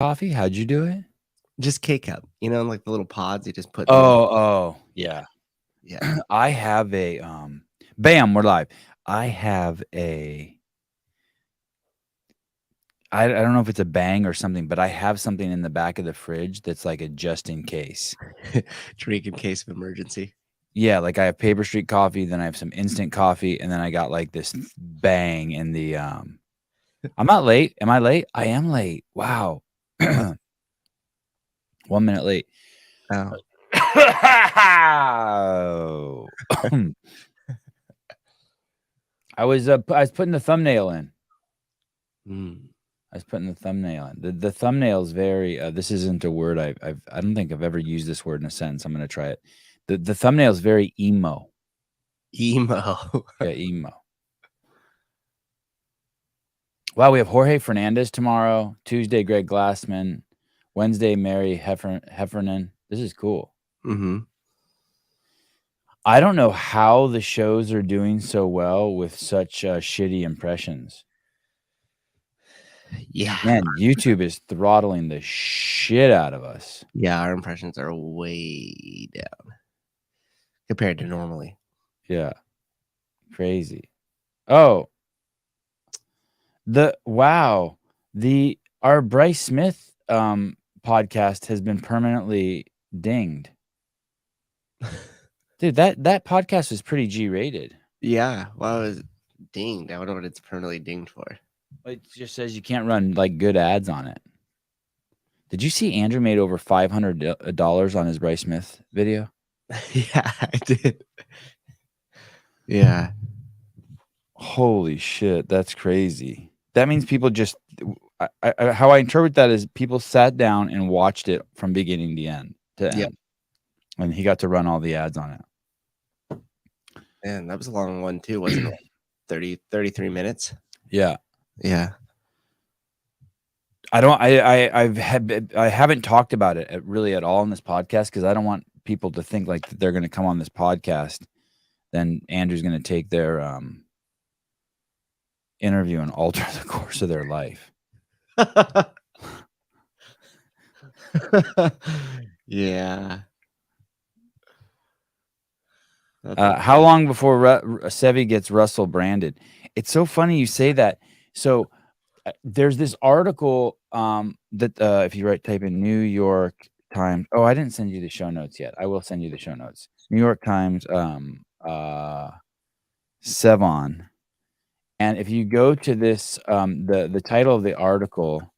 coffee? How'd you do it? Just K-Cup, like the little pods you just put in Yeah. Yeah. I have a bam, we're live. I have a I don't know if it's a Bang or something, but I have something in the back of the fridge that's like a just in case. Drink in case of emergency. Yeah, like I have Paper Street coffee, then I have some instant coffee, and then I got like this Bang in the I'm not late. Am I late? I am late. Wow. 1 minute late. Oh. I was putting the thumbnail in. Mm. I was putting the thumbnail in. The thumbnail is very. This isn't a word I don't think I've ever used this word in a sentence. I'm going to try it. The thumbnail is very emo. Emo. Yeah, emo. Wow, we have Jorge Fernandez tomorrow. Tuesday, Greg Glassman. Wednesday, Mary Heffernan. This is cool. Mm-hmm. I don't know how the shows are doing so well with such shitty impressions. Yeah. Man, YouTube is throttling the shit out of us. Yeah, our impressions are way down compared to normally. Yeah. Crazy. Oh. Our Bryce Smith podcast has been permanently dinged. Dude, that podcast was pretty G-rated. Yeah. Well, it was dinged. I don't know what it's permanently dinged for. It just says you can't run like good ads on it. Did you see Andrew made over $500 on his Bryce Smith video? Yeah, I did. Yeah. Holy shit, that's crazy. That means people just how I interpret that is people sat down and watched it from beginning to end. Yep. And he got to run all the ads on it. Man, that was a long one too, wasn't it? 33 minutes. Yeah. Yeah. I haven't talked about it really at all in this podcast because I don't want people to think like they're going to come on this podcast. Then Andrew's going to take their interview and alter the course of their life. Yeah. How long before Sevi gets Russell branded? It's so funny you say that. So there's this article that if you type in New York Times. Oh, I didn't send you the show notes yet. I will send you the show notes. New York Times, Sevan. And if you go to this, the title of the article,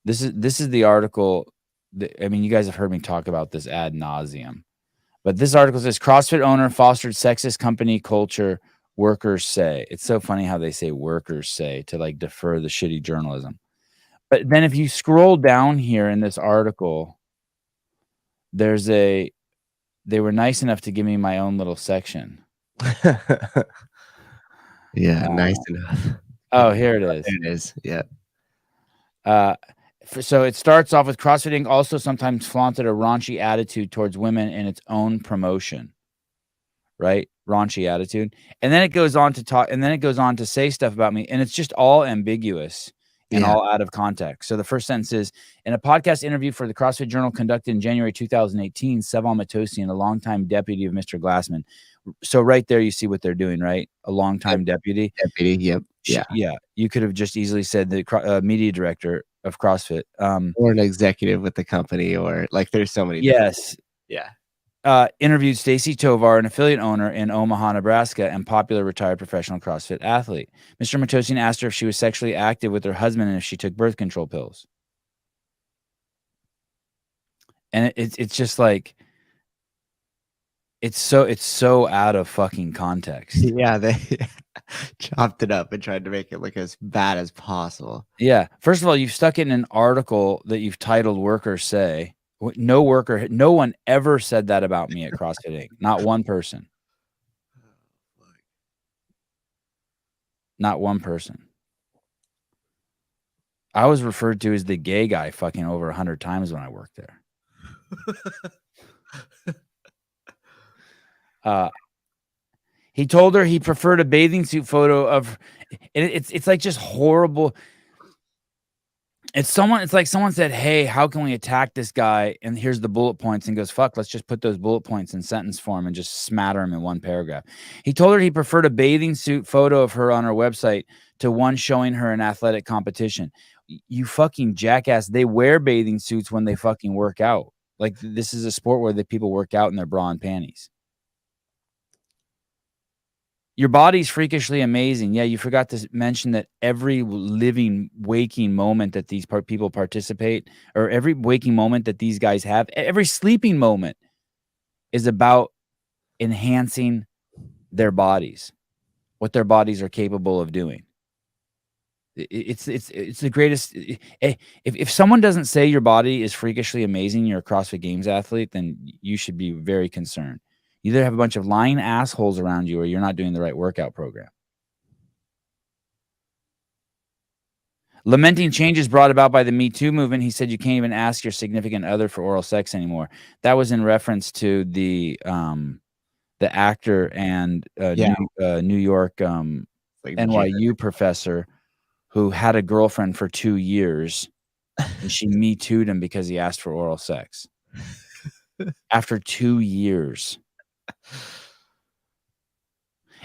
this is the article. I mean, you guys have heard me talk about this ad nauseum. But this article says CrossFit owner fostered sexist company culture, workers say. It's so funny how they say workers say to like defer the shitty journalism. But then if you scroll down here in this article, they were nice enough to give me my own little section. Yeah, nice enough. Oh, here it is. There it is. Yeah. So it starts off with CrossFit Inc. also sometimes flaunted a raunchy attitude towards women in its own promotion, right? Raunchy attitude. And then it goes on to talk, and then it goes on to say stuff about me, and it's just all ambiguous and all out of context. So the first sentence is, in a podcast interview for the CrossFit Journal conducted in January 2018, Sevan Matosian, a longtime deputy of Mr. Glassman. So right there, you see what they're doing, right? A longtime deputy. Deputy, yep. Yeah. Yeah. You could have just easily said the media director of CrossFit. Or an executive with the company, or like there's so many. Yes. Yeah. Interviewed Stacy Tovar, an affiliate owner in Omaha, Nebraska, and popular retired professional CrossFit athlete. Mr. Matosian asked her if she was sexually active with her husband and if she took birth control pills. And it's just like it's so out of fucking context. Yeah, they chopped it up and tried to make it look as bad as possible. Yeah. First of all, you've stuck it in an article that you've titled "Workers Say." No one ever said that about me at CrossFit Inc. Not one person. Not one person. I was referred to as the gay guy fucking over 100 times when I worked there. He told her he preferred a bathing suit photo of, and it's like just horrible. It's like someone said, "Hey, how can we attack this guy?" And here's the bullet points, and goes, "Fuck, let's just put those bullet points in sentence form and just smatter them in one paragraph." He told her he preferred a bathing suit photo of her on her website to one showing her in athletic competition. You fucking jackass! They wear bathing suits when they fucking work out. Like this is a sport where the people work out in their bra and panties. Your body's freakishly amazing. Yeah, you forgot to mention that every living, waking moment that these people participate, or every waking moment that these guys have, every sleeping moment is about enhancing their bodies, what their bodies are capable of doing. It's the greatest. If someone doesn't say your body is freakishly amazing, you're a CrossFit Games athlete, then you should be very concerned. You either have a bunch of lying assholes around you or you're not doing the right workout program. Lamenting changes brought about by the Me Too movement, he said you can't even ask your significant other for oral sex anymore. That was in reference to the actor and New York Like NYU professor who had a girlfriend for 2 years, and she Me Too'd him because he asked for oral sex. After 2 years.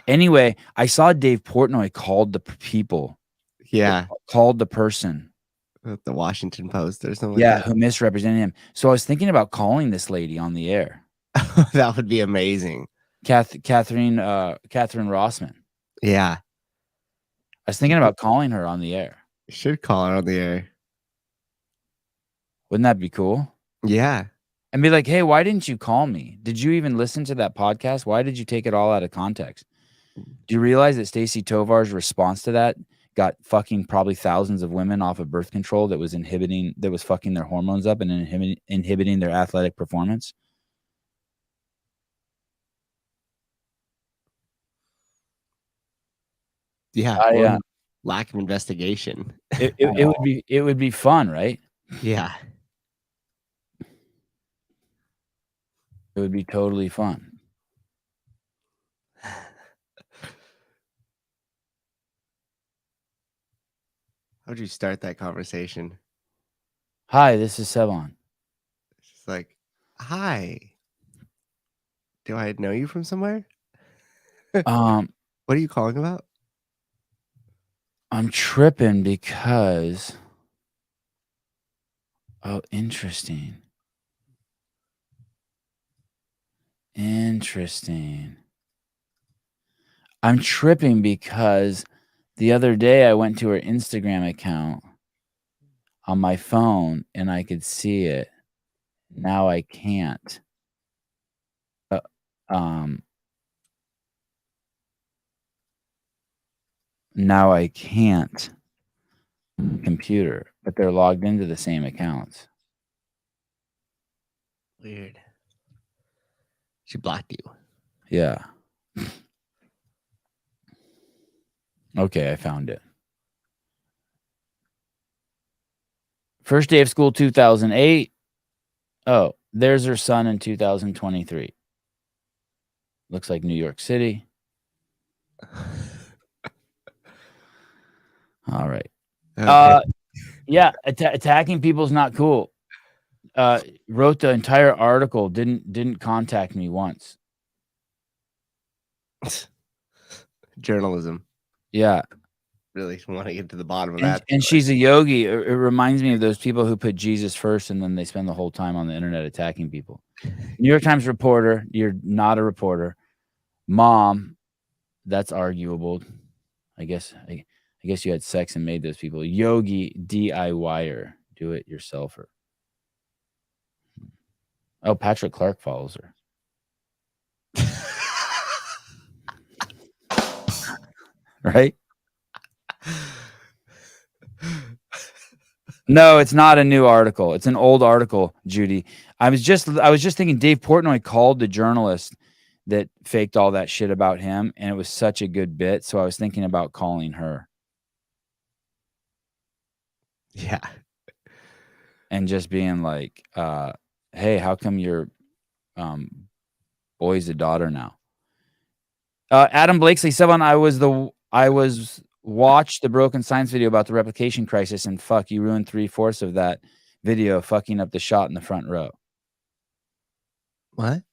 Anyway, I saw Dave Portnoy called the people. Yeah. Called the person. The Washington Post or something Yeah, like that. who misrepresented him. So I was thinking about calling this lady on the air. That would be amazing. Catherine Rossman. Yeah. I was thinking about calling her on the air. You should call her on the air. Wouldn't that be cool? Yeah. And be like, hey, why didn't you call me? Did you even listen to that podcast? Why did you take it all out of context? Do you realize that Stacey Tovar's response to that got fucking probably thousands of women off of birth control that was fucking their hormones up and inhibiting their athletic performance? Yeah. Lack of investigation. It would be fun, right? Yeah. It would be totally fun. How'd you start that conversation? Hi, this is Sevan. It's just like, hi. Do I know you from somewhere? What are you calling about? I'm tripping because interesting. I'm tripping because the other day I went to her Instagram account on my phone and I could see it. Now I can't. Now I can't computer, but they're logged into the same accounts. Weird. She blocked you. Yeah. Okay, I found it. First day of school, 2008. Oh, there's her son in 2023. Looks like New York City. All right. Okay. Yeah, attacking people's not cool. Wrote the entire article, didn't contact me once. Journalism. Yeah. Really want to get to the bottom of that. And she's a yogi. It reminds me of those people who put Jesus first and then they spend the whole time on the internet attacking people. New York Times reporter, you're not a reporter. Mom, that's arguable. I guess you had sex and made those people. Yogi, DIYer, do it yourselfer. Oh, Patrick Clark follows her. Right? No, it's not a new article. It's an old article, Judy. I was just thinking Dave Portnoy called the journalist that faked all that shit about him, and it was such a good bit. So I was thinking about calling her. Yeah. And just being like, hey, how come your boy's a daughter now? Adam Blakeslee, Sevan, I was watch the broken science video about the replication crisis, and fuck, you ruined 3/4 of that video, fucking up the shot in the front row. What?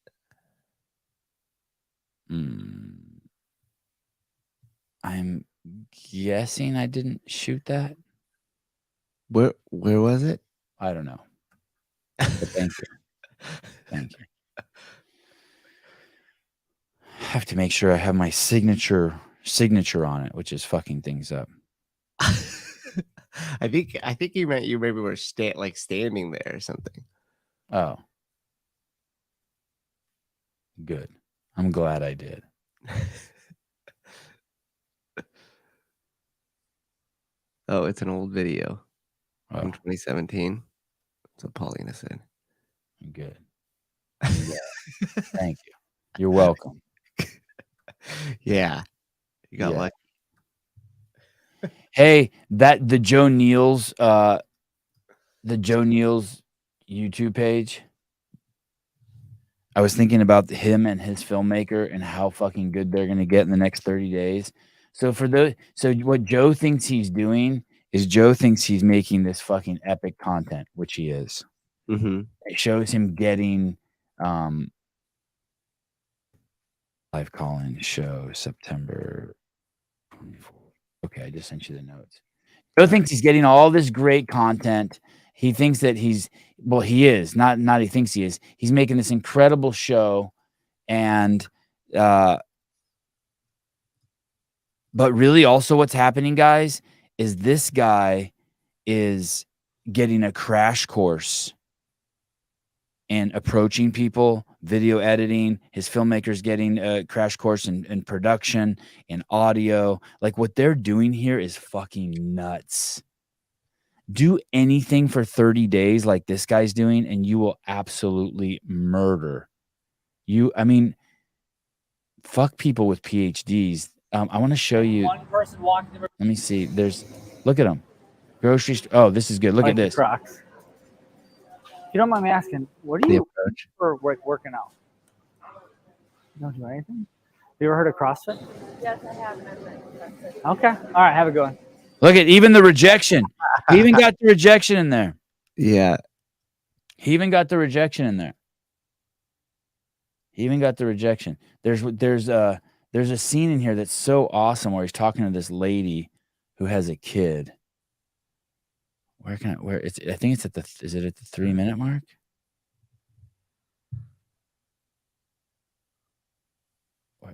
I'm guessing I didn't shoot that. Where was it? I don't know. But thank you. Thank you. I have to make sure I have my signature on it, which is fucking things up. I think you meant you maybe were standing there or something. Oh. Good. I'm glad I did. Oh, it's an old video from Oh, 2017. That's what Paulina said. good. Yeah. Thank you. You're welcome. Yeah. You got Yeah. lucky. Hey, the Joe Neal's YouTube page. I was thinking about him and his filmmaker and how fucking good they're gonna get in the next 30 days. So what Joe thinks he's doing is Joe thinks he's making this fucking epic content, which he is. Mm-hmm. It shows him getting live call-in show September 24th. Okay, I just sent you the notes. Joe thinks he's getting all this great content. He thinks that he is not he thinks he is. He's making this incredible show, and but really also what's happening, guys, is this guy is getting a crash course in approaching people, video editing. His filmmaker's getting a crash course in production, in audio. Like, what they're doing here is fucking nuts. Do anything for 30 days like this guy's doing, and you will absolutely murder. I mean, fuck people with PhDs. I want to show you. One person walking. Let me see. Look at them. Grocery store. Oh, this is good. Look at this. Crocs. If you don't mind me asking, what do you do for working out? You don't do anything? Have you ever heard of CrossFit? Yes, I have. And I've been CrossFit. Okay. All right. Have a good one. Look at even the rejection. He even got the rejection in there. Yeah. He even got the rejection in there. He even got the rejection. There's a scene in here that's so awesome where he's talking to this lady who has a kid. I think it's is it at the 3-minute mark?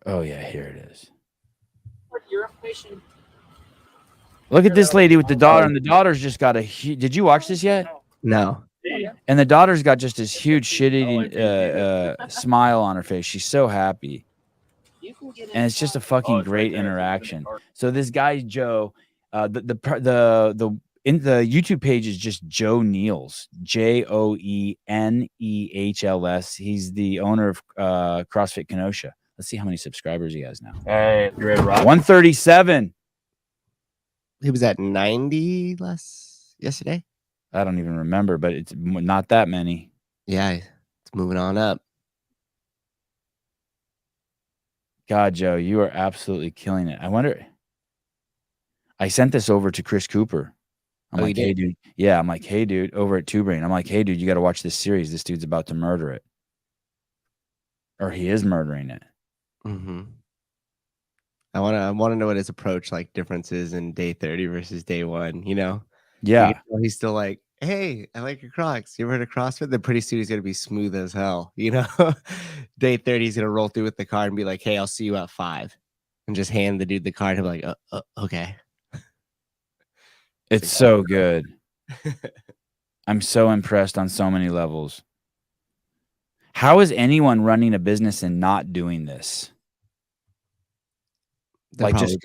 Oh yeah, here it is. Your information. Look at this lady with the daughter, and the daughter's just got did you watch this yet? No. And the daughter's got just this huge shit-eating smile on her face. She's so happy. And it's just a fucking great interaction. So this guy, Joe, the YouTube page is just Joe Neals, JOENEHLS. He's the owner of CrossFit Kenosha. Let's see how many subscribers he has now. Hey, you ready to rock? 137. He was at 90 yesterday. I don't even remember, but it's not that many. Yeah, it's moving on up. God, Joe, you are absolutely killing it. I wonder. I sent this over to Chris Cooper. I'm like, hey, dude. Yeah, I'm like, hey, dude, over at Two Brain. I'm like, hey, dude, you got to watch this series. This dude's about to murder it. Or he is murdering it. Mm-hmm. I want to know what his approach differences in day 30 versus day 1. You know? Yeah. He's still like, hey, I like your Crocs. You ever heard of CrossFit? Then pretty soon he's gonna be smooth as hell. You know, day 30 he's gonna roll through with the card and be like, hey, I'll see you at 5, and just hand the dude the card. He'll be like, okay. It's so good. I'm so impressed on so many levels. How is anyone running a business and not doing this? Like just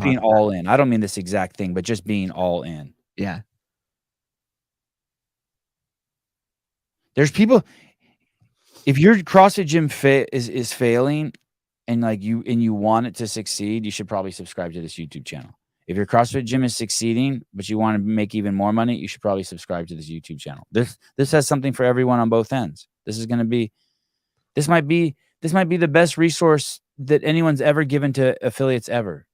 being all in. I don't mean this exact thing, but just being all in. Yeah. There's people. If your CrossFit gym is failing, and you want it to succeed, you should probably subscribe to this YouTube channel. If your CrossFit gym is succeeding, but you want to make even more money, you should probably subscribe to this YouTube channel. This has something for everyone on both ends. This might be the best resource that anyone's ever given to affiliates ever.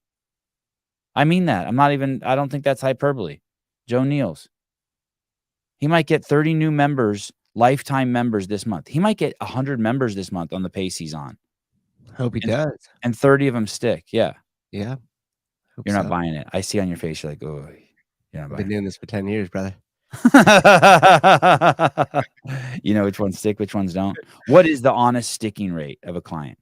I mean that. I don't think that's hyperbole. Joe Niels. He might get 30 new members, lifetime members this month. He might get 100 members this month on the pace he's on. Hope he And- does. And 30 of them stick. Yeah. Yeah. Hope You're not so. buying it. I see on your face, you're like, oh, you're not I've been buying doing this for 10 years, brother. it. You know which ones stick, which ones don't. What is the honest sticking rate of a client?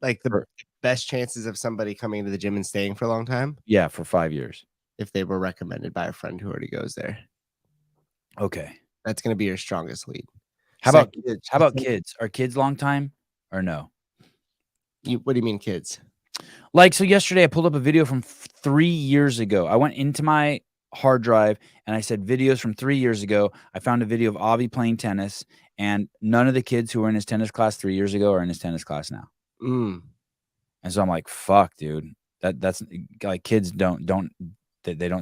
Like the For- best chances of somebody coming to the gym and staying for a long time Yeah, for 5 years. if they were recommended by a friend who already goes there. Okay. That's going to be your strongest lead. How about Second- kids? Are kids long time or no? What do you mean, kids? Like, so yesterday I pulled up a video from 3 years ago. I went into my hard drive and I said videos from 3 years ago. I found a video of Avi playing tennis, and none of the kids who were in his tennis class 3 years ago are in his tennis class now. Mm. And so I'm like, fuck, dude. That's like, kids don't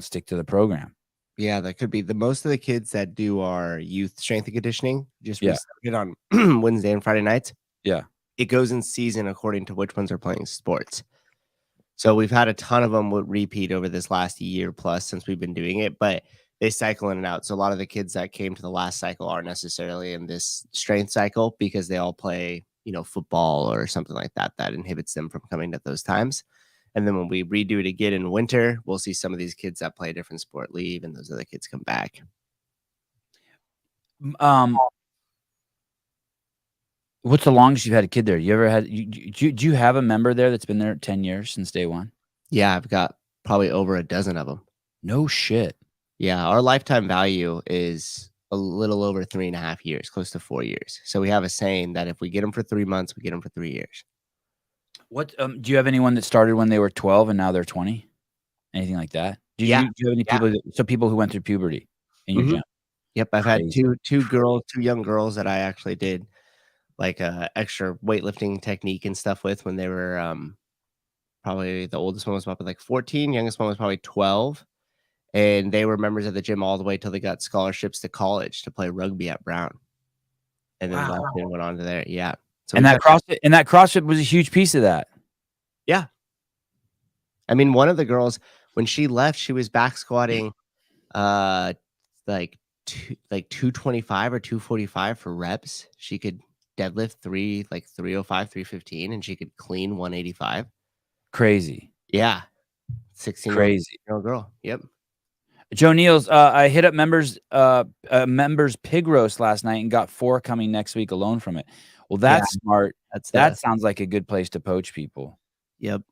stick to the program. Yeah, that could be most of the kids that do our youth strength and conditioning just Yeah. restarted on Wednesday and Friday nights. Yeah. It goes in season according to which ones are playing sports. So we've had a ton of them repeat over this last year plus since we've been doing it, but they cycle in and out. So a lot of the kids that came to the last cycle aren't necessarily in this strength cycle because they all play, football or something like that inhibits them from coming at those times. And then when we redo it again in winter, we'll see some of these kids that play a different sport leave, and those other kids come back. What's the longest you've had a kid there? You ever had? Do you have a member there that's been there 10 years since day one? Yeah, I've got probably over a dozen of them. No shit. Yeah, our lifetime value is a little over 3.5 years, close to 4 years. So we have a saying that if we get them for 3 months, we get them for 3 years. What do you have anyone that started when they were 12 and now they're 20? Anything like that? Do you have any people who went through puberty in your gym? Yep, I've Crazy. had two young girls that I actually did like extra weightlifting technique and stuff with when they were probably the oldest one was probably like 14, youngest one was probably 12. And they were members of the gym all the way till they got scholarships to college to play rugby at Brown. And then left and went on to there. Yeah. So And that CrossFit was a huge piece of that. Yeah. I mean, one of the girls, when she left, she was back squatting like 225 or 245 for reps. She could deadlift 305, 315, and she could clean 185. Crazy. Yeah. 16 Crazy. year old girl. Yep. Joe Niels, I hit up members pig roast last night and got 4 coming next week alone from it. Well, that's smart. That sounds like a good place to poach people. Yep.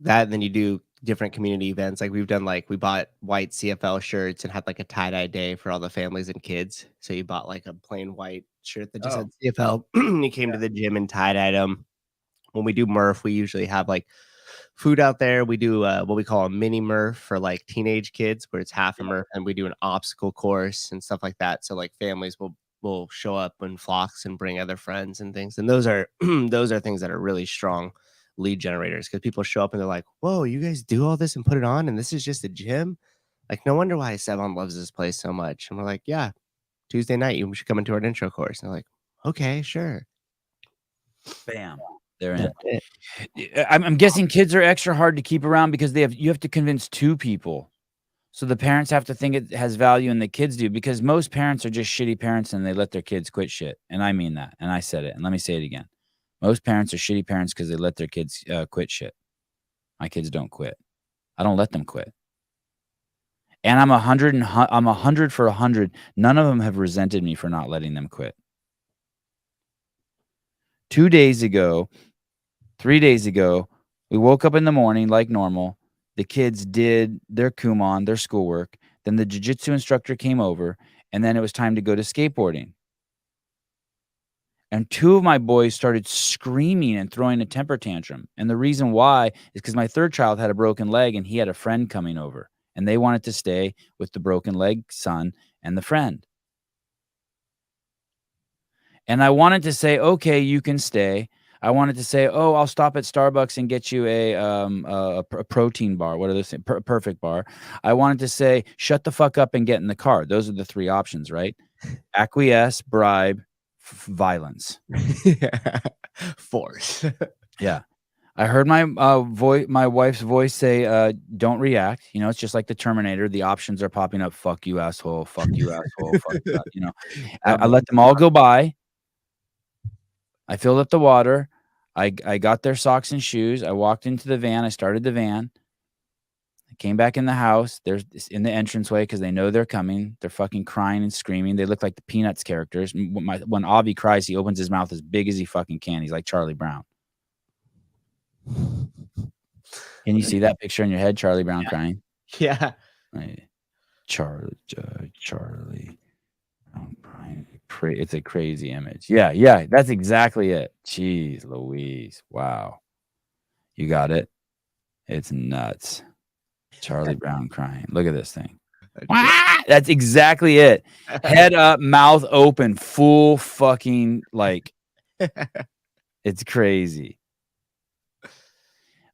That, and then you do different community events. Like we've done, we bought white CFL shirts and had like a tie-dye day for all the families and kids. So you bought like a plain white shirt that just had CFL. You came to the gym and tie-dyed them. When we do Murph, we usually have like food out there. We do what we call a mini Murph for like teenage kids where it's half a Murph, and we do an obstacle course and stuff like that. So like families will show up in flocks and bring other friends and things. And those are things that are really strong lead generators, because people show up and they're like, whoa, you guys do all this and put it on, and this is just a gym? Like, no wonder why Sevan loves this place so much. And we're like, yeah, Tuesday night you should come into our intro course. And they're like, okay, sure. Bam. They're in. I'm guessing kids are extra hard to keep around because you have to convince 2 people. So the parents have to think it has value and the kids do, because most parents are just shitty parents and they let their kids quit shit. And I mean that. And I said it. And let me say it again. Most parents are shitty parents because they let their kids quit shit. My kids don't quit. I don't let them quit. And I'm 100 for 100. None of them have resented me for not letting them quit. 3 days ago, we woke up in the morning like normal. The kids did their Kumon, their schoolwork. Then the jiu-jitsu instructor came over, and then it was time to go to skateboarding. And 2 of my boys started screaming and throwing a temper tantrum. And the reason why is because my 3rd child had a broken leg and he had a friend coming over. And they wanted to stay with the broken leg son and the friend. And I wanted to say, okay, you can stay. I wanted to say, oh, I'll stop at Starbucks and get you a protein bar. What are those things? Perfect bar. I wanted to say, shut the fuck up and get in the car. Those are the 3 options, right? Acquiesce, bribe, violence. Force. Yeah. I heard my my wife's voice say, "Don't react." You know, it's just like the Terminator. The options are popping up. Fuck you, asshole. Fuck you, asshole. Fuck you. You know, I let them all go by. I filled up the water. I got their socks and shoes. I walked into the van. I started the van. I came back in the house. They're in the entranceway because they know they're coming. They're fucking crying and screaming. They look like the Peanuts characters. When Avi cries, he opens his mouth as big as he fucking can. He's like Charlie Brown. Can you see that picture in your head, Charlie Brown crying? Yeah. Right. Charlie Brown crying. It's a crazy image. Yeah, that's exactly it. Jeez Louise. Wow. You got it? It's nuts. Charlie Brown crying. Look at this thing. That's exactly it. Head up, mouth open, full fucking like it's crazy.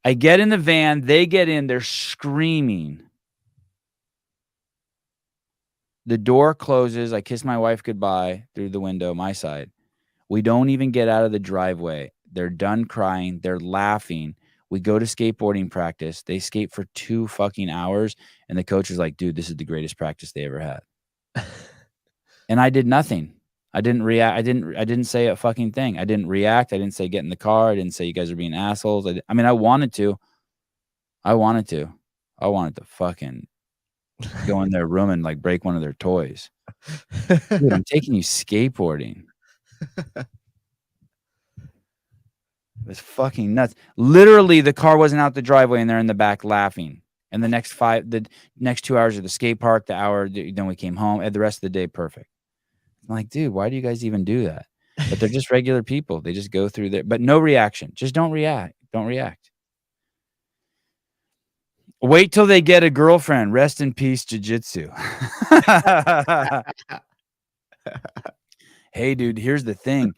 I get in the van, they get in, they're screaming. The door closes. I kiss my wife goodbye through the window, my side. We don't even get out of the driveway. They're done crying. They're laughing. We go to skateboarding practice. They skate for 2 fucking hours. And the coach was like, dude, this is the greatest practice they ever had. And I did nothing. I didn't react. I didn't say a fucking thing. I didn't react. I didn't say get in the car. I didn't say you guys are being assholes. I mean, I wanted to. I wanted to fucking go in their room and like break one of their toys. Dude, I'm taking you skateboarding. It's fucking nuts. Literally, the car wasn't out the driveway and they're in the back laughing. And the next 2 hours of the skate park, the hour, then we came home. And the rest of the day, perfect. I'm like, dude, why do you guys even do that? But they're just regular people. They just go through there, but no reaction. Just don't react. Don't react. Wait till they get a girlfriend. Rest in peace, jiu-jitsu. Hey, dude, here's the thing.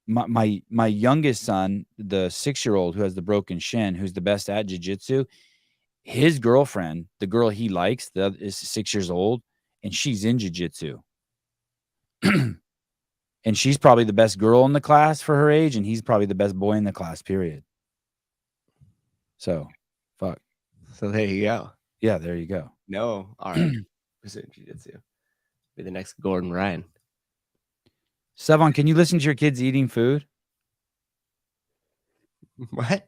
My youngest son, the 6-year-old who has the broken shin, who's the best at jiu-jitsu, his girlfriend, the girl he likes, is 6 years old, and she's in jiu-jitsu. And she's probably the best girl in the class for her age, and he's probably the best boy in the class, period. So, fuck. So there you go. Yeah, there you go. No, all right. Jiu-jitsu. Be the next Gordon Ryan. Sevan, can you listen to your kids eating food? What?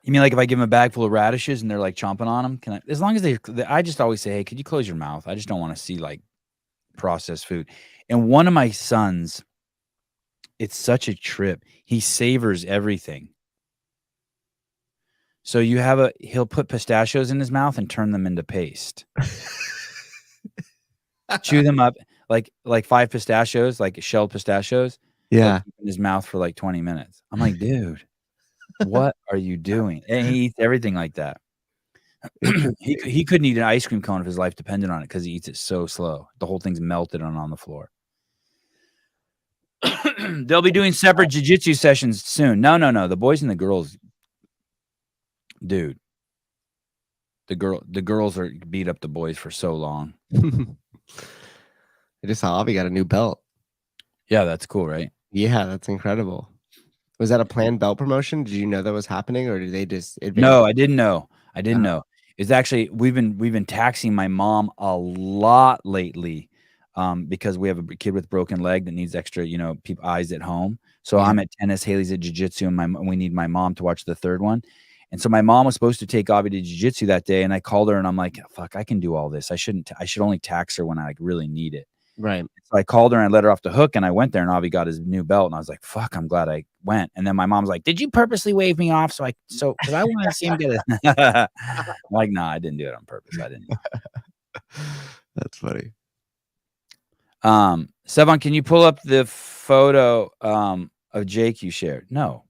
You mean like if I give them a bag full of radishes and they're like chomping on them? Can I? As long as I just always say, hey, could you close your mouth? I just don't want to see like processed food. And one of my sons, it's such a trip. He savors everything. So he'll put pistachios in his mouth and turn them into paste. Chew them up like 5 pistachios, like shelled pistachios. Yeah. In his mouth for like 20 minutes. I'm like, dude, what are you doing? And he eats everything like that. He couldn't eat an ice cream cone if his life depended on it because he eats it so slow. The whole thing's melted on the floor. They'll be doing separate jiu-jitsu sessions soon. No. The boys and the girls, dude. The girls are beat up the boys for so long. I just saw Avi got a new belt. Yeah, that's cool, right? Yeah, that's incredible. Was that a planned belt promotion? Did you know that was happening, or did they just? No, I didn't know. It's actually we've been taxing my mom a lot lately, because we have a kid with broken leg that needs extra, eyes at home. So I'm at tennis, Haley's at jiu-jitsu, and we need my mom to watch the third one. And so my mom was supposed to take Avi to jiu-jitsu that day, and I called her and I'm like, fuck, I can do all this. I should only tax her when I really need it. Right. So I called her and I let her off the hook, and I went there and Avi got his new belt, and I was like, fuck, I'm glad I went. And then my mom's like, did you purposely wave me off? Because I want to see him get it. I'm like, nah, I didn't do it on purpose. I didn't. That's funny. Sevan, can you pull up the photo of Jake you shared? No.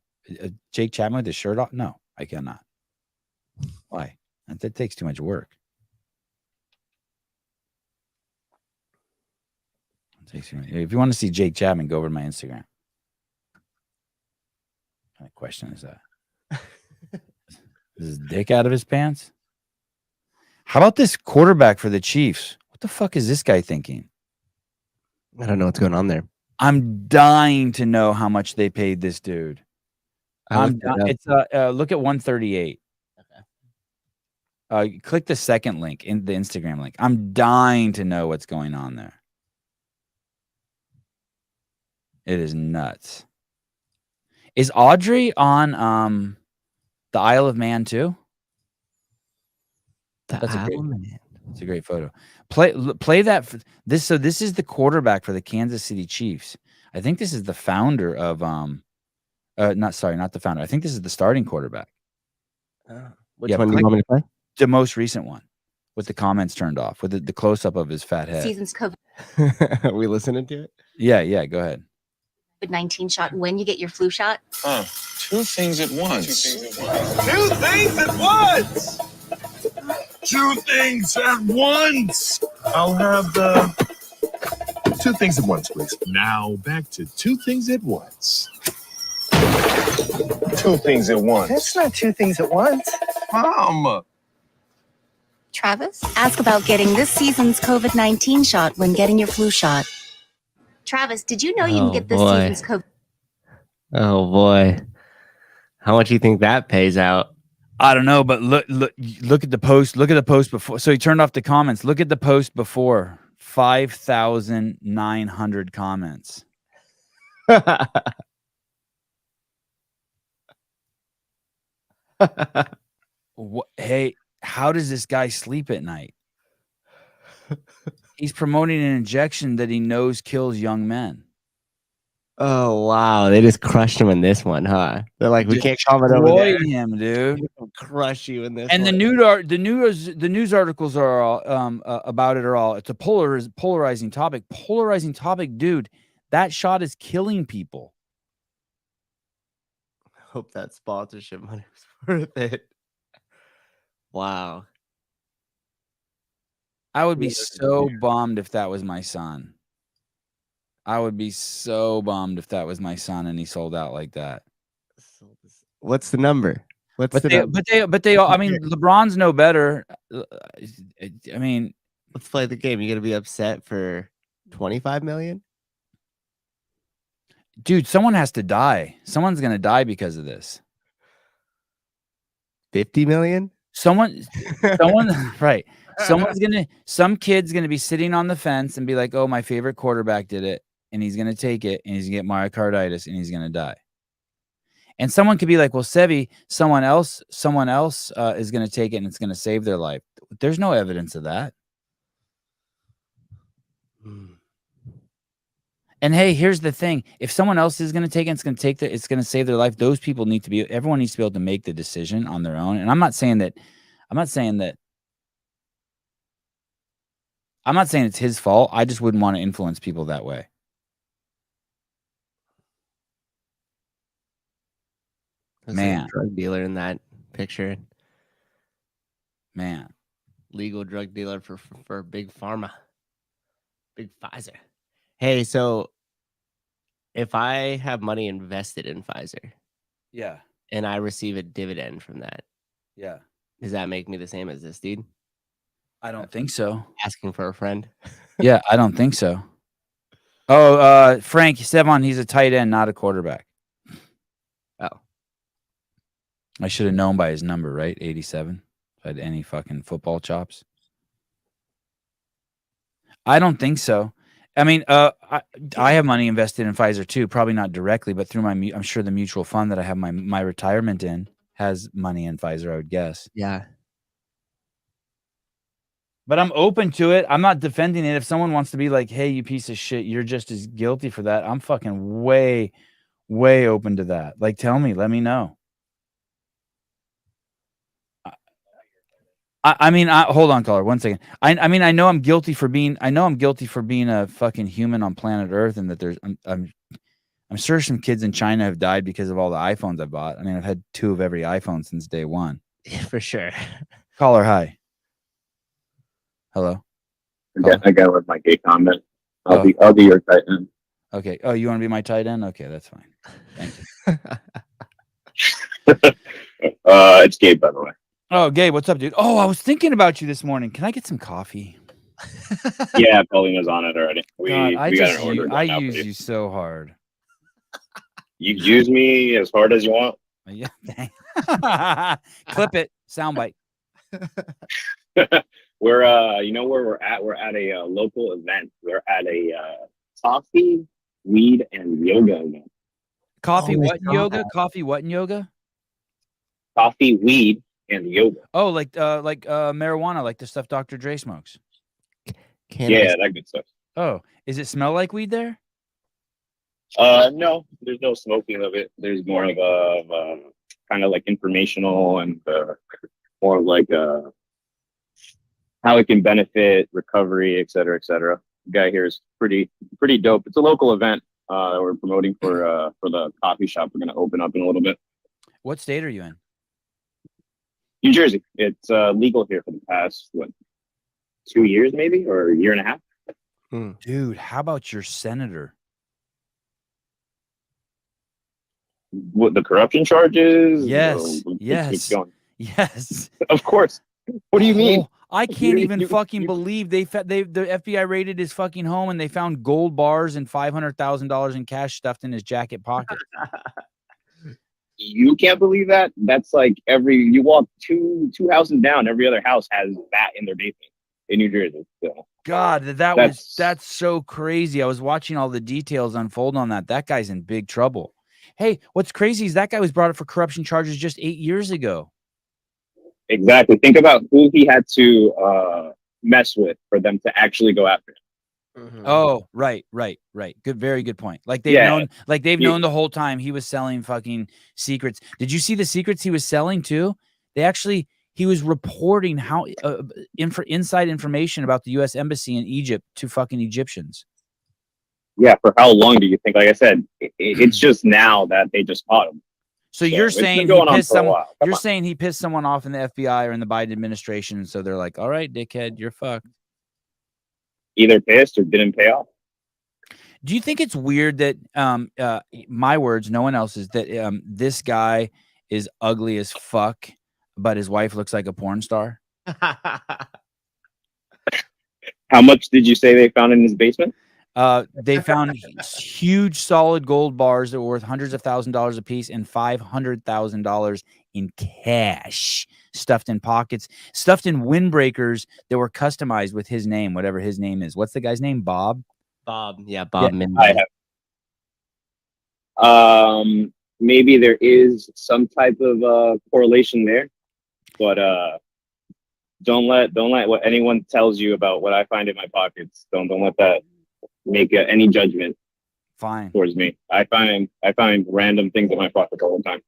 Jake Chapman with his shirt off? No, I cannot. Why? That takes too much work. If you want to see Jake Chapman, go over to my Instagram. What kind of question is that? Is his dick out of his pants? How about this quarterback for the Chiefs? What the fuck is this guy thinking? I don't know what's going on there. I'm dying to know how much they paid this dude. It's look at 138. Click the second link in the Instagram link. I'm dying to know what's going on there. It is nuts. Is Audrey on the Isle of Man too? That's a great photo. Play that for this. So this is the quarterback for the Kansas City Chiefs. I think this is the founder of not the founder. I think this is the starting quarterback. Which one do you want me to play? The most recent one with the comments turned off, with the close up of his fat head. Season's COVID. Are we listening to it? Yeah, go ahead. COVID-19 shot when you get your flu shot? Two things at once. Two things at once. Two things at once. I'll have the 2 things at once, please. Now back to 2 things at once. 2 things at once. That's not 2 things at once. Mom. Travis, ask about getting this season's COVID-19 shot when getting your flu shot. Travis, did you know you can get this season's COVID? Oh boy, how much do you think that pays out? I don't know, but look at the post. Look at the post before. So he turned off the comments. Look at the post before. 5,900 comments. Hey, how does this guy sleep at night? He's promoting an injection that he knows kills young men. Oh wow, they just crushed him in this one, huh? They're like, we can't comment over there. Him, dude. We'll crush you in this. And one. the news articles are all, about it are all. It's a polarizing topic. Polarizing topic, dude. That shot is killing people. Hope that sponsorship money was worth it. Wow. I would be so bummed if that was my son. I would be so bummed if that was my son and he sold out like that. What's the number? But they all, I mean, LeBron's no better. I mean, let's play the game. You gonna be upset for 25 million? Dude, someone has to die. Someone's gonna die because of this. 50 million? Someone, right. Some kid's gonna be sitting on the fence and be like, oh, my favorite quarterback did it. And he's going to take it and he's going to get myocarditis and he's going to die. And someone could be like, well, Sevi, someone else is going to take it and it's going to save their life. There's no evidence of that. And hey, here's the thing. If someone else is going to take it, it's going to save their life. Those people everyone needs to be able to make the decision on their own. And I'm not saying it's his fault. I just wouldn't want to influence people that way. Man, a drug dealer in that picture. Man, legal drug dealer for big pharma, big Pfizer. Hey, so if I have money invested in Pfizer, yeah, and I receive a dividend from that, yeah, does that make me the same as this dude? I don't think so. Asking for a friend. Yeah, I don't think so. Oh, Frank Sevan, he's a tight end, not a quarterback. Oh. I should have known by his number, right? 87. If I had any fucking football chops. I don't think so. I mean, I have money invested in Pfizer too. Probably not directly, but through I'm sure the mutual fund that I have my retirement in has money in Pfizer, I would guess. Yeah. But I'm open to it. I'm not defending it. If someone wants to be like, hey, you piece of shit, you're just as guilty for that. I'm fucking way, way open to that. Like, tell me, let me know. I mean, hold on, caller, 1 second. I mean, I know I'm guilty for being a fucking human on planet Earth, and that I'm sure some kids in China have died because of all the iPhones I bought. I mean, I've had 2 of every iPhone since day 1. Yeah, for sure. Caller, hi. Hello. I got with my gay comment. I'll be your tight end. Okay. Oh, you want to be my tight end? Okay, that's fine. Thank you. It's Gabe, by the way. Oh, Gabe, what's up, dude? Oh, I was thinking about you this morning. Can I get some coffee? Yeah, Paulina's on it already. I use you so hard. You use me as hard as you want. Yeah. Clip it. Soundbite. We're you know where we're at? We're at a local event. We're at a coffee, weed, and yoga event. Coffee Oh, I what in saw yoga? that. Coffee what in yoga? Coffee, weed, and yoga. Oh, like marijuana, like the stuff Dr. Dre smokes. Cannabis. Yeah, that good stuff. Oh, is it smell like weed there? No, there's no smoking of it. There's more of a kind of like informational and more of like how it can benefit recovery, et cetera, et cetera. The guy here is pretty dope. It's a local event that we're promoting for the coffee shop we're going to open up in a little bit. What state are you in? New Jersey. It's legal here for the past 2 years maybe, or a year and a half. Dude, how about your senator? What, the corruption charges? Yes, Let's yes. keep going. Yes. Of course. What do you mean? Oh, I can't even You- fucking believe the FBI raided his fucking home and they found gold bars and $500,000 in cash stuffed in his jacket pocket. You can't believe that? That's like you walk two houses down, every other house has that in their basement in New Jersey. So God, that's so crazy. I was watching all the details unfold on that. That guy's in big trouble. Hey, what's crazy is that guy was brought up for corruption charges just 8 years ago. exactly. Think about who he had to mess with for them to actually go after him. Oh, right. Good, very good point. Like they've known the whole time he was selling fucking secrets. Did you see the secrets he was selling too? He was reporting how inside information about the U.S. embassy in Egypt to fucking Egyptians. Yeah, for how long do you think? Like I said, it's just now that they just caught him. So you're it's saying been going he on pissed for a someone? while. Come You're on. saying he pissed someone off in the FBI or in the Biden administration, and so they're like, "All right, dickhead, you're fucked." Either pissed or didn't pay off. Do you think it's weird that my words, no one else's, that this guy is ugly as fuck, but his wife looks like a porn star? How much did you say they found in his basement? They found huge solid gold bars that were worth hundreds of $1,000s a piece and $500,000 in cash stuffed in pockets, stuffed in windbreakers that were customized with his name, whatever his name is. What's the guy's name? Bob? Bob. Yeah, Midnight. I have. Maybe there is some type of correlation there, but don't let what anyone tells you about what I find in my pockets. Don't let that make any judgment. Fine. Towards me. I find random things in my pockets all the time.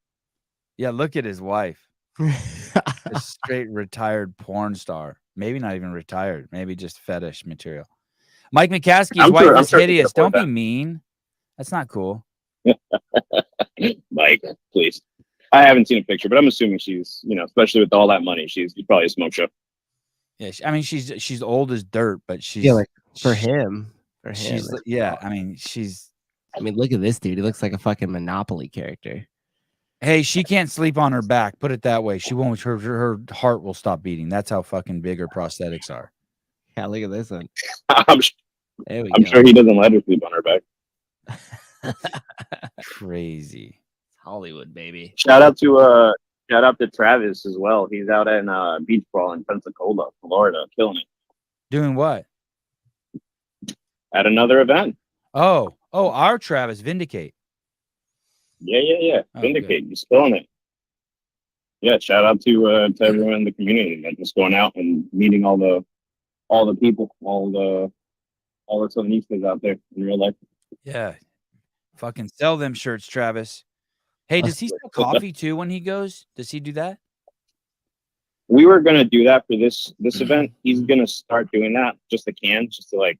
Yeah, look at his wife. A straight retired porn star. Maybe not even retired. Maybe just fetish material. Mike McCaskey's wife is hideous. Don't be mean. That's not cool. Mike, please. I haven't seen a picture, but I'm assuming she's, especially with all that money, she's probably a smoke show. Yeah, I mean, she's old as dirt, but she's for him. She's look at this dude. He looks like a fucking Monopoly character. Hey, she can't sleep on her back. Put it that way. She won't. Her heart will stop beating. That's how fucking big her prosthetics are. Yeah, look at this one. I'm sure he doesn't let her sleep on her back. Crazy. Hollywood, baby. Shout out to Travis as well. He's out in beach ball in Pensacola, Florida, killing it. Doing what? At another event. Oh, our Travis, Vindicate. Yeah. Oh, Vindicate, he's killing it. Yeah, shout out to everyone in the community that just going out and meeting all the people, all the Sandinistas out there in real life. Yeah. Fucking sell them shirts, Travis. Hey, does he sell coffee too when he goes? Does he do that? We were gonna do that for this event. He's gonna start doing that, just the cans, just to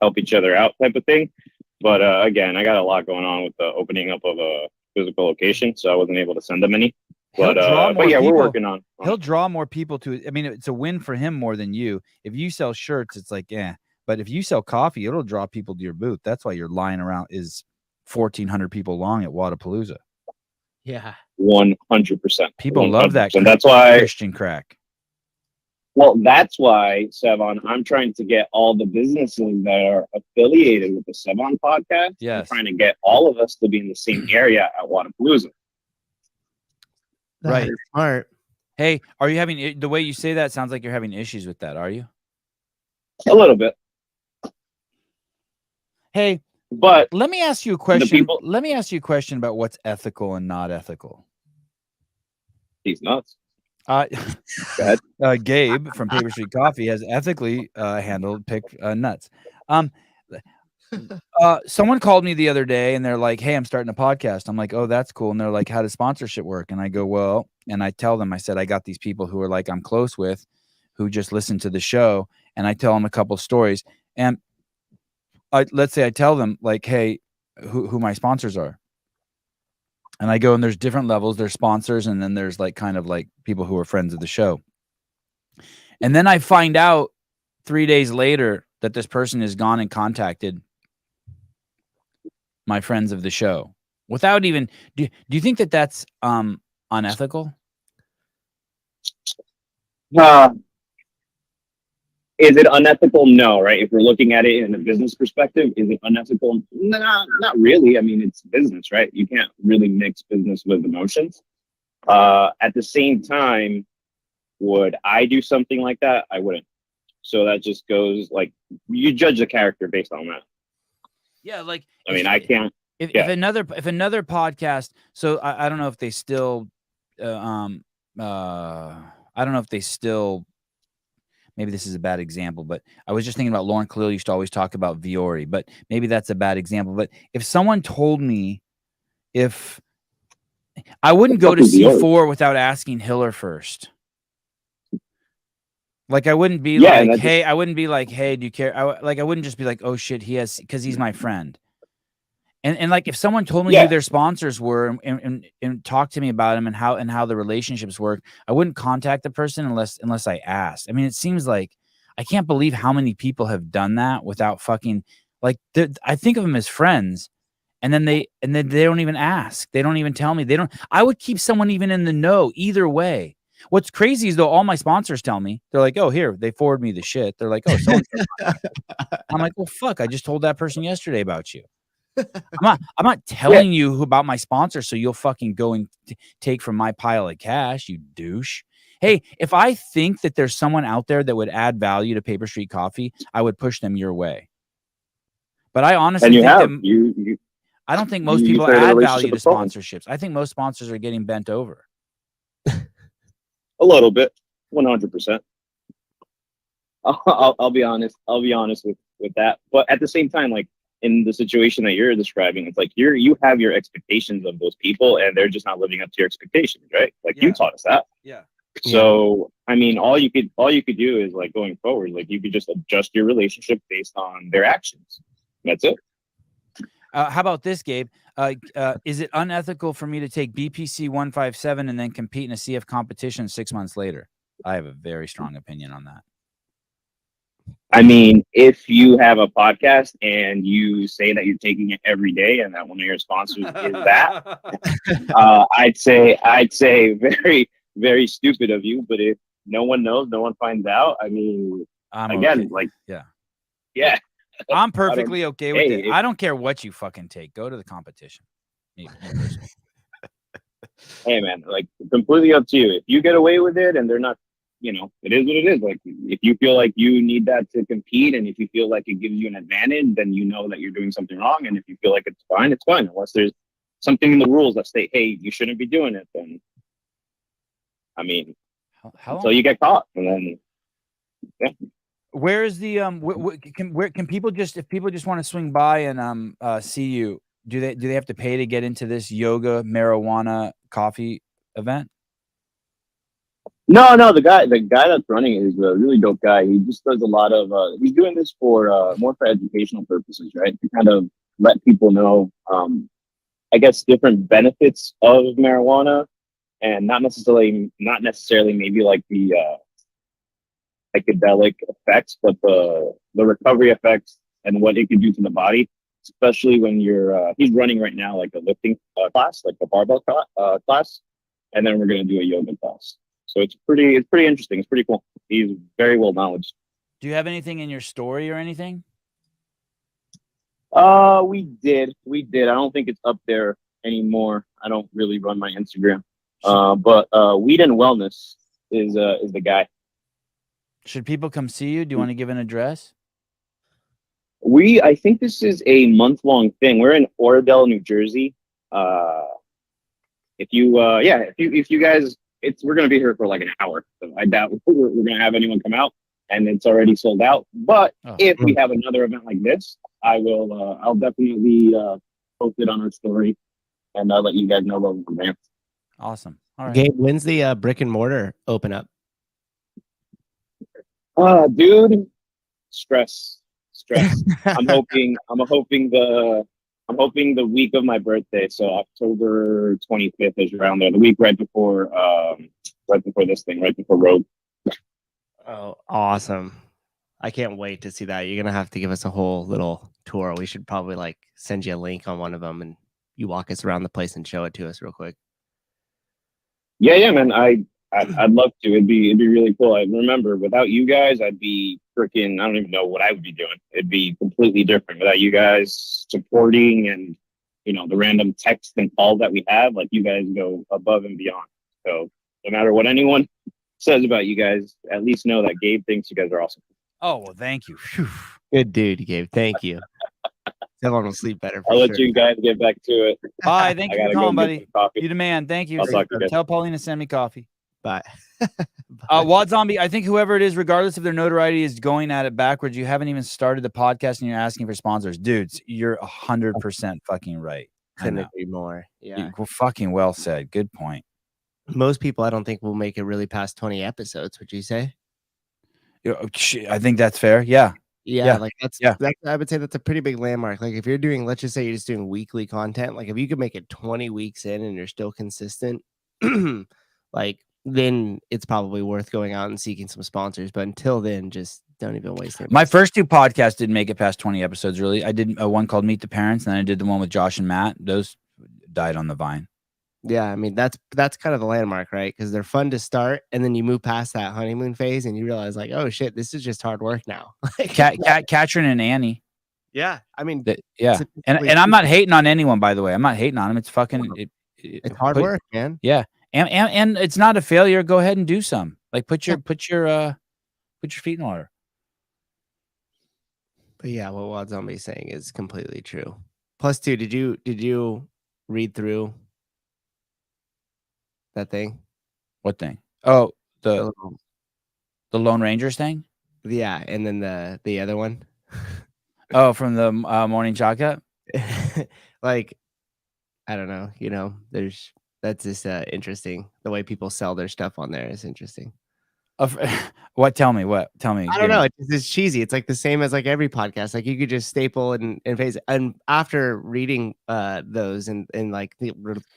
help each other out type of thing. But again, I got a lot going on with the opening up of a physical location, so I wasn't able to send them any. But yeah, we're working on. He'll draw more people to it. I mean, it's a win for him more than you. If you sell shirts, it's like, but if you sell coffee, it'll draw people to your booth. That's why your line around is 1,400 people long at Wadapalooza. Yeah, 100%. People love that. And that's why Christian crack. Well, that's why, Sevan, I'm trying to get all the businesses that are affiliated with the Sevan podcast. Yes. I'm trying to get all of us to be in the same area at Wadapalooza. Right. Smart. Hey, are you having the way you say that sounds like you're having issues with that? Are you? A little bit, Hey, but let me ask you a question. people- Let me ask you a question about what's ethical and not ethical. he's nuts. Uh, Go ahead. Gabe from Paper Street Coffee has ethically handled pick nuts. Someone called me the other day and they're like, "Hey, I'm starting a podcast." I'm like, "Oh, that's cool." And they're like, "How does sponsorship work?" And I go, "Well," and I tell them, I said, "I got these people who are like I'm close with, who just listen to the show," and I tell them a couple stories. And let's say I tell them like, "Hey, who my sponsors are." And I go, and there's different levels. There's sponsors, and then there's like kind of like people who are friends of the show. And then I find out 3 days later that this person has gone and contacted my friends of the show without even. Do you think that that's unethical? Is it unethical? No, right? If we're looking at it in a business perspective, is it unethical? Nah, not really. I mean, it's business, right? You can't really mix business with emotions. At the same time, would I do something like that? I wouldn't. So that just goes like you judge the character based on that. Yeah, like I mean, I can't. If another podcast, so I don't know if they still, I don't know if they still. Maybe this is a bad example, but I was just thinking about Lauren Khalil used to always talk about Viore, but maybe that's a bad example. But if someone told me if I wouldn't go to C4 without asking Hiller first. Like I wouldn't be like, hey, I wouldn't be like, hey, do you care? I wouldn't just be like, oh shit, he has, because he's my friend. And like if someone told me who their sponsors were and talked to me about them and how the relationships work, I wouldn't contact the person unless I asked. I mean, it seems like I can't believe how many people have done that without fucking like I think of them as friends, and then they don't even ask. They don't even tell me. I would keep someone even in the know either way. What's crazy is though all my sponsors tell me, they're like, oh, here, they forward me the shit. They're like, oh, so I'm like, well, fuck, I just told that person yesterday about you. I'm not telling you about my sponsor so you'll fucking go and take from my pile of cash, you douche. Hey, if I think that there's someone out there that would add value to Paper Street Coffee, I would push them your way. But I honestly think I don't think most people add value to sponsorships. I think most sponsors are getting bent over. A little bit, 100%. I'll be honest. I'll be honest with that. But at the same time, like in the situation that you're describing, it's like you have your expectations of those people, and they're just not living up to your expectations, right? Like you taught us that. Yeah. So I mean, all you could do is like going forward, like you could just adjust your relationship based on their actions. That's it. How about this, Gabe? Is it unethical for me to take BPC 157 and then compete in a CF competition 6 months later? I have a very strong opinion on that. I mean, if you have a podcast and you say that you're taking it every day and that one of your sponsors is that, I'd say very, very stupid of you. But if no one knows, no one finds out, I mean, yeah. I'm perfectly okay with it. I don't care what you fucking take. Go to the competition. Hey, man, like completely up to you. If you get away with it and they're not, it is what it is. Like if you feel like you need that to compete and if you feel like it gives you an advantage, then you know that you're doing something wrong. And if you feel like it's fine, it's fine. Unless there's something in the rules that say, hey, you shouldn't be doing it, then I mean, until you get caught. And then, yeah. Where is the can people just, if people just want to swing by and see you, do they have to pay to get into this yoga marijuana coffee event? No, the guy that's running it is a really dope guy. He just does a lot of he's doing this for more for educational purposes, right? To kind of let people know I guess different benefits of marijuana and not necessarily maybe like the psychedelic effects, but the recovery effects and what it can do to the body, especially when you're he's running right now like a lifting class, like a barbell class, and then we're going to do a yoga class. So it's pretty interesting. It's pretty cool. He's very well knowledgeable. Do you have anything in your story or anything? We did. I don't think it's up there anymore. I don't really run my Instagram. But Weed and Wellness is the guy. Should people come see you? Do you want to give an address? I think this is a month-long thing. We're in Oradell, New Jersey. If you guys, we're gonna be here for like an hour. So I doubt we're gonna have anyone come out, and it's already sold out. But if we have another event like this, I'll definitely post it on our story, and I'll let you guys know about it. Awesome. All right, Gabe, when's the brick and mortar open up? Dude, stress. I'm hoping the week of my birthday, so October 25th is around there, the week right before this thing, right before Rogue. Oh, awesome. I can't wait to see that. You're going to have to give us a whole little tour. We should probably like send you a link on one of them and you walk us around the place and show it to us real quick. Yeah, man. I'd love to. It'd be really cool. I remember without you guys, I'd be freaking, I don't even know what I would be doing. It'd be completely different without you guys supporting and, the random text and call that we have. Like, you guys go above and beyond. So no matter what anyone says about you guys, at least know that Gabe thinks you guys are awesome. Oh, well, thank you. Whew. Good dude, Gabe. Thank you. Everyone will sleep better. I'll let you guys get back to it. Bye. Thank you for calling, buddy. Coffee. You the man. Thank you. I'll talk to you guys. Tell Paulina to send me coffee. Bye. Wad Zombie, I think whoever it is, regardless of their notoriety, is going at it backwards. You haven't even started the podcast and you're asking for sponsors. Dudes, you're 100% fucking right. Couldn't agree more. Yeah. Fucking well said. Good point. Most people, I don't think, will make it really past 20 episodes. Would you say? I think that's fair. Yeah. Like that's I would say that's a pretty big landmark. Like if you're doing, let's just say you're just doing weekly content, like if you could make it 20 weeks in and you're still consistent, like then it's probably worth going out and seeking some sponsors. But until then, just don't even waste it. My first two podcasts didn't make it past 20 episodes, really. I did one called Meet the Parents, and then I did the one with Josh and Matt. Those died on the vine. Yeah, I mean that's kind of the landmark, right? Because they're fun to start, and then you move past that honeymoon phase, and you realize, like, oh shit, this is just hard work now. Katrin and Annie. Yeah, I mean, and I'm not hating on anyone, by the way. I'm not hating on them. It's fucking it's hard work, man. Yeah, and it's not a failure. Go ahead and do some. Like put your feet in water. But yeah, what Wild Zombie is saying is completely true. Plus, two, did you read through that thing? What thing? Oh, the Lone Rangers thing? Yeah, and then the other one. Oh, from the morning chocolate? Like, I don't know. That's just interesting. The way people sell their stuff on there is interesting. What? Tell me. I don't know. It's cheesy. It's like the same as like every podcast. Like you could just staple and phase it. And after reading those and like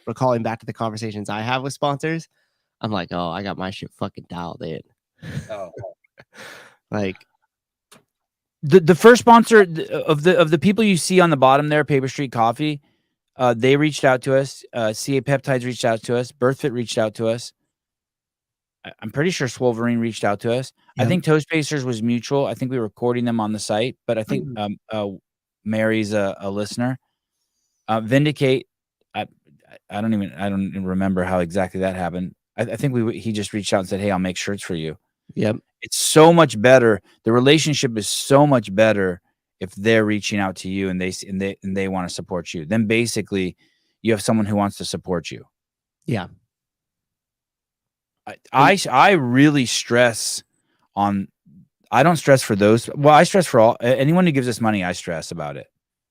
recalling back to the conversations I have with sponsors, I'm like, oh, I got my shit fucking dialed in. Oh, like the first sponsor of the people you see on the bottom there, Paper Street Coffee, they reached out to us. CA Peptides reached out to us. BIRTHFIT reached out to us. I'm pretty sure Swolverine reached out to us. Yep. I think Toast Pacers was mutual. I think we were recording them on the site, but I think Mary's a listener. Vindicate. I don't even remember how exactly that happened. I think he just reached out and said, "Hey, I'll make shirts for you." Yep. It's so much better. The relationship is so much better if they're reaching out to you and they want to support you. Then basically, you have someone who wants to support you. Yeah. I really stress on. I don't stress for those. Well, I stress for anyone who gives us money. I stress about it.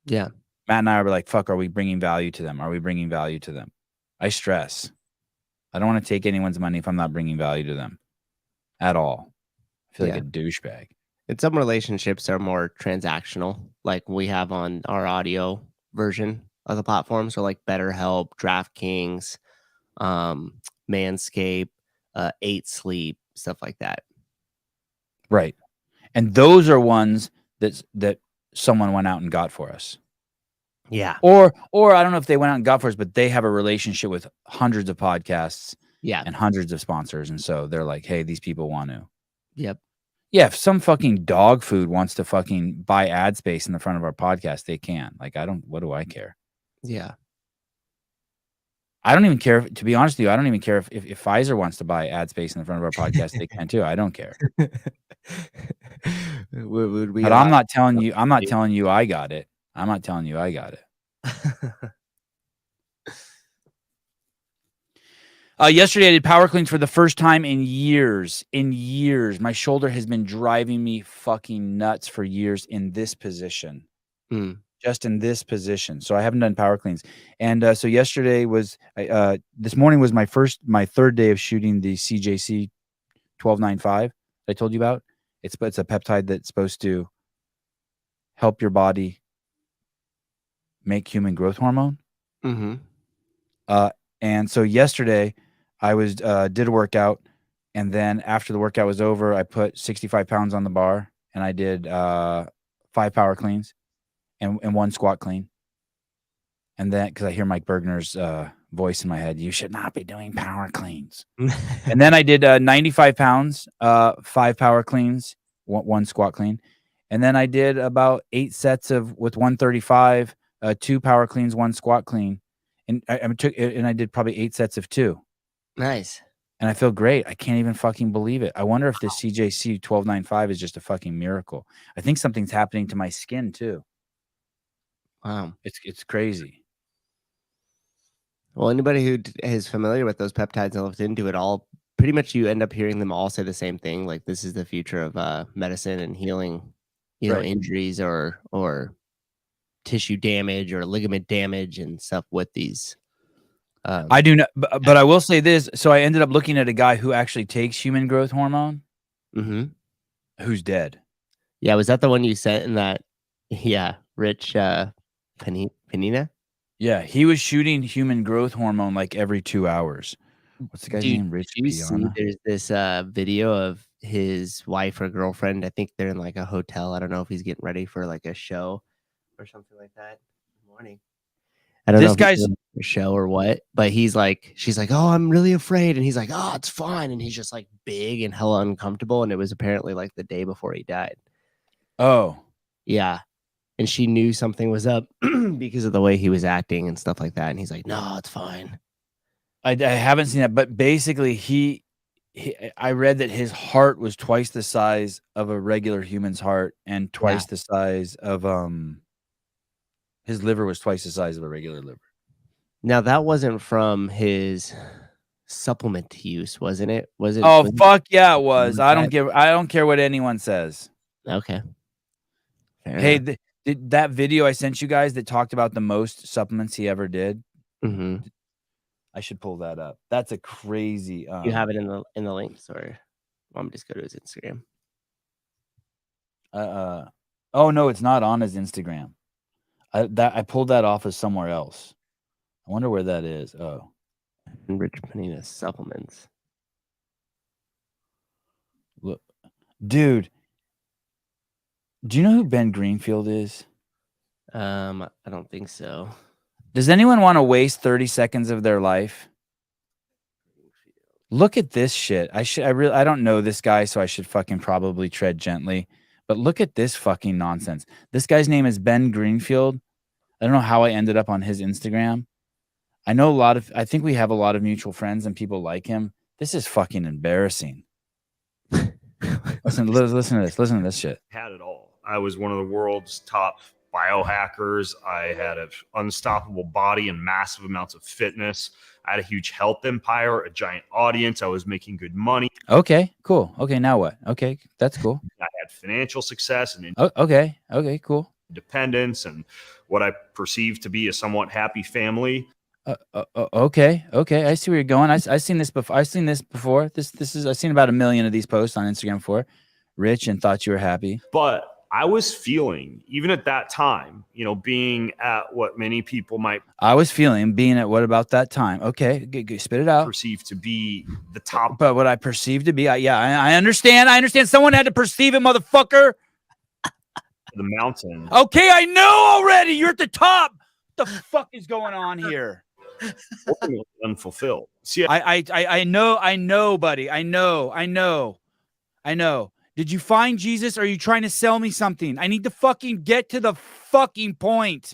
Yeah. Matt and I are like, fuck. Are we bringing value to them? Are we bringing value to them? I stress. I don't want to take anyone's money if I'm not bringing value to them at all. I feel like a douchebag. And some relationships are more transactional, like we have on our audio version of the platform. So like BetterHelp, DraftKings, Manscaped, 8 Sleep, stuff like that. Right. And those are ones that someone went out and got for us. Yeah. Or I don't know if they went out and got for us, but they have a relationship with hundreds of podcasts and hundreds of sponsors. And so they're like, hey, these people want to. Yep. Yeah. If some fucking dog food wants to fucking buy ad space in the front of our podcast, they can. Like, what do I care? Yeah. I don't even care. To be honest with you, I don't even care if Pfizer wants to buy ad space in the front of our podcast. They can too. I don't care. Would we But allow- I'm not telling you. I'm not telling you I got it. I'm not telling you I got it. Yesterday I did power cleans for the first time in years. In years, my shoulder has been driving me fucking nuts for years in this position. Just in this position. So I haven't done power cleans. And so yesterday was this morning was my third day of shooting the CJC 1295 I told you about. It's a peptide that's supposed to help your body make human growth hormone. And so yesterday I was did a workout, and then after the workout was over, I put 65 pounds on the bar, and I did 5 power cleans and 1 squat clean. And then because I hear Mike Bergner's voice in my head, you should not be doing power cleans. And then I did 95 pounds, 5 power cleans, 1 squat clean. And then I did about 8 sets with 135, 2 power cleans, 1 squat clean. And I did probably 8 sets of 2. Nice. And I feel great. I can't even fucking believe it. I wonder if this CJC 1295 is just a fucking miracle. I think something's happening to my skin too. Wow. It's crazy. Well, anybody who is familiar with those peptides and looked into it all, pretty much you end up hearing them all say the same thing. Like, this is the future of medicine and healing, know, injuries or tissue damage or ligament damage and stuff with these. I do not, but I will say this. So I ended up looking at a guy who actually takes human growth hormone, who's dead. Yeah, was that the one you sent in that? Yeah, Rich Panina. Yeah, he was shooting human growth hormone like every 2 hours. What's the guy's name? Rich Piana? There's this video of his wife or girlfriend. I think they're in like a hotel. I don't know if he's getting ready for like a show or something like that. Good morning. I don't know if guy's a show or what, but she's like, oh, I'm really afraid. And he's like, oh, it's fine. And he's just like big and hella uncomfortable. And it was apparently like the day before he died. Oh, yeah. And she knew something was up because of the way he was acting and stuff like that. And he's like, no, it's fine. I haven't seen that, but basically I read that his heart was twice the size of a regular human's heart and twice the size of his liver was twice the size of a regular liver. Now that wasn't from his supplement use, wasn't it? Was it? Oh, fuck yeah, it was. I don't care what anyone says. Okay. Fair Hey, enough. Did that video I sent you guys that talked about the most supplements he ever did? I should pull that up. That's a crazy. You have it in the links, or want me to just go to his Instagram? Oh no, it's not on his Instagram. I pulled that off of somewhere else. I wonder where that is. Oh, Rich Panina supplements. Look, dude. Do you know who Ben Greenfield is? I don't think so. Does anyone want to waste 30 seconds of their life? Look at this shit. I don't know this guy, so I should fucking probably tread gently. But look at this fucking nonsense. This guy's name is Ben Greenfield. I don't know how I ended up on his Instagram. I think we have a lot of mutual friends and people like him. This is fucking embarrassing. Listen to this. Listen to this shit. Had it all. I was one of the world's top biohackers. I had an unstoppable body and massive amounts of fitness. I had a huge health empire, a giant audience. I was making good money. Okay, cool. Okay, now what? Okay, that's cool. I had financial success and okay, cool. Independence and what I perceived to be a somewhat happy family. Okay. I see where you're going. I've seen this before. I've seen about 1 million of these posts on Instagram before. Rich and thought you were happy. But I was feeling, even at that time, being at what many people might. I was feeling being at what about that time? Okay, spit it out. Perceived to be the top. But what I perceived to be, I understand. I understand. Someone had to perceive it, motherfucker. The mountain. Okay, I know already. You're at the top. What the fuck is going on here? Unfulfilled. See, I know, buddy. I know. Did you find Jesus? Or are you trying to sell me something? I need to fucking get to the fucking point.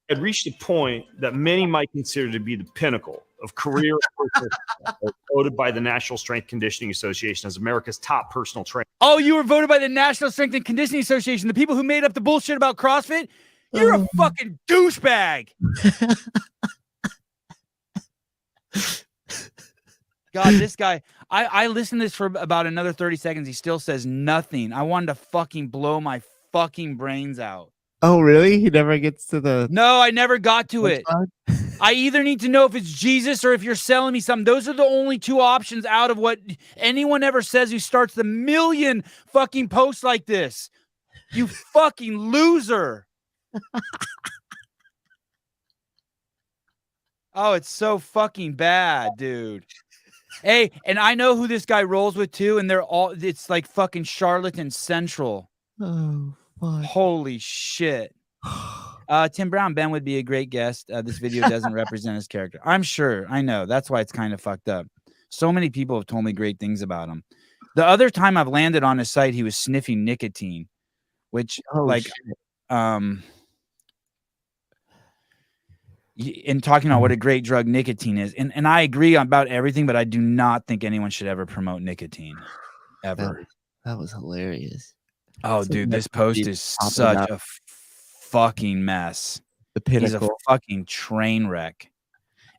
I'd reached a point that many might consider to be the pinnacle of career voted by the National Strength Conditioning Association as America's top personal trainer. Oh, you were voted by the National Strength and Conditioning Association, the people who made up the bullshit about CrossFit? You're a fucking douchebag. God, this guy, I listened to this for about another 30 seconds. He still says nothing. I wanted to fucking blow my fucking brains out. Oh, really? He never gets to the... No, I never got to it. I either need to know if it's Jesus or if you're selling me something. Those are the only two options out of what anyone ever says who starts the million fucking posts like this. You fucking loser. Oh, it's so fucking bad, dude. Hey, and I know who this guy rolls with too, and it's like fucking Charlatan Central. Oh, fuck. Holy shit. Tim Brown, Ben would be a great guest. This video doesn't represent his character. I'm sure. I know. That's why it's kind of fucked up. So many people have told me great things about him. The other time I've landed on his site, he was sniffing nicotine, which shit. And talking about what a great drug nicotine is. And I agree about everything, but I do not think anyone should ever promote nicotine. Ever. That was hilarious. Oh, dude, this post is such a fucking mess. The pinnacle. He's a fucking train wreck.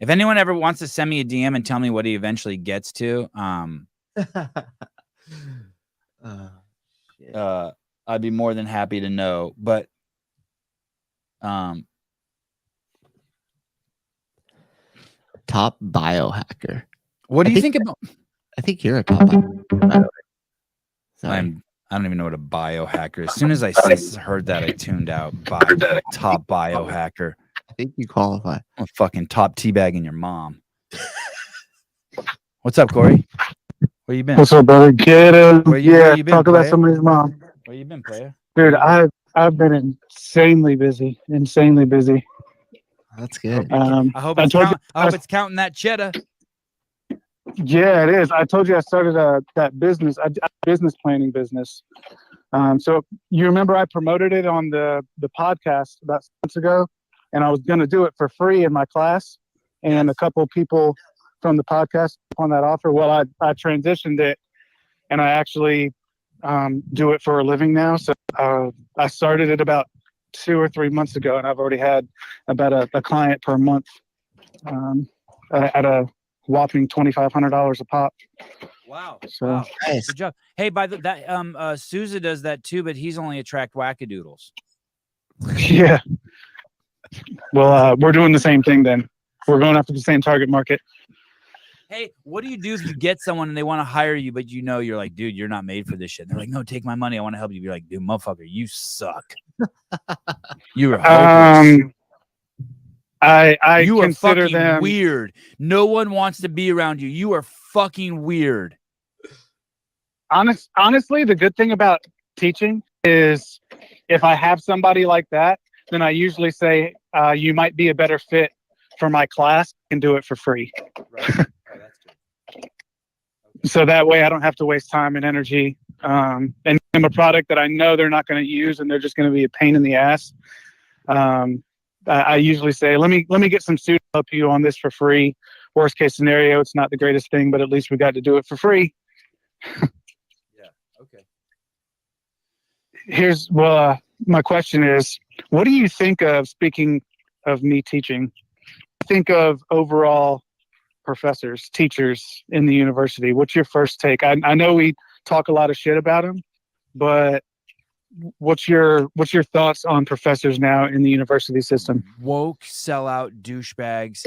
If anyone ever wants to send me a DM and tell me what he eventually gets to, I'd be more than happy to know. But top biohacker. What do you think about? I think you're a top biohacker. I don't even know what a biohacker is. As soon as I heard that, I tuned out. Top biohacker. I think you qualify. I'm fucking top teabagging your mom. What's up, Corey? Where you been? What's up, brother? Get him. Where you been, talk about player? somebody's mom. Where you been, player? Dude, I've been insanely busy. That's good. I hope it's counting that cheddar. Yeah, it is. I told you I started that business, a business planning business. So you remember I promoted it on the podcast about 6 months ago, and I was going to do it for free in my class, and a couple of people from the podcast on that offer. Well, I transitioned it, and I actually do it for a living now. So I started it about 2 or 3 months ago, and I've already had about a tient per month at a whopping $2,500 a pop. Wow. So wow. Nice. Good job. Hey, by that Sousa does that too, but he's only attract wackadoodles. Yeah. Well, we're doing the same thing then. We're going after the same target market. Hey, what do you do if you get someone and they want to hire you, but you know you're like, dude, you're not made for this shit? And they're like, no, take my money. I want to help you. You're like, dude, motherfucker, you suck. You are hopeless. You are fucking them weird. No one wants to be around you. You are fucking weird. Honestly, the good thing about teaching is if I have somebody like that, then I usually say, you might be a better fit for my class and do it for free. Right. Oh, that's good. So that way I don't have to waste time and energy. And I'm a product that I know they're not going to use and they're just going to be a pain in the ass. I usually say, let me get some students to help you on this for free. Worst case scenario, it's not the greatest thing, but at least we got to do it for free. Yeah. Okay. My question is, what do you think of, speaking of me teaching, think of overall professors, teachers in the university? What's your first take? I know we talk a lot of shit about them, but what's your thoughts on professors now in the university system? Woke, sellout, douchebags,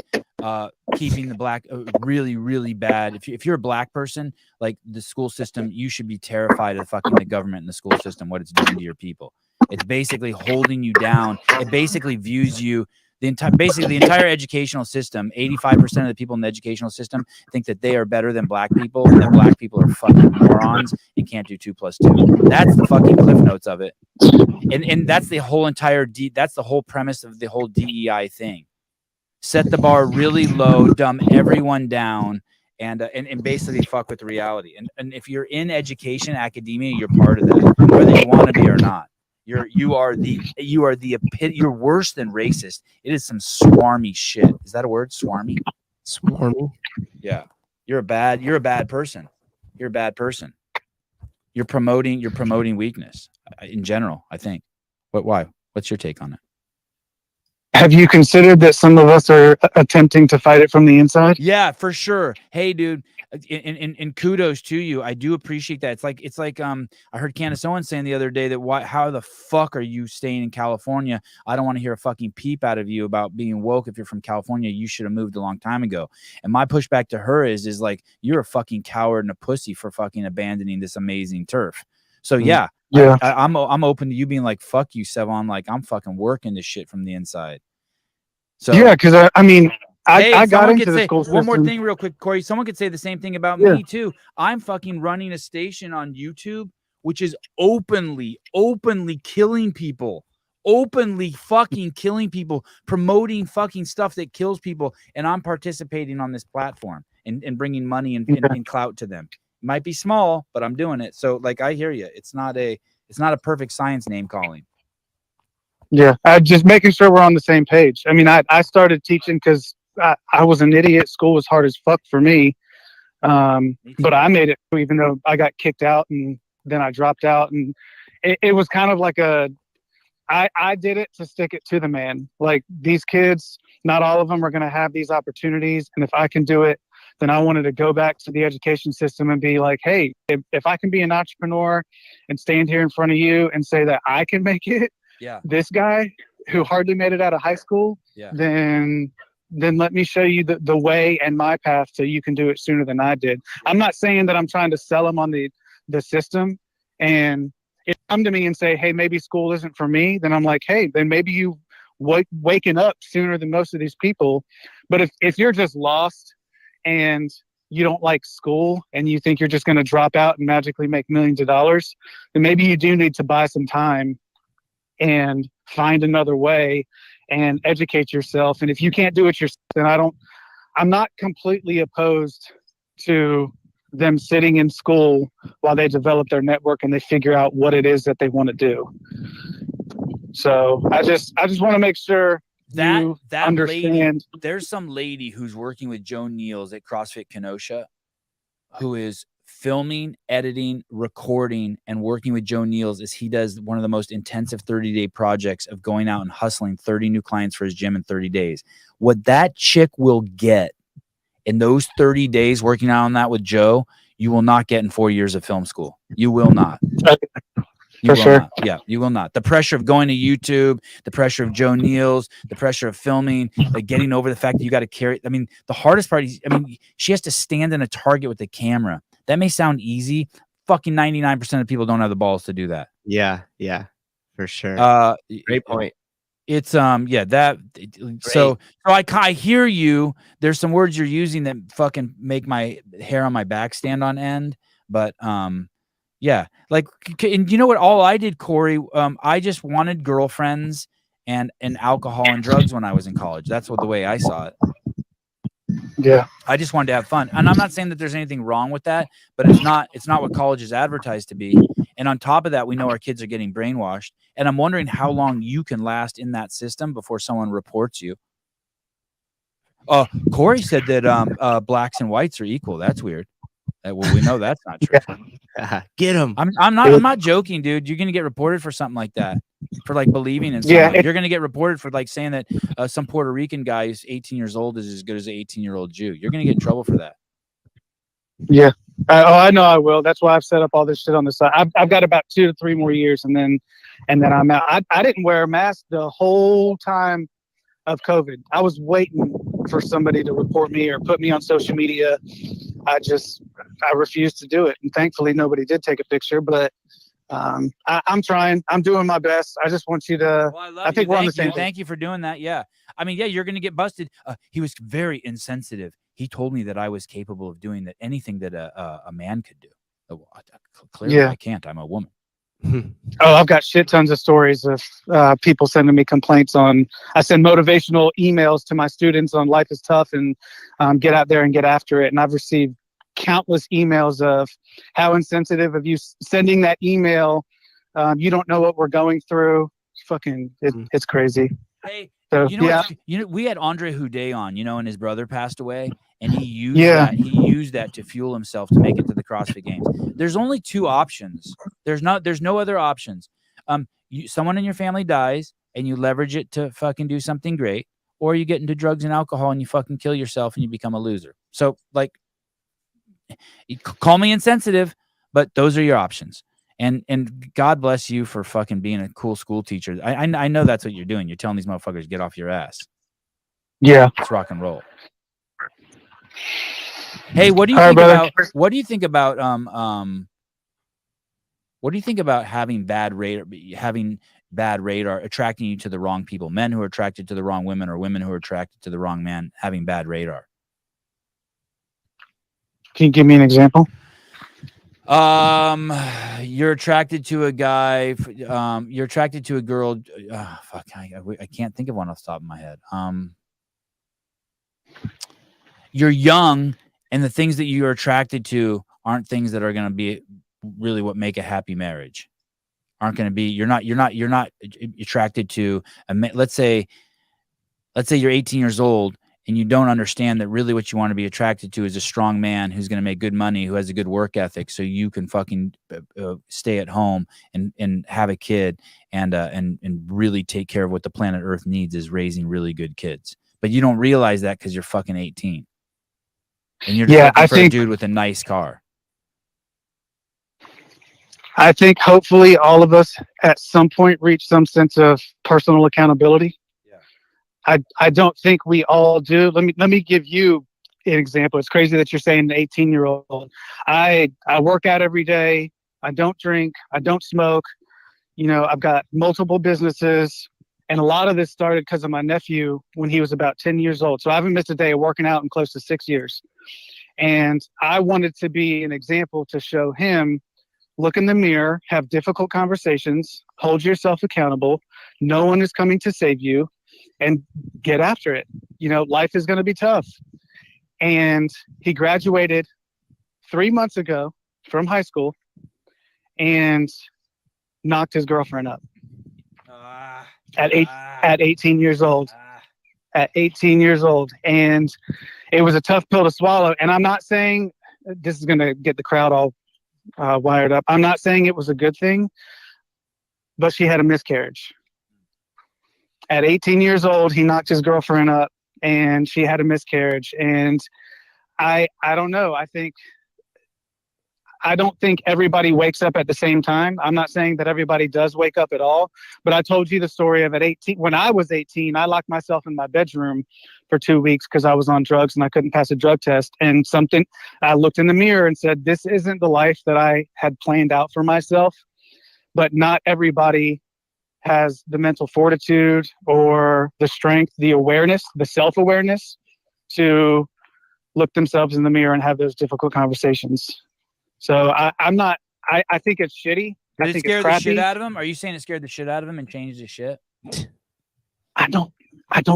keeping the black really, really bad. If you're a black person, like the school system, you should be terrified of fucking the government and the school system, what it's doing to your people. It's basically holding you down. It basically views you. The entire educational system, 85% of the people in the educational system think that they are better than black people, and that black people are fucking morons and can't do 2 + 2. That's the fucking cliff notes of it. And that's the whole that's the whole premise of the whole DEI thing. Set the bar really low, dumb everyone down, and basically fuck with reality. And if you're in education, academia, you're part of that, whether you want to be or not. You're worse than racist. It is some swarmy shit. Is that a word? Swarmy? Swarmy. Yeah. You're a bad person. You're a bad person. You're promoting weakness in general, I think. Why? What's your take on it? Have you considered that some of us are attempting to fight it from the inside? Yeah, for sure. Hey, dude, and kudos to you. I do appreciate that. It's like I heard Candace Owens saying the other day that how the fuck are you staying in California? I don't want to hear a fucking peep out of you about being woke. If you're from California, you should have moved a long time ago. And my pushback to her is like, you're a fucking coward and a pussy for fucking abandoning this amazing turf. So yeah. I'm open to you being like, fuck you, Sevan. Like, I'm fucking working this shit from the inside. So yeah, because I mean, I got into the school system. One more thing real quick, Corey. Someone could say the same thing about me too. I'm fucking running a station on YouTube, which is openly killing people. Openly fucking killing people, promoting fucking stuff that kills people. And I'm participating on this platform and bringing money and clout to them. Might be small, but I'm doing it. So like, I hear you. It's not a perfect science name calling. Yeah, just making sure we're on the same page. I mean, I started teaching because I was an idiot. School was hard as fuck for me. But I made it, even though I got kicked out and then I dropped out. And it was kind of like I did it to stick it to the man. Like, these kids, not all of them are going to have these opportunities. And if I can do it, then I wanted to go back to the education system and be like, hey, if I can be an entrepreneur and stand here in front of you and say that I can make it, this guy who hardly made it out of high school, then let me show you the way and my path so you can do it sooner than I did. I'm not saying that I'm trying to sell them on the system. And if they come to me and say, hey, maybe school isn't for me, then I'm like, hey, then maybe you waking up sooner than most of these people. But if you're just lost and you don't like school and you think you're just going to drop out and magically make millions of dollars, then maybe you do need to buy some time and find another way and educate yourself. And if you can't do it yourself, then I'm not completely opposed to them sitting in school while they develop their network and they figure out what it is that they want to do. So I just want to make sure that understand. Lady, there's some lady who's working with Joe Niels at CrossFit Kenosha who is filming, editing, recording, and working with Joe Niels as he does one of the most intensive 30-day projects of going out and hustling 30 new clients for his gym in 30 days. What that chick will get in those 30 days working out on that with Joe, you will not get in 4 years of film school. You will not. You will not. Yeah, you will not. The pressure of going to YouTube, the pressure of Joe Niels, the pressure of filming, like getting over the fact that you got to carry. I mean, the hardest part is, she has to stand in a target with the camera. That may sound easy. Fucking 99% of people don't have the balls to do that. Yeah, for sure. Great point. It's so I hear you. There's some words you're using that fucking make my hair on my back stand on end, but yeah, like, and you know what? All I did, Corey, I just wanted girlfriends and alcohol and drugs when I was in college. That's the way I saw it. Yeah, I just wanted to have fun, and I'm not saying that there's anything wrong with that, but it's not what college is advertised to be. And on top of that, we know our kids are getting brainwashed, and I'm wondering how long you can last in that system before someone reports you. Corey said that blacks and whites are equal. That's weird. Well, we know that's not true. Get him. I'm not joking, dude. You're gonna get reported for something like that, for like believing in someone. You're gonna get reported for like saying that some Puerto Rican guy who's 18 years old is as good as an 18-year-old Jew. You're gonna get in trouble for that. Yeah. I know I will. That's why I've set up all this shit on the side. I've got about 2 to 3 more years, and then I'm out. I didn't wear a mask the whole time of COVID. I was waiting for somebody to report me or put me on social media. I refused to do it, and thankfully nobody did take a picture. But I'm trying. I'm doing my best. I just want you to. Well, I think we're on the same. Thank you for doing that. Yeah, I mean, yeah, you're gonna get busted. He was very insensitive. He told me that I was capable of doing anything that a man could do. Clearly, I can't. I'm a woman. I've got shit tons of stories of people sending me complaints on. I send motivational emails to my students on life is tough and get out there and get after it. And I've received countless emails of how insensitive of you sending that email. You don't know what we're going through. It's crazy. Hey, So You know, yeah, we had Andre Houdet on, and his brother passed away, and he used that to fuel himself to make it to the CrossFit Games. There's only two options. There's no other options. Someone in your family dies, and you leverage it to fucking do something great, or you get into drugs and alcohol and you fucking kill yourself and you become a loser. So, like, call me insensitive, but those are your options. And God bless you for fucking being a cool school teacher. I know that's what you're doing. You're telling these motherfuckers to get off your ass. Yeah. It's rock and roll. Hey, what do you think about having bad radar attracting you to the wrong people, men who are attracted to the wrong women or women who are attracted to the wrong man having bad radar? Can you give me an example? You're attracted to a guy. You're attracted to a girl. Fuck, I can't think of one off the top of my head. You're young, and the things that you're attracted to aren't things that are going to be really what make a happy marriage. Aren't going to be. You're not attracted to let's say you're 18 years old. And you don't understand that really what you want to be attracted to is a strong man who's going to make good money, who has a good work ethic, so you can fucking stay at home and have a kid and really take care of what the planet Earth needs is raising really good kids. But you don't realize that because you're fucking 18, and you're just looking for a dude with a nice car. I think hopefully all of us at some point reach some sense of personal accountability. I don't think we all do. Let me give you an example. It's crazy that you're saying an 18-year-old. I work out every day. I don't drink. I don't smoke. I've got multiple businesses, and a lot of this started because of my nephew when he was about 10 years old. So I haven't missed a day of working out in close to 6 years. And I wanted to be an example to show him, look in the mirror, have difficult conversations, hold yourself accountable. No one is coming to save you. And get after it. Life is going to be tough. And he graduated 3 months ago from high school and knocked his girlfriend up at 18 years old. At 18 years old. And it was a tough pill to swallow. And I'm not saying this is going to get the crowd all wired up. I'm not saying it was a good thing, but she had a miscarriage. At 18 years old, he knocked his girlfriend up and she had a miscarriage. And I don't know. I don't think everybody wakes up at the same time. I'm not saying that everybody does wake up at all, but I told you the story of at 18. When I was 18, I locked myself in my bedroom for 2 weeks because I was on drugs and I couldn't pass a drug test. And I looked in the mirror and said, this isn't the life that I had planned out for myself. But not everybody has the mental fortitude or the strength, the awareness, the self-awareness to look themselves in the mirror and have those difficult conversations. So I think it's shitty. Did it scare the shit out of him? Are you saying it scared the shit out of him and changed his shit? I don't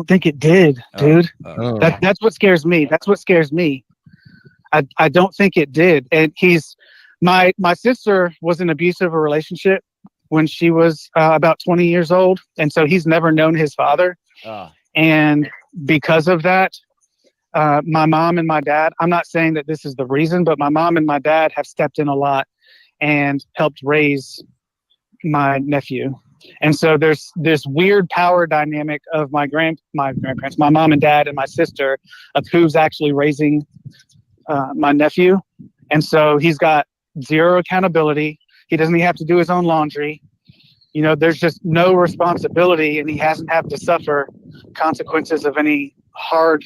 think it did, dude. That's what scares me. That's what scares me. I don't think it did. And my sister was in an abusive relationship when she was about 20 years old. And so he's never known his father. And because of that, my mom and my dad, I'm not saying that this is the reason, but my mom and my dad have stepped in a lot and helped raise my nephew. And so there's this weird power dynamic of my grandparents, my mom and dad and my sister, of who's actually raising my nephew. And so he's got zero accountability. He doesn't even have to do his own laundry. There's just no responsibility, and he hasn't had to suffer consequences of any hard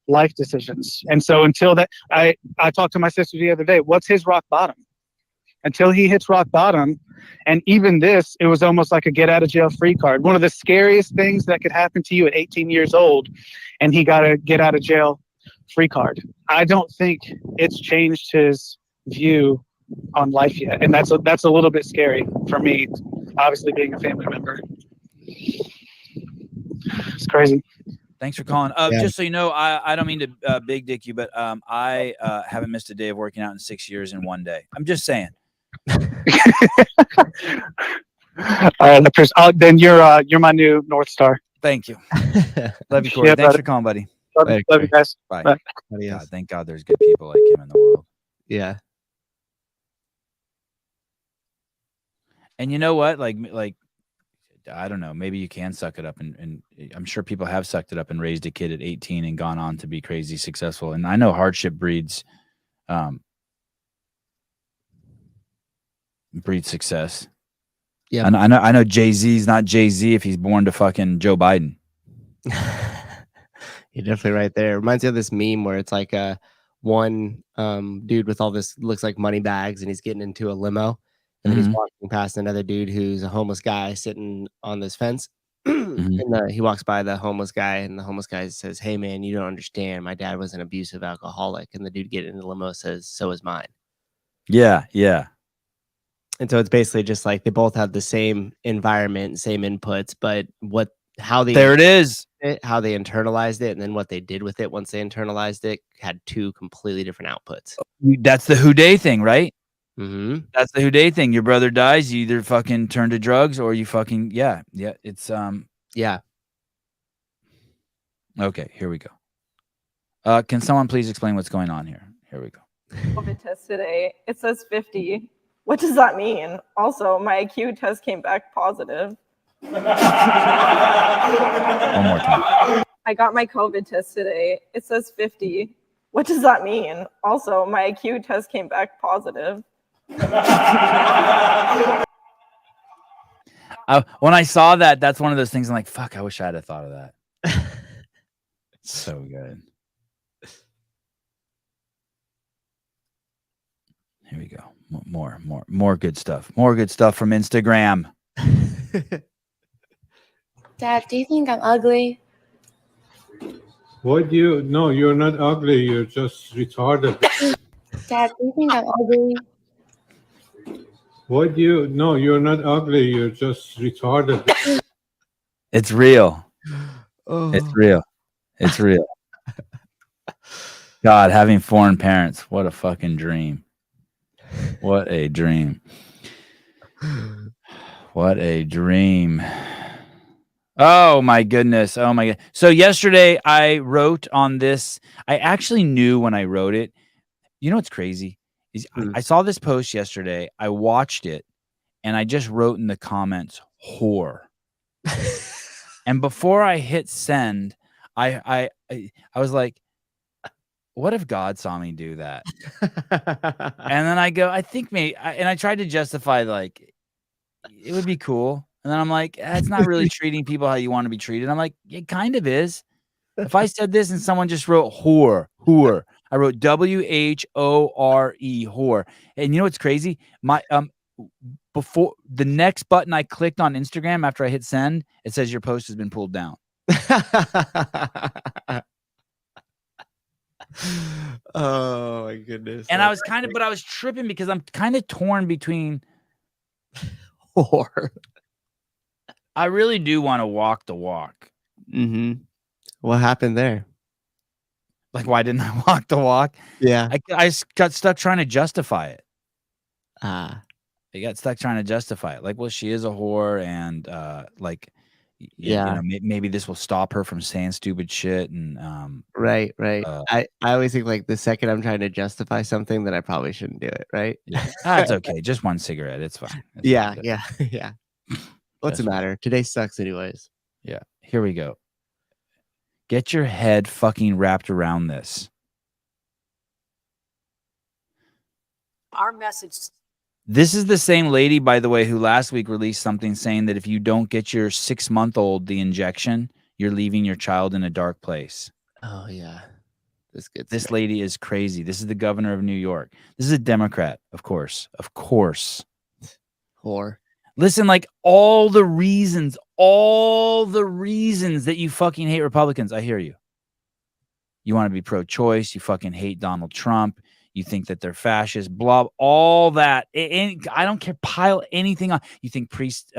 life decisions. And so until that, I talked to my sister the other day, what's his rock bottom? Until he hits rock bottom, and even this, it was almost like a get out of jail free card. One of the scariest things that could happen to you at 18 years old, and he got a get out of jail free card. I don't think it's changed his view on life yet, and that's a little bit scary for me, obviously being a family member. It's crazy. Thanks for calling. Just so you know, I don't mean to big dick you, but I haven't missed a day of working out in 6 years in one day. I'm just saying. All right, then you're my new North Star. Thank you. Love you, Corey. Yeah, Thanks buddy. for calling, buddy. Love Later, you guys. Bye. Bye. Adios. God, thank God there's good people like him in the world. Yeah. And you know what? Like I don't know. Maybe you can suck it up, and I'm sure people have sucked it up and raised a kid at 18 and gone on to be crazy successful. And I know hardship breeds success. Yeah. And I know Jay-Z's not Jay-Z if he's born to fucking Joe Biden. You're definitely right there. Reminds me of this meme where it's like one dude with all this looks like money bags, and he's getting into a limo, and then he's walking past another dude who's a homeless guy sitting on this fence. And he walks by the homeless guy, and the homeless guy says, "Hey man, you don't understand. My dad was an abusive alcoholic." And the dude getting in the limo says, "So is mine." Yeah, yeah. And so it's basically just like they both have the same environment, same inputs, but how they There it is. how they internalized it, and then what they did with it once they internalized it had two completely different outputs. That's the Houday thing, right? Mm-hmm. That's the Houday thing. Your brother dies, you either fucking turn to drugs or you fucking yeah. It's Yeah. okay. Here we go. Can someone please explain what's going on here? Here we go. COVID test today. It says 50. What does that mean? Also, my IQ test came back positive. One more time. I got my COVID test today. It says 50. What does that mean? Also, my IQ test came back positive. When I saw that, that's one of those things I'm like, fuck, I wish I had thought of that. So good. Here we go. More good stuff. More good stuff from Instagram. Dad, do you think I'm ugly? What do you? No, you're not ugly. You're just retarded. Dad, do you think I'm ugly? What do you? No, you're not ugly. You're just retarded. It's real. Oh. It's real. It's real. God, having foreign parents, what a fucking dream. What a dream. What a dream. Oh my goodness. Oh my God. So yesterday I wrote on this. I actually knew when I wrote it. You know what's crazy? Is I saw this post yesterday. I watched it and I just wrote in the comments, whore. And before I hit send, I was like, what if God saw me do that? And then I go, I think maybe, and I tried to justify like, it would be cool. And then I'm like, it's not really treating people how you want to be treated. I'm like, it kind of is. If I said this and someone just wrote whore, I wrote WHORE, whore. And you know what's crazy? My before the next button I clicked on Instagram after I hit send, it says your post has been pulled down. Oh my goodness. And I was but I was tripping because I'm kind of torn between whore. I really do want to walk the walk. Mm-hmm. What happened there? Like, why didn't I walk the walk? Yeah. I got stuck trying to justify it. I got stuck trying to justify it. Like, well, she is a whore, and like, yeah, maybe this will stop her from saying stupid shit. And right. I always think like the second I'm trying to justify something, then I probably shouldn't do it. Right? Yeah, it's okay. Just one cigarette. It's fine. It's yeah. fine. What's the matter? Today sucks, anyways. Yeah. Here we go. Get your head fucking wrapped around this. Our message. This is the same lady, by the way, who last week released something saying that if you don't get your 6-month-old the injection, you're leaving your child in a dark place. Oh, yeah. This lady is crazy. This is the governor of New York. This is a Democrat, of course. Of course. Whore. Listen, like all the reasons that you fucking hate Republicans. I hear you. You want to be pro-choice. You fucking hate Donald Trump. You think that they're fascist, blah, all that. I don't care. Pile anything on. You think priests,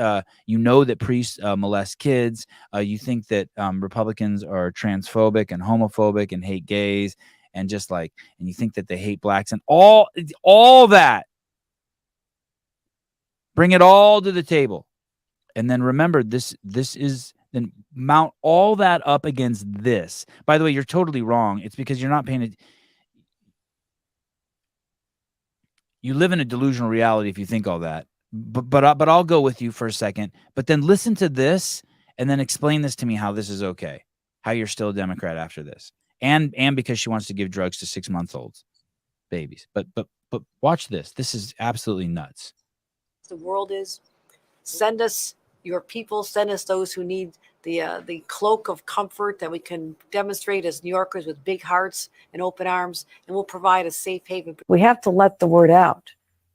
you know that priests molest kids. You think that Republicans are transphobic and homophobic and hate gays and just like, and you think that they hate blacks and all that. Bring it all to the table. And then remember, this is then mount all that up against this. By the way, you're totally wrong. It's because you're not paying it. You live in a delusional reality if you think all that. But I'll go with you for a second. But then listen to this and then explain this to me how this is okay. How you're still a Democrat after this. And because she wants to give drugs to 6-month-olds babies. But watch this. This is absolutely nuts. The world is. Send us your people. Send us those who need the cloak of comfort that we can demonstrate as New Yorkers with big hearts and open arms, and we'll provide a safe haven. We have to let the word out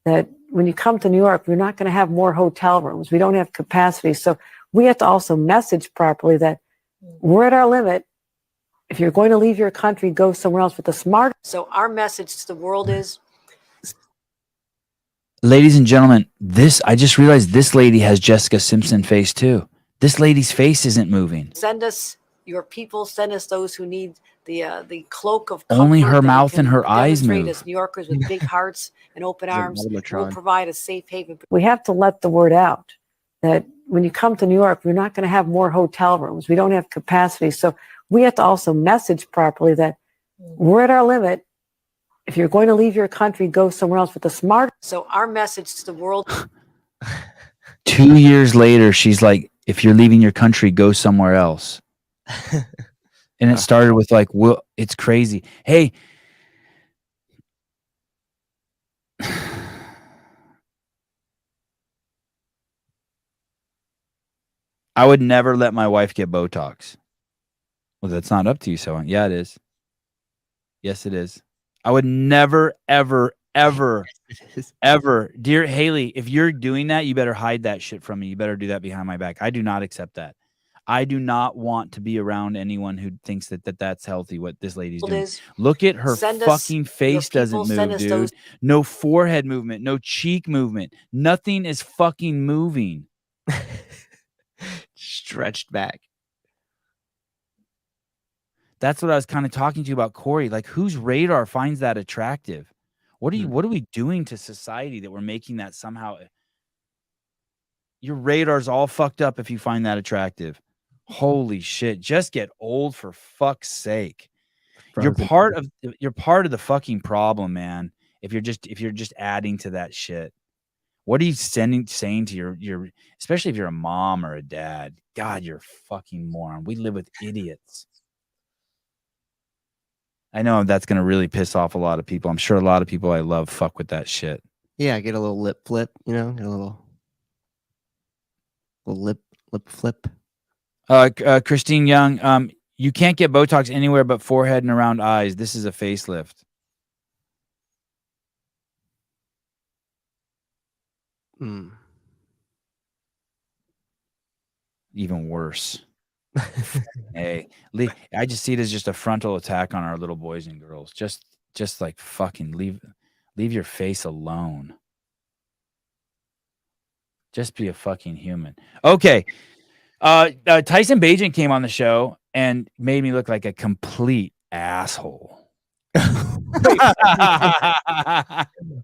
that when you come to New York, we're not going to have more hotel rooms. We don't have capacity. So we have to also message properly that we're at our limit. If you're going to leave your country, go somewhere else with the smart. So our message to the world is. Ladies and gentlemen, I just realized this lady has Jessica Simpson face too. This lady's face isn't moving. Send us your people. Send us those who need the cloak of comfort. Only her mouth and her eyes move. As New Yorkers with big hearts and open arms, we'll provide a safe haven. We have to let the word out that when you come to New York, we're not going to have more hotel rooms. We don't have capacity. So we have to also message properly that we're at our limit. If you're going to leave your country, go somewhere else with the smart. So our message to the world. 2 years later, she's like, if you're leaving your country, go somewhere else. And it started with like, well, it's crazy. Hey, I would never let my wife get Botox. Well, that's not up to you, Sevan. Yeah, it is. Yes, it is. I would never, ever, ever, ever. Dear Haley, if you're doing that, you better hide that shit from me. You better do that behind my back. I do not accept that. I do not want to be around anyone who thinks that's healthy, what this lady's doing. Look at her fucking face doesn't move, dude. No forehead movement, no cheek movement. Nothing is fucking moving. Stretched back. That's what I was kind of talking to you about, Corey. Like, whose radar finds that attractive? What are we doing to society that we're making that somehow? Your radar's all fucked up if you find that attractive. Holy shit! Just get old for fuck's sake. You're part of the fucking problem, man. If you're just adding to that shit. What are you saying to your especially if you're a mom or a dad? God, you're a fucking moron. We live with idiots. I know that's going to really piss off a lot of people. I'm sure a lot of people I love fuck with that shit. Yeah, get a little lip flip, get a little lip flip. Christine Young, you can't get Botox anywhere but forehead and around eyes. This is a facelift. Even worse. Hey, I just see it as just a frontal attack on our little boys and girls. Just like fucking leave your face alone. Just be a fucking human. Okay. Tyson Bagent came on the show and made me look like a complete asshole.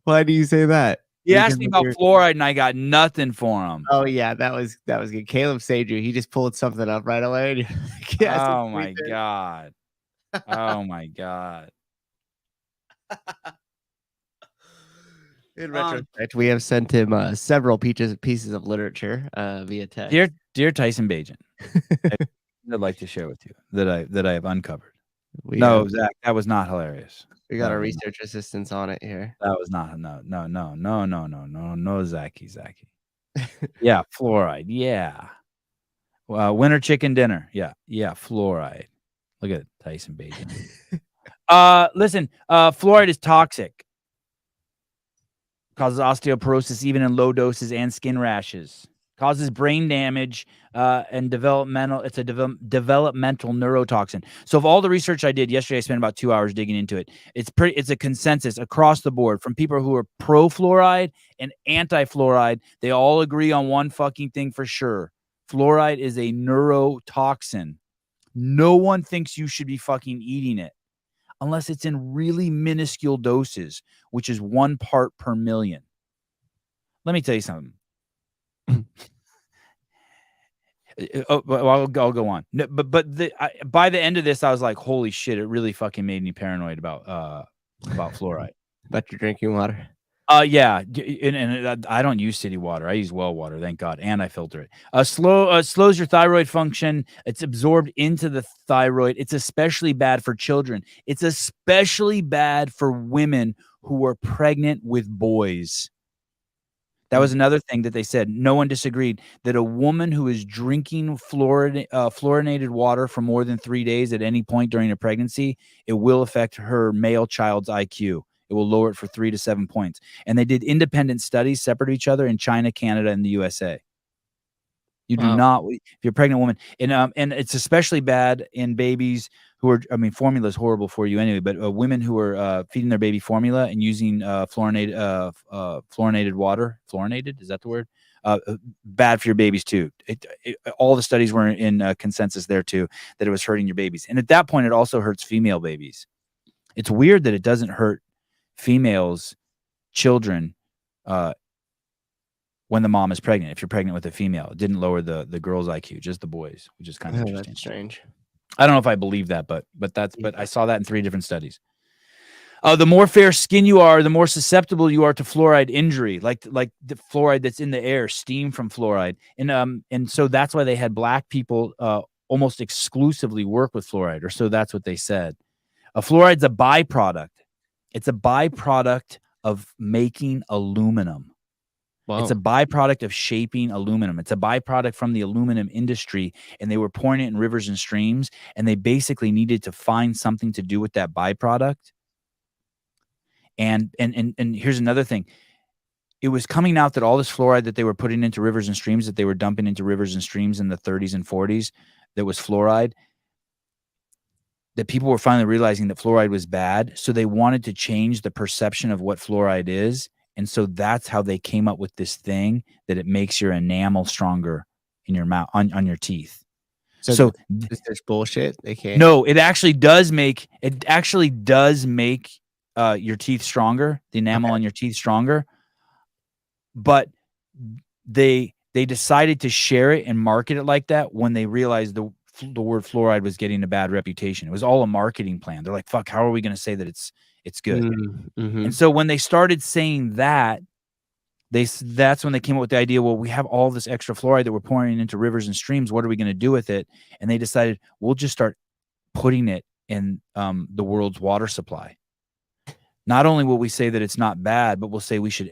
Why do you say that? He asked me about fluoride and I got nothing for him. Oh yeah, that was good. Caleb saved you. He just pulled something up right away. Oh my god. Oh my god. In retrospect, we have sent him several pieces of literature via text. Dear Tyson Bagent, I'd like to share with you that I have uncovered. Zach, that was not hilarious. We got our research assistants on it here. That was not no Zachy. Yeah, fluoride. Yeah. Winter chicken dinner. Yeah, fluoride. Look at it, Tyson Bagent. Listen, fluoride is toxic. Causes osteoporosis even in low doses and skin rashes. Causes brain damage and developmental. It's a developmental neurotoxin. So of all the research I did yesterday, I spent about 2 hours digging into it. It's a consensus across the board from people who are pro fluoride and anti fluoride. They all agree on one fucking thing for sure. Fluoride is a neurotoxin. No one thinks you should be fucking eating it unless it's in really minuscule doses, which is 1 part per million. Let me tell you something. Well, I'll go on. No, but by the end of this, I was like, holy shit! It really fucking made me paranoid about fluoride. About your drinking water. Yeah, and I don't use city water. I use well water, thank God, and I filter it. Slows your thyroid function. It's absorbed into the thyroid. It's especially bad for children. It's especially bad for women who are pregnant with boys. That was another thing that they said. No one disagreed that a woman who is drinking fluorinated water for more than 3 days at any point during a pregnancy, it will affect her male child's IQ. It will lower it for 3 to 7 points. And they did independent studies separate each other in China, Canada, and the USA. You do not, if you're a pregnant woman, and it's especially bad in babies who are, formula is horrible for you anyway, but women who are feeding their baby formula and using fluorinated water, fluorinated, is that the word? Bad for your babies too. All the studies were in consensus there too, that it was hurting your babies. And at that point, it also hurts female babies. It's weird that it doesn't hurt females, children, when the mom is pregnant. If you're pregnant with a female, it didn't lower the girl's IQ, just the boys, which is kind of interesting. That's strange. I don't know if I believe that, but I saw that in 3 different studies. The more fair skin you are, the more susceptible you are to fluoride injury, like the fluoride that's in the air, steam from fluoride, and so that's why they had black people almost exclusively work with fluoride, or so that's what they said. Fluoride's a byproduct. It's a byproduct of making aluminum. Wow. It's a byproduct of shaping aluminum. It's a byproduct from the aluminum industry, and they were pouring it in rivers and streams, and they basically needed to find something to do with that byproduct. And here's another thing. It was coming out that all this fluoride that they were putting into rivers and streams, that they were dumping into rivers and streams in the 30s and 40s, that was fluoride, that people were finally realizing that fluoride was bad. So they wanted to change the perception of what fluoride is. And so that's how they came up with this thing that it makes your enamel stronger in your mouth, on your teeth. So is this bullshit? They can't. No, it actually does make your teeth stronger, the enamel on your teeth stronger. But they decided to share it and market it like that when they realized the word fluoride was getting a bad reputation. It was all a marketing plan. They're like, fuck, how are we going to say that it's good? Mm-hmm. And so when they started saying that, that's when they came up with the idea, well, we have all this extra fluoride that we're pouring into rivers and streams. What are we going to do with it? And they decided, we'll just start putting it in the world's water supply. Not only will we say that it's not bad, but we'll say we should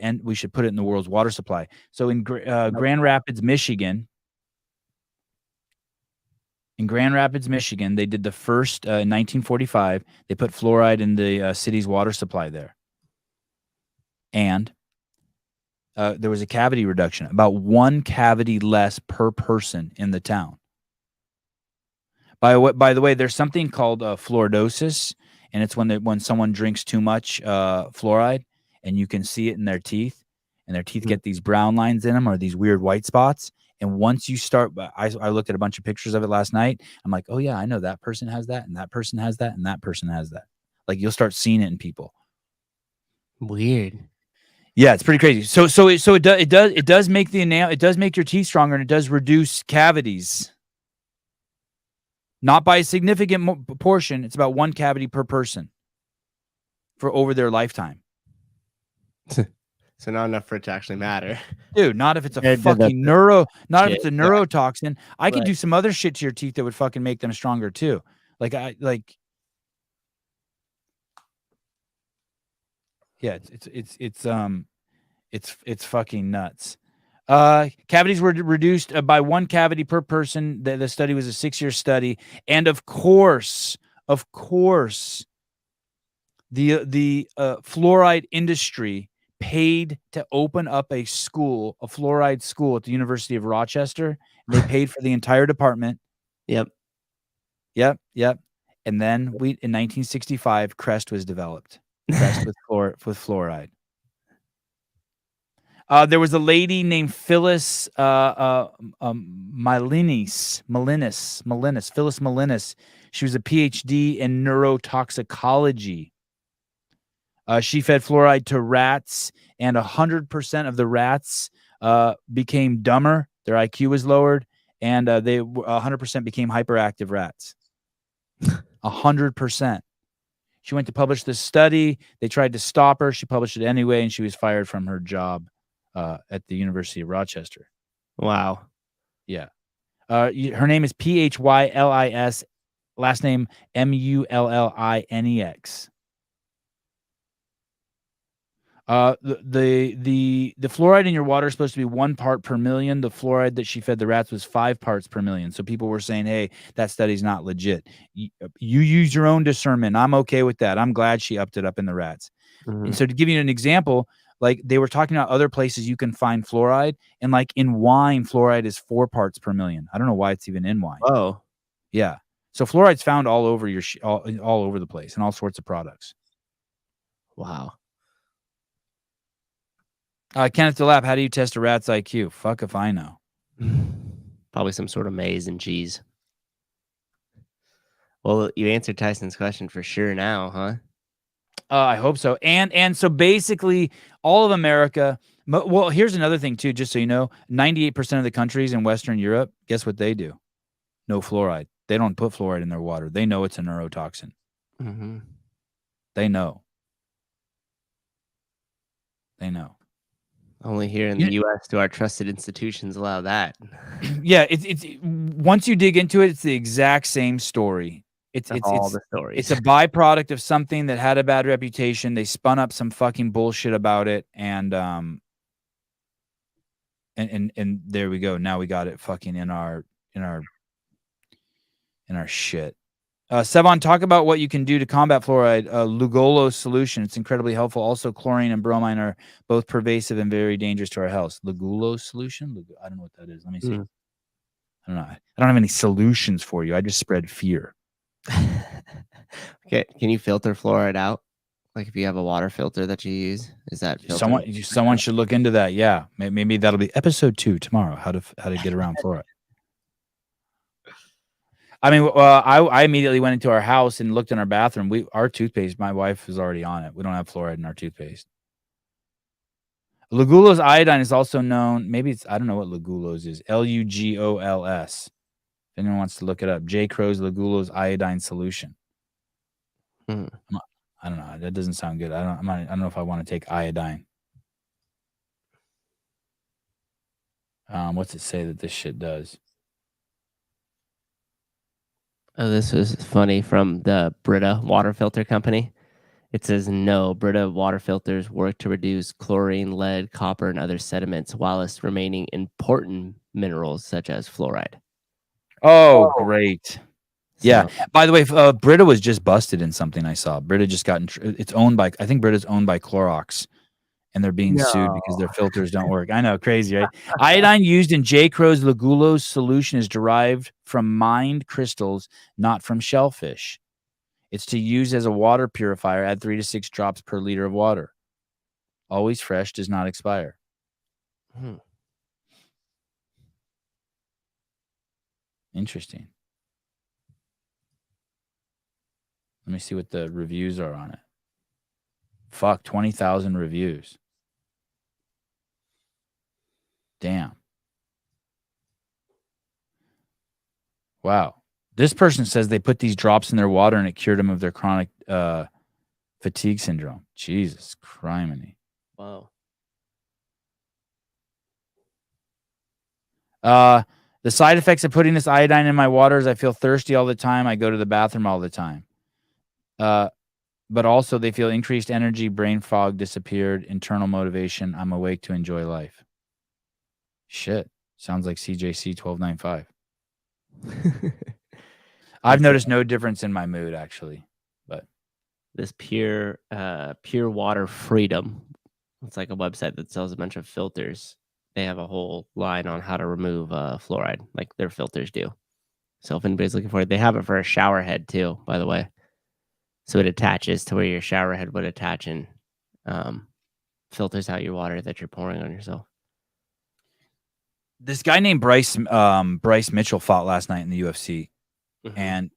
put it in the world's water supply. So in Grand Rapids, Michigan, they did the first in 1945. They put fluoride in the city's water supply there, and there was a cavity reduction, about 1 cavity less per person in the town. By the way, there's something called fluoridosis, and it's when someone drinks too much fluoride, and you can see it in their teeth, and their teeth get these brown lines in them or these weird white spots. And once you start, I looked at a bunch of pictures of it last night. I'm like, oh yeah, I know that person has that, and that person has that, and that person has that. Like, you'll start seeing it in people. Weird. Yeah, it's pretty crazy. So it does make the enamel, it does make your teeth stronger, and it does reduce cavities. Not by a significant portion. It's about 1 cavity per person for over their lifetime. So not enough for it to actually matter. Dude, not if it's a fucking if it's a neurotoxin. I could do some other shit to your teeth that would fucking make them stronger too. It's fucking nuts. Cavities were reduced by 1 cavity per person. The study was a 6-year study. And of course, the fluoride industry paid to open up a fluoride school at the University of Rochester. They paid for the entire department. Yep. And then in 1965, Crest was developed. Crest with fluoride. There was a lady named Phyllis Malinis. She was a PhD in neurotoxicology. She fed fluoride to rats, and 100% of the rats became dumber. Their IQ was lowered, and they 100% became hyperactive rats. 100%. She went to publish this study. They tried to stop her. She published it anyway, and she was fired from her job at the University of Rochester. Wow. Yeah. Her name is Phylis, last name Mullinex. The fluoride in your water is supposed to be 1 part per million. The fluoride that she fed the rats was 5 parts per million. So people were saying, hey, that study's not legit. You use your own discernment. I'm okay with that. I'm glad she upped it up in the rats. And so to give you an example, like they were talking about other places you can find fluoride, and like in wine, fluoride is 4 parts per million. I don't know why it's even in wine. Oh, yeah. So fluoride's found all over all over the place in all sorts of products. Wow. Kenneth DeLapp, how do you test a rat's IQ? Fuck if I know. Probably some sort of maize and cheese. Well, you answered Tyson's question for sure now, huh? I hope so. And so basically all of America, well, here's another thing too, just so you know, 98% of the countries in Western Europe, guess what they do? No fluoride. They don't put fluoride in their water. They know it's a neurotoxin. Mm-hmm. They know. They know. Only here in the U.S. do our trusted institutions allow that. Yeah, it's once you dig into it, it's the exact same story. It's all the stories. It's a byproduct of something that had a bad reputation. They spun up some fucking bullshit about it, and there we go. Now we got it fucking in our shit. Sevan, talk about what you can do to combat fluoride. Lugolo solution. It's incredibly helpful. Also, chlorine and bromine are both pervasive and very dangerous to our health. Lugolo solution? I don't know what that is. Let me see. I don't know. I don't have any solutions for you. I just spread fear. Okay. Can you filter fluoride out? Like if you have a water filter that you use, is that someone should look into that? Yeah, maybe that'll be episode 2 tomorrow. How to get around fluoride. I mean, I immediately went into our house and looked in our bathroom. Our toothpaste, my wife was already on it. We don't have fluoride in our toothpaste. Lugulo's iodine is also known. Maybe it's, I don't know what Lugulo's is. Lugols. If anyone wants to look it up, J. Crow's Lugulo's iodine solution. I don't know. That doesn't sound good. I don't know if I want to take iodine. What's it say that this shit does? Oh, this was funny from the Brita water filter company. It says, no, Brita water filters work to reduce chlorine, lead, copper, and other sediments whilst remaining important minerals such as fluoride. Oh, great. Yeah. By the way, Brita was just busted in something I saw. Brita just got, it's owned by, I think Brita's owned by Clorox, and they're being sued because their filters don't work. I know, crazy, right? Iodine used in J. Crow's Lugulo's solution is derived from mined crystals, not from shellfish. It's to use as a water purifier. Add 3 to 6 drops per liter of water. Always fresh, does not expire. Interesting. Let me see what the reviews are on it. Fuck, 20,000 reviews. Damn. Wow. This person says they put these drops in their water and it cured them of their chronic fatigue syndrome. Jesus criminy. Wow. The side effects of putting this iodine in my water is I feel thirsty all the time. I go to the bathroom all the time. But also they feel increased energy, brain fog disappeared, internal motivation. I'm awake to enjoy life. Shit. Sounds like CJC 1295. I've noticed no difference in my mood, actually. But this pure water freedom. It's like a website that sells a bunch of filters. They have a whole line on how to remove fluoride, like their filters do. So if anybody's looking for it, they have it for a shower head too, by the way. So it attaches to where your shower head would attach and filters out your water that you're pouring on yourself. This guy named Bryce Mitchell fought last night in the UFC, and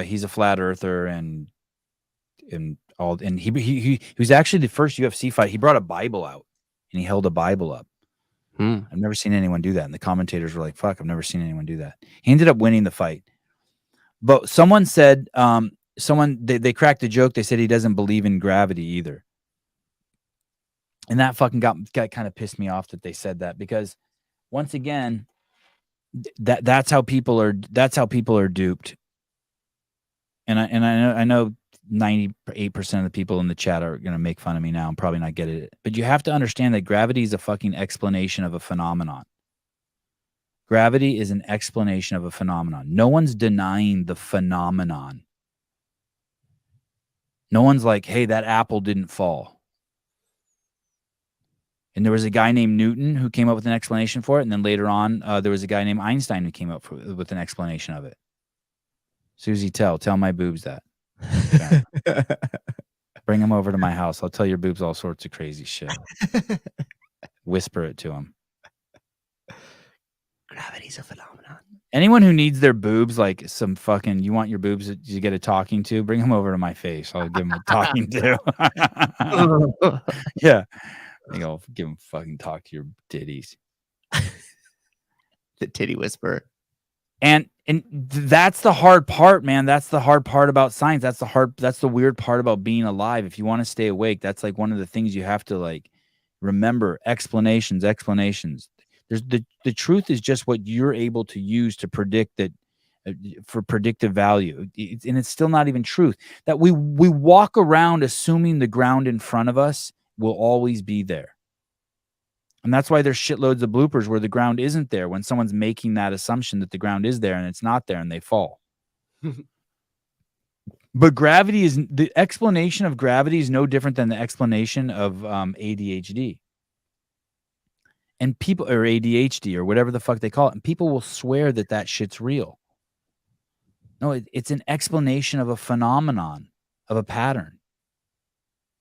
he's a flat earther and he was actually the first UFC fight. He brought a Bible out and he held a Bible up. I've never seen anyone do that. And the commentators were like, fuck, I've never seen anyone do that. He ended up winning the fight. But someone said, they cracked a joke. They said he doesn't believe in gravity either. And that fucking got kind of pissed me off that they said that, because once again, that's how people are duped. And I know 98% of the people in the chat are going to make fun of me now and probably not get it. But you have to understand that gravity is a fucking explanation of a phenomenon. Gravity is an explanation of a phenomenon. No one's denying the phenomenon. No one's like, hey, that apple didn't fall. And there was a guy named Newton who came up with an explanation for it. And then later on, there was a guy named Einstein who came up with an explanation of it. Susie, tell my boobs that. Bring them over to my house. I'll tell your boobs all sorts of crazy shit. Whisper it to them. Gravity's a phenomenon. Anyone who needs their boobs, like some fucking, you want your boobs to get a talking to, bring them over to my face. I'll give them a talking to. Yeah. I think I'll give them fucking talk to your titties. The titty whisperer. And that's the hard part, man. That's the hard part about science. That's the weird part about being alive. If you want to stay awake, that's like one of the things you have to like remember. Explanations. There's the truth is just what you're able to use to predict that for predictive value. And it's still not even truth. That we walk around assuming the ground in front of us will always be there. And that's why there's shitloads of bloopers where the ground isn't there, when someone's making that assumption that the ground is there and it's not there and they fall. But the explanation of gravity is no different than the explanation of ADHD. And people, or ADHD, or whatever the fuck they call it, and people will swear that shit's real. No, it's an explanation of a phenomenon, of a pattern.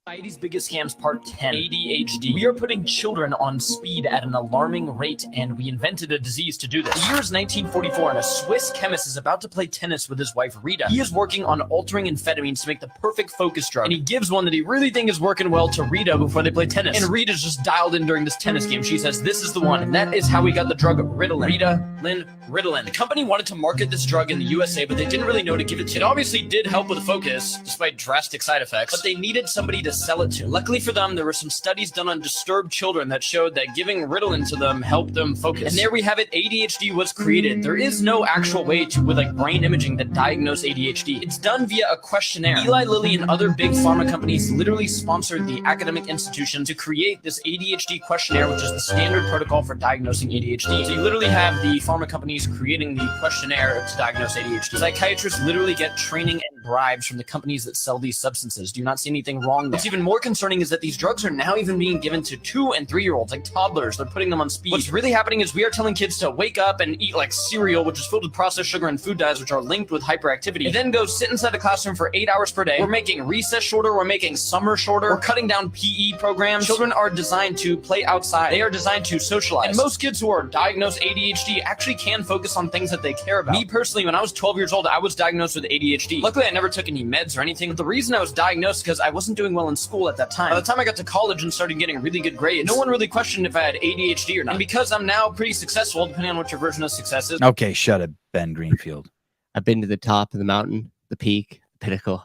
Society's biggest scams, part 10, ADHD. We are putting children on speed at an alarming rate, and we invented a disease to do this. The year is 1944, and a Swiss chemist is about to play tennis with his wife, Rita. He is working on altering amphetamines to make the perfect focus drug, and he gives one that he really thinks is working well to Rita before they play tennis. And Rita's just dialed in during this tennis game. She says, this is the one, and that is how we got the drug Ritalin. Rita Lynn Ritalin. The company wanted to market this drug in the USA, but they didn't really know to give it to. It obviously did help with focus, despite drastic side effects, but they needed somebody to sell it to. Luckily for them, there were some studies done on disturbed children that showed that giving Ritalin to them helped them focus. And there we have it. ADHD was created. There is no actual way to, with like brain imaging, that diagnose ADHD. It's done via a questionnaire. Eli Lilly and other big pharma companies literally sponsored the academic institution to create this ADHD questionnaire, which is the standard protocol for diagnosing ADHD. So you literally have the pharma companies creating the questionnaire to diagnose ADHD. Psychiatrists literally get training and bribes from the companies that sell these substances. Do you not see anything wrong there? What's even more concerning is that these drugs are now even being given to 2- and 3-year-olds, like toddlers. They're putting them on speed. What's really happening is we are telling kids to wake up and eat like cereal, which is filled with processed sugar and food dyes, which are linked with hyperactivity, and then go sit inside the classroom for 8 hours per day. We're making recess shorter. We're making summer shorter. We're cutting down PE programs. Children are designed to play outside. They are designed to socialize. And most kids who are diagnosed ADHD actually can focus on things that they care about. Me personally, when I was 12 years old, I was diagnosed with ADHD. Luckily, I never took any meds or anything, but the reason I was diagnosed is because I wasn't doing well in school at that time. By the time I got to college and started getting really good grades, no one really questioned if I had ADHD or not. And because I'm now pretty successful, depending on what your version of success is. Okay, shut it, Ben Greenfield. I've been to the top of the mountain, the peak, the pinnacle.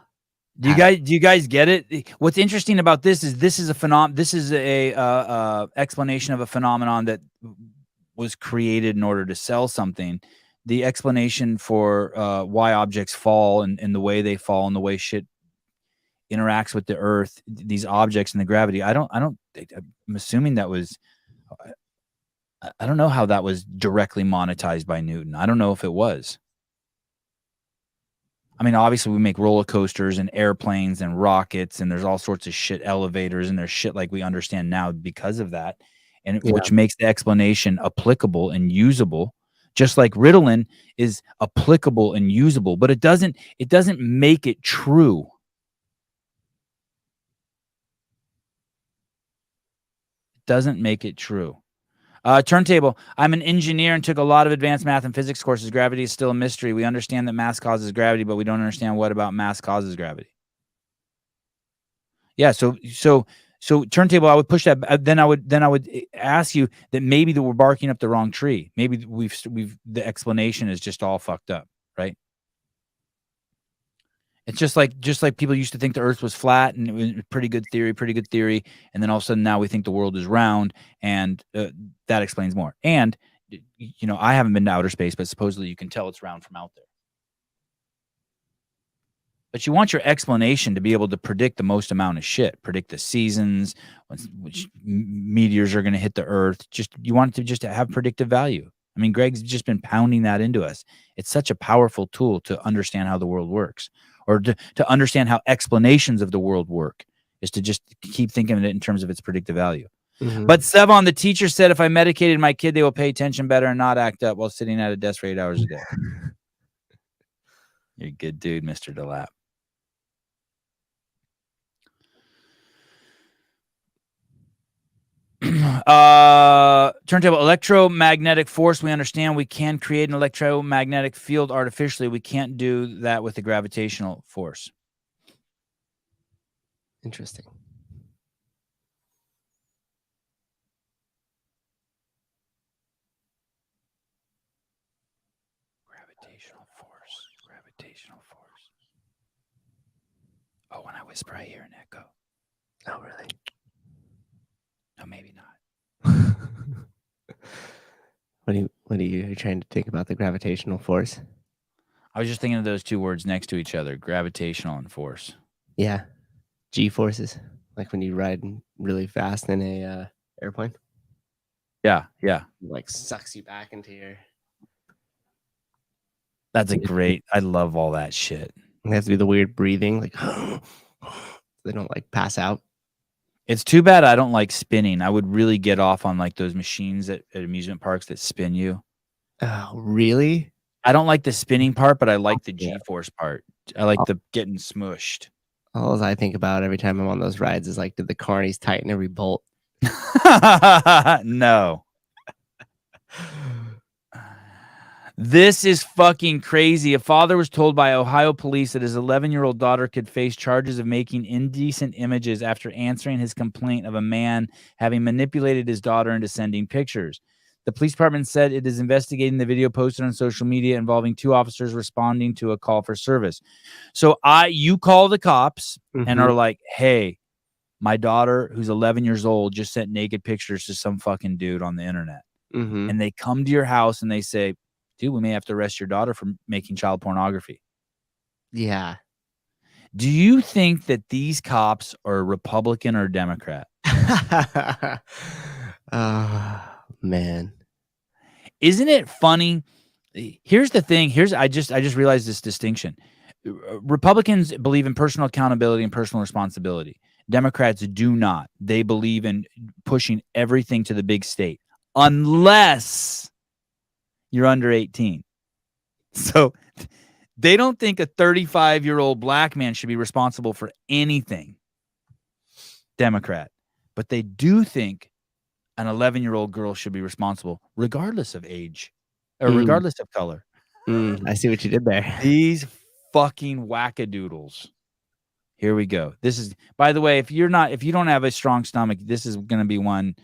Do you guys get it? What's interesting about this is a explanation of a phenomenon that was created in order to sell something. The explanation for why objects fall and the way they fall and the way shit interacts with the earth, these objects and the gravity. I'm assuming that was, I don't know how that was directly monetized by Newton. I don't know if it was. I mean, obviously we make roller coasters and airplanes and rockets and there's all sorts of shit, elevators, and there's shit like we understand now because of that. And which makes the explanation applicable and usable, just like Ritalin is applicable and usable, but it doesn't make it true. It doesn't make it true. Turntable. I'm an engineer and took a lot of advanced math and physics courses. Gravity is still a mystery. We understand that mass causes gravity, but we don't understand what about mass causes gravity. Yeah. So So turntable, I would push that. Then I would ask you that maybe that we're barking up the wrong tree. Maybe the explanation is just all fucked up, right? It's just like people used to think the Earth was flat, and it was pretty good theory, and then all of a sudden now we think the world is round, and that explains more. And I haven't been to outer space, but supposedly you can tell it's round from out there. But you want your explanation to be able to predict the most amount of shit, predict the seasons, which meteors are going to hit the Earth. You want it to just have predictive value. I mean, Greg's just been pounding that into us. It's such a powerful tool to understand how the world works, or to understand how explanations of the world work, is to just keep thinking of it in terms of its predictive value. Mm-hmm. But Sevan, the teacher said, if I medicated my kid, they will pay attention better and not act up while sitting at a desk for 8 hours a day. You're a good dude, Mr. DeLapp. Turntable, electromagnetic force. We understand we can create an electromagnetic field artificially. We can't do that with the gravitational force. Interesting. Gravitational force. Oh, when I whisper, I hear an echo. Oh, really? No, maybe not. What are you trying to think about the gravitational force? I was just thinking of those two words next to each other, gravitational and force. Yeah. G-forces, like when you ride really fast in a airplane. Yeah. It, like, sucks you back into your... That's a great... I love all that shit. They have to do the weird breathing, like... they don't, like, pass out. It's too bad I don't like spinning. I would really get off on like those machines at amusement parks that spin you. Oh, really? I don't like the spinning part, but I like the G-force part. I like the getting smushed. All I think about every time I'm on those rides is like, did the carnies tighten every bolt? No. This is fucking crazy. A father was told by Ohio police that his 11-year-old daughter could face charges of making indecent images after answering his complaint of a man having manipulated his daughter into sending pictures. The police department said it is investigating the video posted on social media involving two officers responding to a call for service. So you call the cops and are like, hey, my daughter, who's 11 years old, just sent naked pictures to some fucking dude on the internet. Mm-hmm. And they come to your house and they say, dude, we may have to arrest your daughter for making child pornography. Yeah. Do you think that these cops are Republican or Democrat? Man. Isn't it funny? Here's the thing. I just realized this distinction. Republicans believe in personal accountability and personal responsibility. Democrats do not. They believe in pushing everything to the big state, unless you're under 18. So they don't think a 35-year-old black man should be responsible for anything. Democrat. But they do think an 11-year-old girl should be responsible regardless of age or regardless of color. I see what you did there. These fucking wackadoodles. Here we go. This is, by the way, if you don't have a strong stomach, this is going to be one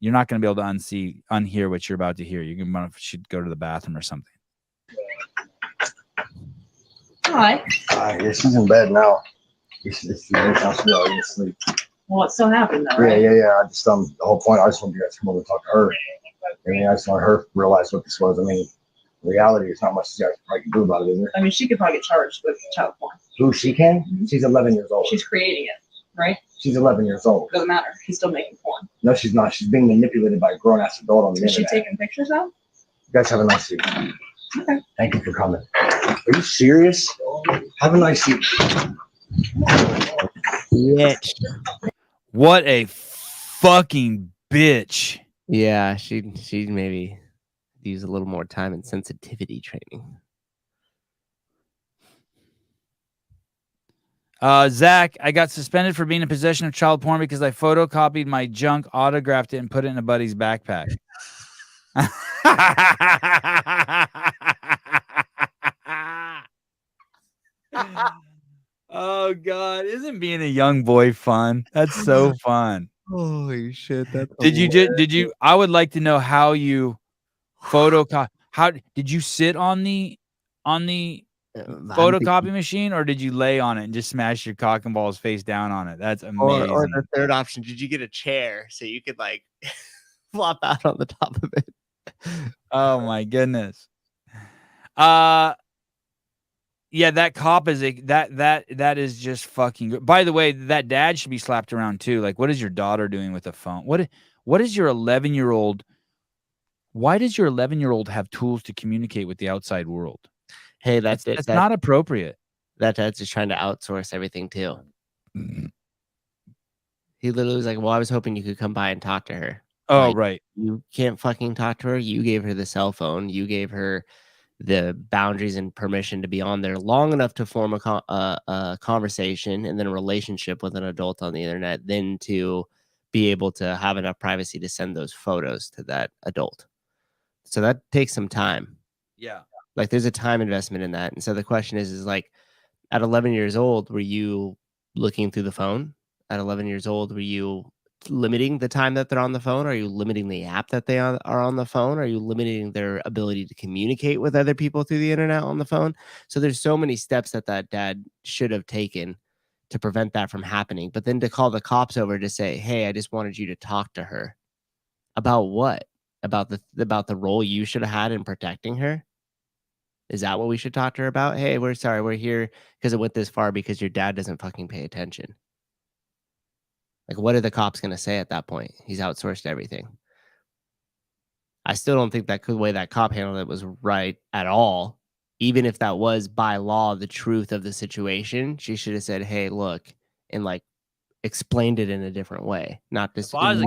you're not going to be able to unhear what you're about to hear. You should go to the bathroom or something. Hi. Yeah, she's in bed now. It's sleep. Well, it still happened though, right? Yeah. I just the whole point. I just want you guys to come over and talk to her. I mean, I just want her to realize what this was. I mean, in reality, it's not much you guys probably can do about it, is there? I mean, she could probably get charged with child porn. Who, she can? She's 11 years old. She's creating it, right? She's 11 years old. Doesn't matter. She's still making porn. No, she's not. She's being manipulated by a grown-ass adult on the Is she internet. taking pictures of? You guys have a nice evening. Okay. Thank you for coming. Are you serious? Have a nice evening. Bitch. What a fucking bitch. Yeah, she'd maybe use a little more time in sensitivity training. Zach, I got suspended for being in possession of child porn because I photocopied my junk, autographed it, and put it in a buddy's backpack. Oh God, isn't being a young boy fun? That's so fun. Holy shit! That's Did you? I would like to know how you photocopy. How did you sit on the photocopy machine, or did you lay on it and just smash your cock and balls face down on it? That's amazing. Or the third option, did you get a chair so you could like flop out on the top of it? Oh my goodness. Yeah, that cop is that is just fucking good. By the way, that dad should be slapped around too. Like, what is your daughter doing with a phone? What is your 11-year-old? Why does your 11-year-old have tools to communicate with the outside world? Hey, that's not appropriate. That dad's just trying to outsource everything too. He literally was like, "Well, I was hoping you could come by and talk to her." Oh, Like, right. You can't fucking talk to her. You gave her the cell phone. You gave her the boundaries and permission to be on there long enough to form a conversation and then a relationship with an adult on the internet, then to be able to have enough privacy to send those photos to that adult. So that takes some time. Yeah. Like there's a time investment in that. And so the question is like, at 11 years old, were you looking through the phone? At 11 years old, were you limiting the time that they're on the phone? Are you limiting the app that they are on the phone? Are you limiting their ability to communicate with other people through the internet on the phone? So there's so many steps that dad should have taken to prevent that from happening. But then to call the cops over to say, "Hey, I just wanted you to talk to her." About what? About the role you should have had in protecting her? Is that what we should talk to her about? "Hey, we're sorry. We're here because it went this far because your dad doesn't fucking pay attention." Like, what are the cops going to say at that point? He's outsourced everything. I still don't think that way that cop handled it was right at all. Even if that was by law the truth of the situation, she should have said, "Hey, look," and like explained it in a different way. Not just If I was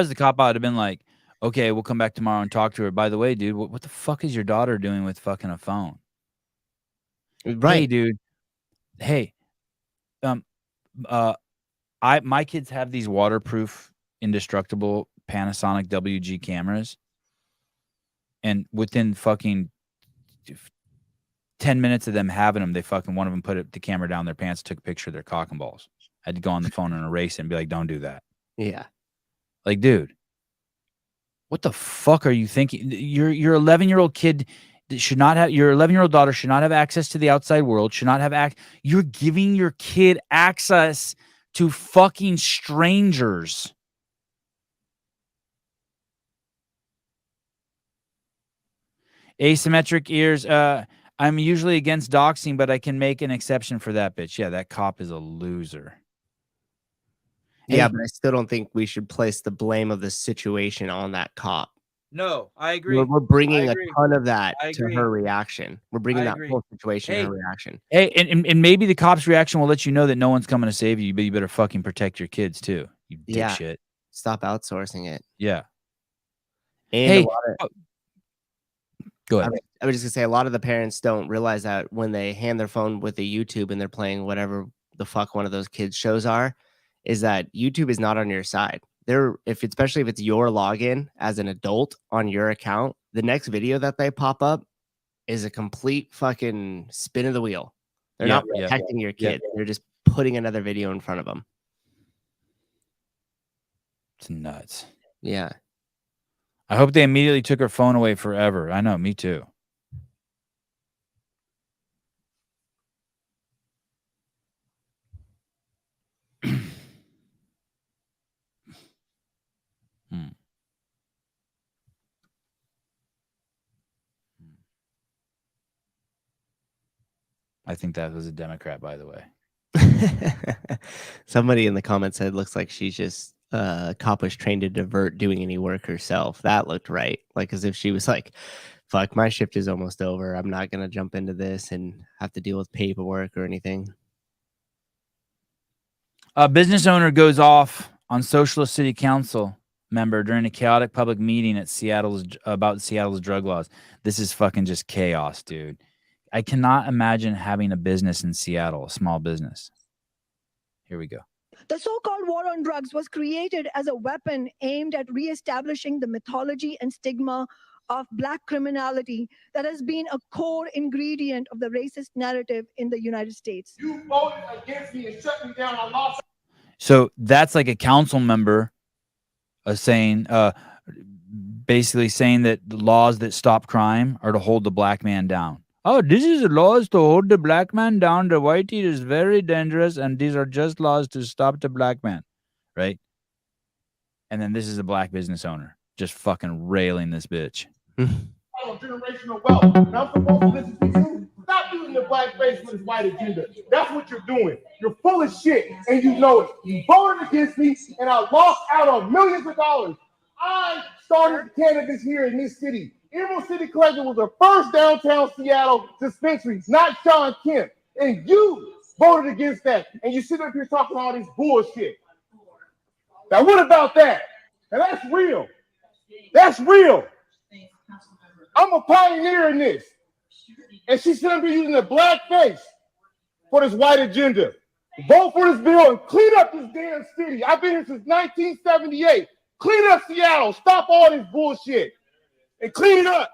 the cop, I'd have been like, "Okay, we'll come back tomorrow and talk to her. By the way, dude, what the fuck is your daughter doing with fucking a phone?" Right. Hey, dude. Hey, my kids have these waterproof, indestructible Panasonic WG cameras, and within fucking 10 minutes of them having them, one of them put the camera down their pants, took a picture of their cock and balls. I had to go on the phone and erase it and be like, "Don't do that." Yeah. Like, dude, what the fuck are you thinking? Your 11-year-old kid should not have, your 11-year-old daughter should not have access to the outside world, should not have you're giving your kid access to fucking strangers. Asymmetric ears. I'm usually against doxing, but I can make an exception for that bitch. Yeah, that cop is a loser. Yeah, Hey. but I still don't think we should place the blame of the situation on that cop. No, I agree. We're bringing I a agree. ton of that I to agree. her reaction. We're bringing I that agree. whole situation to Hey. her reaction. Hey, and maybe the cop's reaction will let you know that no one's coming to save you, but you better fucking protect your kids too. You Yeah. dipshit. Stop outsourcing it. Yeah. And Hey, a lot of, go ahead. I was just gonna say a lot of the parents don't realize that when they hand their phone with the YouTube and they're playing whatever the fuck one of those kids shows are, is that YouTube is not on your side. Especially if it's your login as an adult on your account, the next video that they pop up is a complete fucking spin of the wheel. They're not protecting your kid. They're just putting another video in front of them. It's nuts. Yeah. I hope they immediately took her phone away forever. I know, me too. I think that was a Democrat, by the way. Somebody in the comments said, "Looks like she's just cop was trained to divert doing any work herself." That looked right. Like as if she was like, "Fuck, my shift is almost over. I'm not going to jump into this and have to deal with paperwork or anything." A business owner goes off on socialist city council member during a chaotic public meeting at about Seattle's drug laws. This is fucking just chaos, dude. I cannot imagine having a business in Seattle, a small business. Here we go. The so-called war on drugs was created as a weapon aimed at reestablishing the mythology and stigma of Black criminality that has been a core ingredient of the racist narrative in the United States. You voted against me and shut me down. I lost. So that's like a council member saying, basically saying that the laws that stop crime are to hold the black man down. Oh, this is laws to hold the black man down. The whitey is very dangerous, and these are just laws to stop the black man, right? And then this is a black business owner just fucking railing this bitch. Generational wealth. And I'm supposed to listen to you. Stop using the black face with his white agenda. That's what you're doing. You're full of shit, and you know it. You voted against me, and I lost out on millions of dollars. I started cannabis here in this city. Emerald City Collection was the first downtown Seattle dispensary, not Sean Kemp. And you voted against that. And you sit up here talking all this bullshit. Now, what about that? Now, that's real. That's real. I'm a pioneer in this. And she's going to be using the black face for this white agenda. Vote for this bill and clean up this damn city. I've been here since 1978. Clean up Seattle. Stop all this bullshit. And clean it up.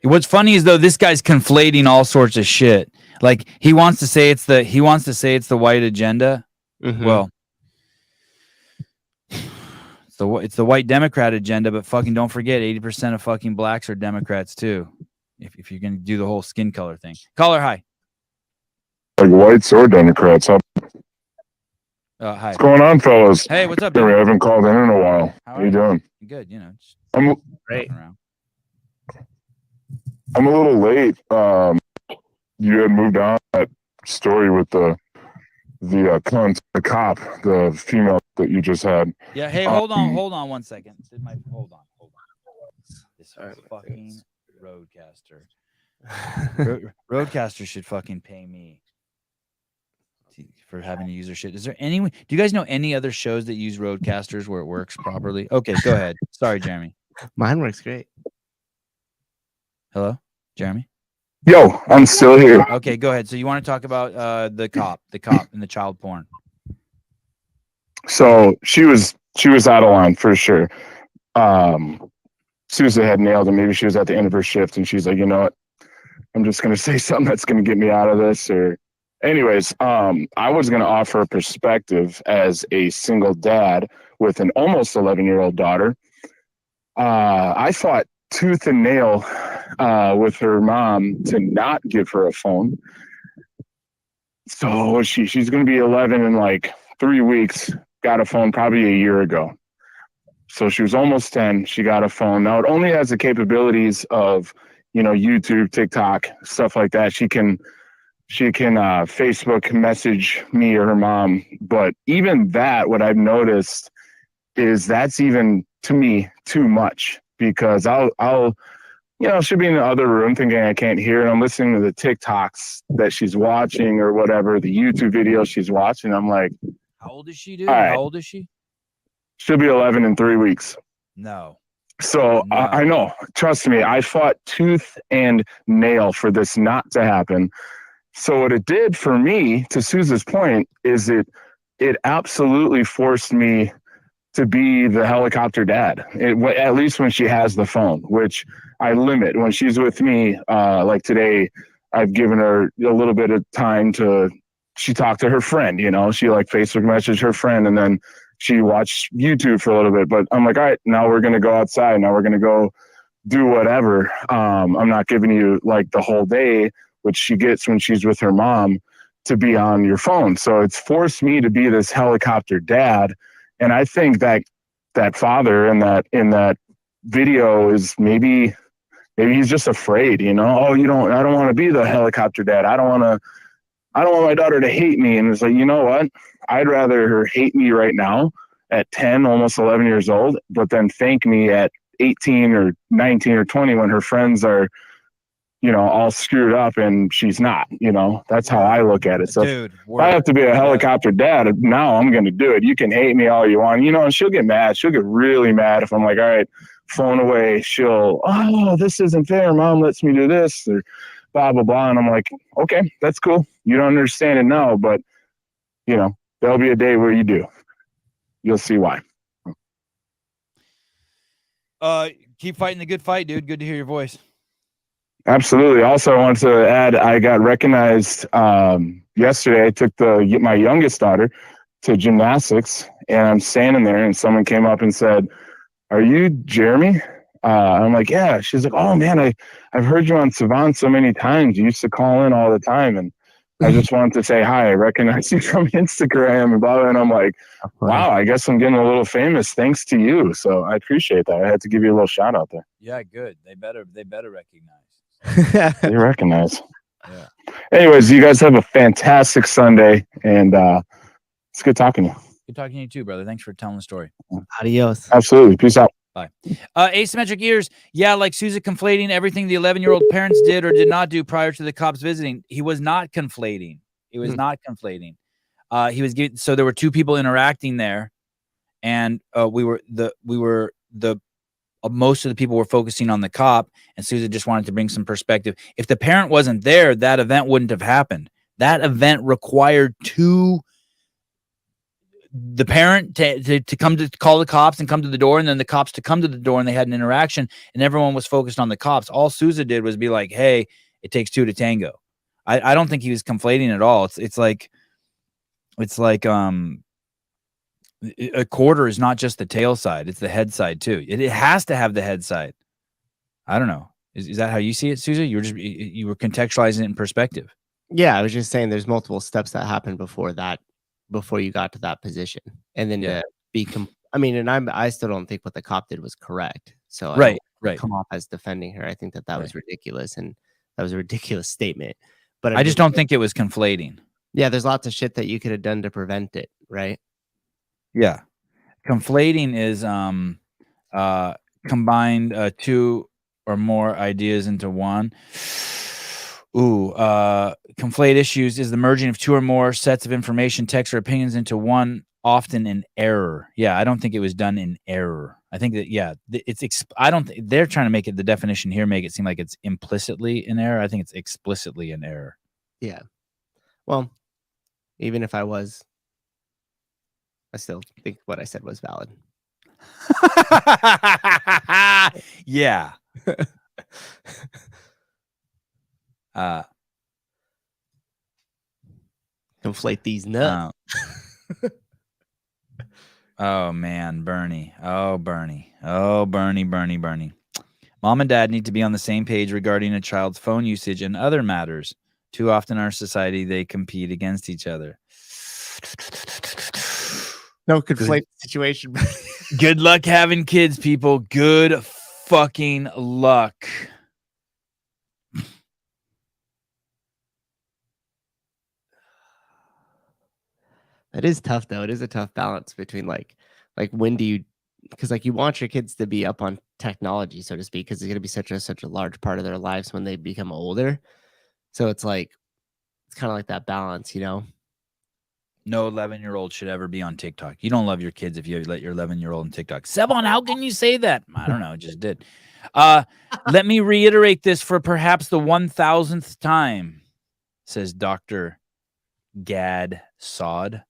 What's funny is though this guy's conflating all sorts of shit. Like he wants to say it's the white agenda. Mm-hmm. Well, it's the white Democrat agenda, but fucking don't forget 80% of fucking blacks are Democrats too. If you're gonna do the whole skin color thing. Caller, hi. Like whites or Democrats. Hi. Hi. What's going on, fellas? Hey, what's up, Sorry, dude? I haven't called in a while. How you doing? Good, you know. I'm great. I'm a little late. You had moved on that story with the cop, the female that you just had. Yeah, hey, hold on 1 second. Hold on. This fucking roadcaster. Roadcaster should fucking pay me for having to use their shit. Is there any? Do you guys know any other shows that use roadcasters where it works properly? Okay, go ahead. Sorry, Jeremy. Mine works great. Hello, Jeremy. Yo, I'm still here. Okay, go ahead. So you want to talk about the cop and the child porn? So she was out of line for sure. Susan had nailed it. Maybe she was at the end of her shift and she's like, you know what? I'm just gonna say something that's gonna get me out of this. Or, anyways, I was gonna offer a perspective as a single dad with an almost 11-year-old daughter. I fought tooth and nail with her mom to not give her a phone. So she's going to be 11 in like 3 weeks. Got a phone probably a year ago. So she was almost 10. She got a phone. Now it only has the capabilities of, YouTube, TikTok, stuff like that. She can Facebook message me or her mom. But even that, what I've noticed is that's even to me too much, because I'll she'll be in the other room thinking I can't hear, and I'm listening to the TikToks that she's watching or whatever, the YouTube videos she's watching. I'm like, how old is she, dude? All right. How old is she? She'll be 11 in 3 weeks. No. So no. I know, trust me, I fought tooth and nail for this not to happen. So what it did for me, to Susan's point, is it absolutely forced me to be the helicopter dad, at least when she has the phone, which I limit. When she's with me, like today, I've given her a little bit of time she talked to her friend, she like Facebook messaged her friend, and then she watched YouTube for a little bit. But I'm like, all right, now we're going to go outside. Now we're going to go do whatever. I'm not giving you like the whole day, which she gets when she's with her mom, to be on your phone. So it's forced me to be this helicopter dad. And I think that father in that video is maybe he's just afraid, I don't want to be the helicopter dad. I don't want my daughter to hate me. And it's like, you know what? I'd rather her hate me right now at 10, almost 11 years old, but then thank me at 18 or 19 or 20 when her friends are, all screwed up and she's not, that's how I look at it. So dude, if I have to be a helicopter dad, now I'm going to do it. You can hate me all you want, and she'll get mad. She'll get really mad if I'm like, all right, phone away. She'll, oh, this isn't fair. Mom lets me do this, or blah, blah, blah. And I'm like, okay, that's cool. You don't understand it now, but there'll be a day where you do. You'll see why. Keep fighting the good fight, dude. Good to hear your voice. Absolutely. Also, I wanted to add, I got recognized yesterday. I took my youngest daughter to gymnastics, and I'm standing there, and someone came up and said, "Are you Jeremy?" I'm like, "Yeah." She's like, "Oh man, I've heard you on Sevan so many times. You used to call in all the time, and I just wanted to say hi. I recognize you from Instagram and blah blah." And I'm like, "Wow, I guess I'm getting a little famous thanks to you." So I appreciate that. I had to give you a little shout out there. Yeah, good. They better recognize. They recognize. Yeah. Anyways, you guys have a fantastic Sunday, and it's good talking to you. Good talking to you too, brother. Thanks for telling the story. Adios. Absolutely. Peace out. Bye. Asymmetric ears. Yeah, like Susan conflating everything the 11-year-old parents did or did not do prior to the cops visiting. He was not conflating. He was not conflating. He was getting, so there were two people interacting there, and most of the people were focusing on the cop, and Susan just wanted to bring some perspective. If the parent wasn't there, that event wouldn't have happened. That event required the parent to come to call the cops and come to the door, and then the cops to come to the door, and they had an interaction, and everyone was focused on the cops. All Sousa did was be like, "Hey, it takes two to tango." I don't think he was conflating at all. It's like a quarter is not just the tail side; it's the head side too. It has to have the head side. I don't know. Is that how you see it, Sousa? You were contextualizing it in perspective. Yeah, I was just saying there's multiple steps that happened before you got to that position, and then to be and I still don't think what the cop did was correct. So I don't come off as defending her. I think that was ridiculous, and that was a ridiculous statement. But I just don't think it was conflating. Yeah, there's lots of shit that you could have done to prevent it, right? Yeah, conflating is combined two or more ideas into one. Conflate issues is the merging of two or more sets of information, text, or opinions into one, often in error. Yeah, I don't think it was done in error. I think that I don't think they're trying to make it, the definition here, make it seem like it's implicitly in error. I think it's explicitly in error. Yeah. Well, even if I was, I still think what I said was valid. Yeah. Conflate these nuts. Oh man, Bernie. Oh, Bernie. Oh, Bernie. Mom and dad need to be on the same page regarding a child's phone usage and other matters. Too often in our society, they compete against each other. No conflate situation. Good luck having kids, people. Good fucking luck. That is tough, though. It is a tough balance between like when do you, because like you want your kids to be up on technology, so to speak, because it's going to be such a large part of their lives when they become older. So it's like, it's kind of like that balance, you know? No 11-year-old should ever be on TikTok. You don't love your kids if you let your 11-year-old on TikTok. Sevan, how can you say that? I don't know. I just did. Let me reiterate this for perhaps the 1000th time, says Dr. Gad Sod.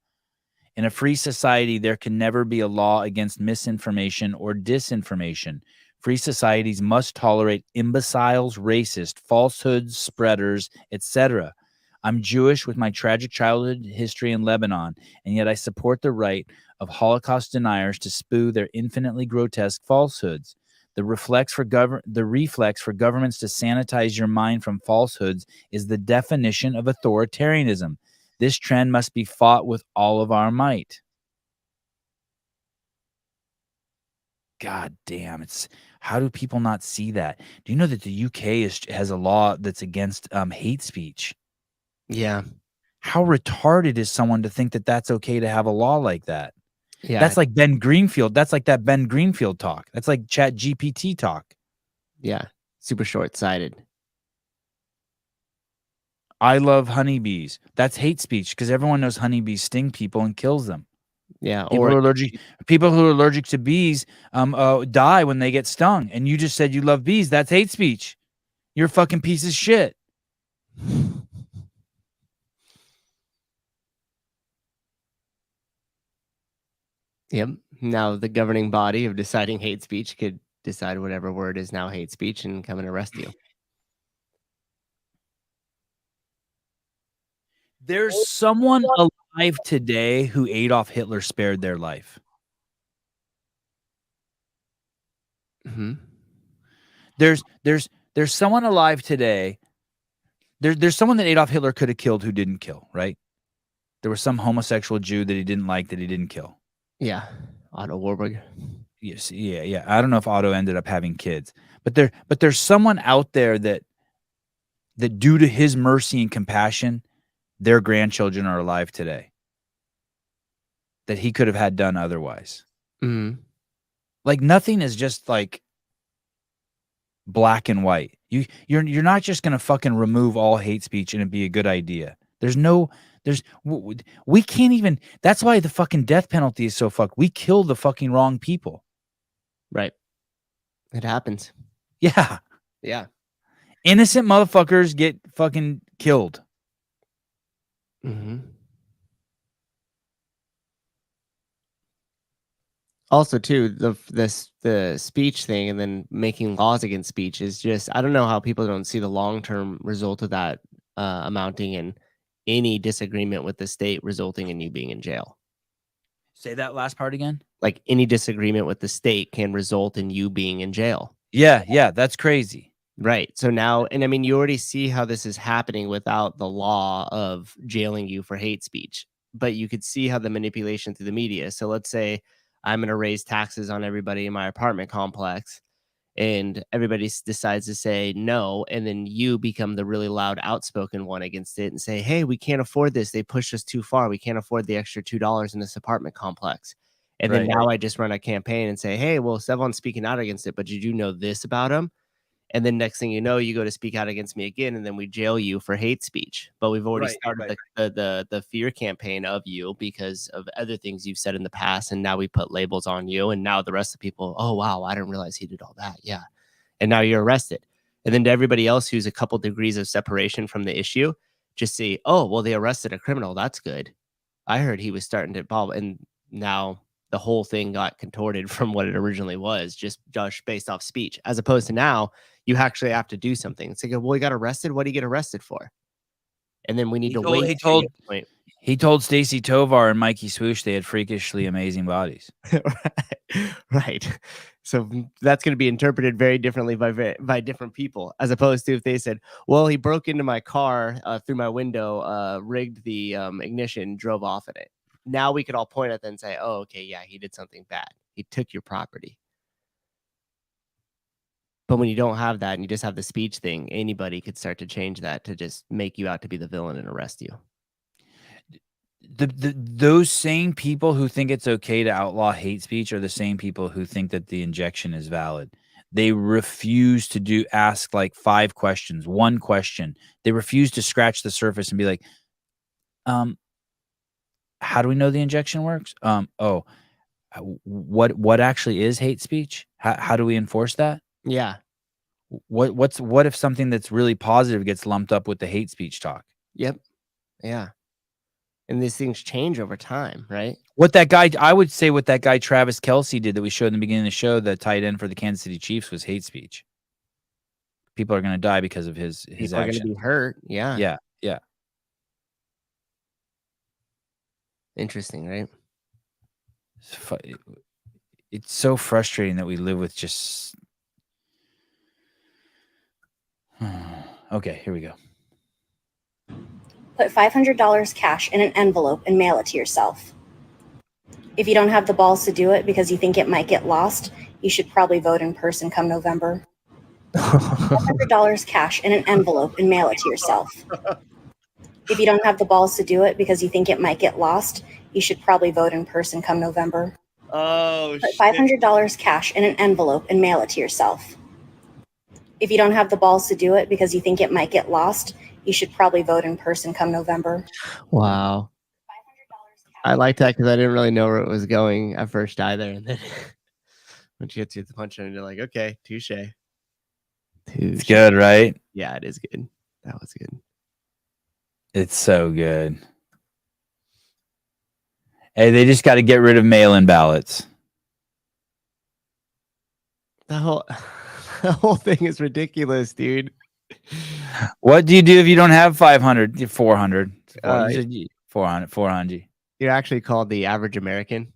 In a free society, there can never be a law against misinformation or disinformation. Free societies must tolerate imbeciles, racists, falsehoods, spreaders, etc. I'm Jewish with my tragic childhood history in Lebanon, and yet I support the right of Holocaust deniers to spew their infinitely grotesque falsehoods. The reflex for governments to sanitize your mind from falsehoods is the definition of authoritarianism. This trend must be fought with all of our might. God damn, how do people not see that? Do you know that the UK has a law that's against hate speech? Yeah. How retarded is someone to think that that's okay to have a law like that? Yeah. That's like Ben Greenfield. That's like that Ben Greenfield talk. That's like Chat GPT talk. Yeah. Super short-sighted. I love honeybees. That's hate speech because everyone knows honeybees sting people and kills them. Yeah. People who are allergic to bees die when they get stung. And you just said you love bees. That's hate speech. You're a fucking piece of shit. Yep. Now the governing body of deciding hate speech could decide whatever word is now hate speech and come and arrest you. There's someone alive today who Adolf Hitler spared their life. Mm-hmm. There's someone alive today. There's someone that Adolf Hitler could have killed who didn't kill, right? There was some homosexual Jew that he didn't like that he didn't kill. Yeah. Otto Warburg. Yes, yeah. I don't know if Otto ended up having kids, but there's someone out there that due to his mercy and compassion, their grandchildren are alive today. That he could have had done otherwise. Mm-hmm. Like nothing is just like black and white. You're not just gonna fucking remove all hate speech and it'd be a good idea. We can't even. That's why the fucking death penalty is so fucked. We kill the fucking wrong people. Right. It happens. Yeah. Yeah. Innocent motherfuckers get fucking killed. Mm-hmm. Also, too, the speech thing and then making laws against speech is just, I don't know how people don't see the long-term result of that amounting in any disagreement with the state resulting in you being in jail. Say that last part again. Like any disagreement with the state can result in you being in jail. Yeah, that's crazy. Right. So now, and I mean, you already see how this is happening without the law of jailing you for hate speech, but you could see how the manipulation through the media. So let's say I'm going to raise taxes on everybody in my apartment complex and everybody decides to say no. And then you become the really loud, outspoken one against it and say, hey, we can't afford this. They pushed us too far. We can't afford the extra $2 in this apartment complex. And then now I just run a campaign and say, hey, well, Sevan's speaking out against it, but did you know this about him? And then next thing you know, you go to speak out against me again, and then we jail you for hate speech. But we've already started the fear campaign of you because of other things you've said in the past, and now we put labels on you, and now the rest of the people, oh wow, I didn't realize he did all that. Yeah, and now you're arrested. And then to everybody else who's a couple degrees of separation from the issue, just say, oh well, they arrested a criminal. That's good. I heard he was starting to ball, and now the whole thing got contorted from what it originally was, just based off speech, as opposed to now you actually have to do something. It's like, well, he got arrested. What did he get arrested for? And then we need to wait. He told Stacy Tovar and Mikey Swoosh they had freakishly amazing bodies. Right. So that's going to be interpreted very differently by different people, as opposed to if they said, well, he broke into my car through my window, rigged the ignition, drove off in it. Now we could all point at that and say, oh, okay, yeah, he did something bad. He took your property. But when you don't have that and you just have the speech thing, anybody could start to change that to just make you out to be the villain and arrest you. Those same people who think it's okay to outlaw hate speech are the same people who think that the injection is valid. They refuse to ask like 5 questions, 1 question. They refuse to scratch the surface and be like, how do we know the injection works? What actually is hate speech? How do we enforce that? Yeah. What if something that's really positive gets lumped up with the hate speech talk? Yep. Yeah. And these things change over time, right? I would say what that guy Travis Kelce did that we showed in the beginning of the show, the tight end for the Kansas City Chiefs, was hate speech. People are going to die because of his People action. are going to be hurt. Yeah. Yeah. Interesting, right? It's so frustrating that we live with just... Okay, here we go. Put $500 cash in an envelope and mail it to yourself. If you don't have the balls to do it because you think it might get lost, you should probably vote in person come November. $500 cash in an envelope and mail it to yourself. If you don't have the balls to do it because you think it might get lost, you should probably vote in person come November. Oh, Put $500 cash in an envelope and mail it to yourself. If you don't have the balls to do it because you think it might get lost, you should probably vote in person come November. Wow. I like that because I didn't really know where it was going at first either. And then when she hits you with the punchline, you're like, okay, touche. It's good, right? Yeah, it is good. That was good. It's so good. Hey, they just got to get rid of mail-in ballots. The whole the whole thing is ridiculous, dude. What do you do if you don't have 500, 400? Uh, 400. You're actually called the average American.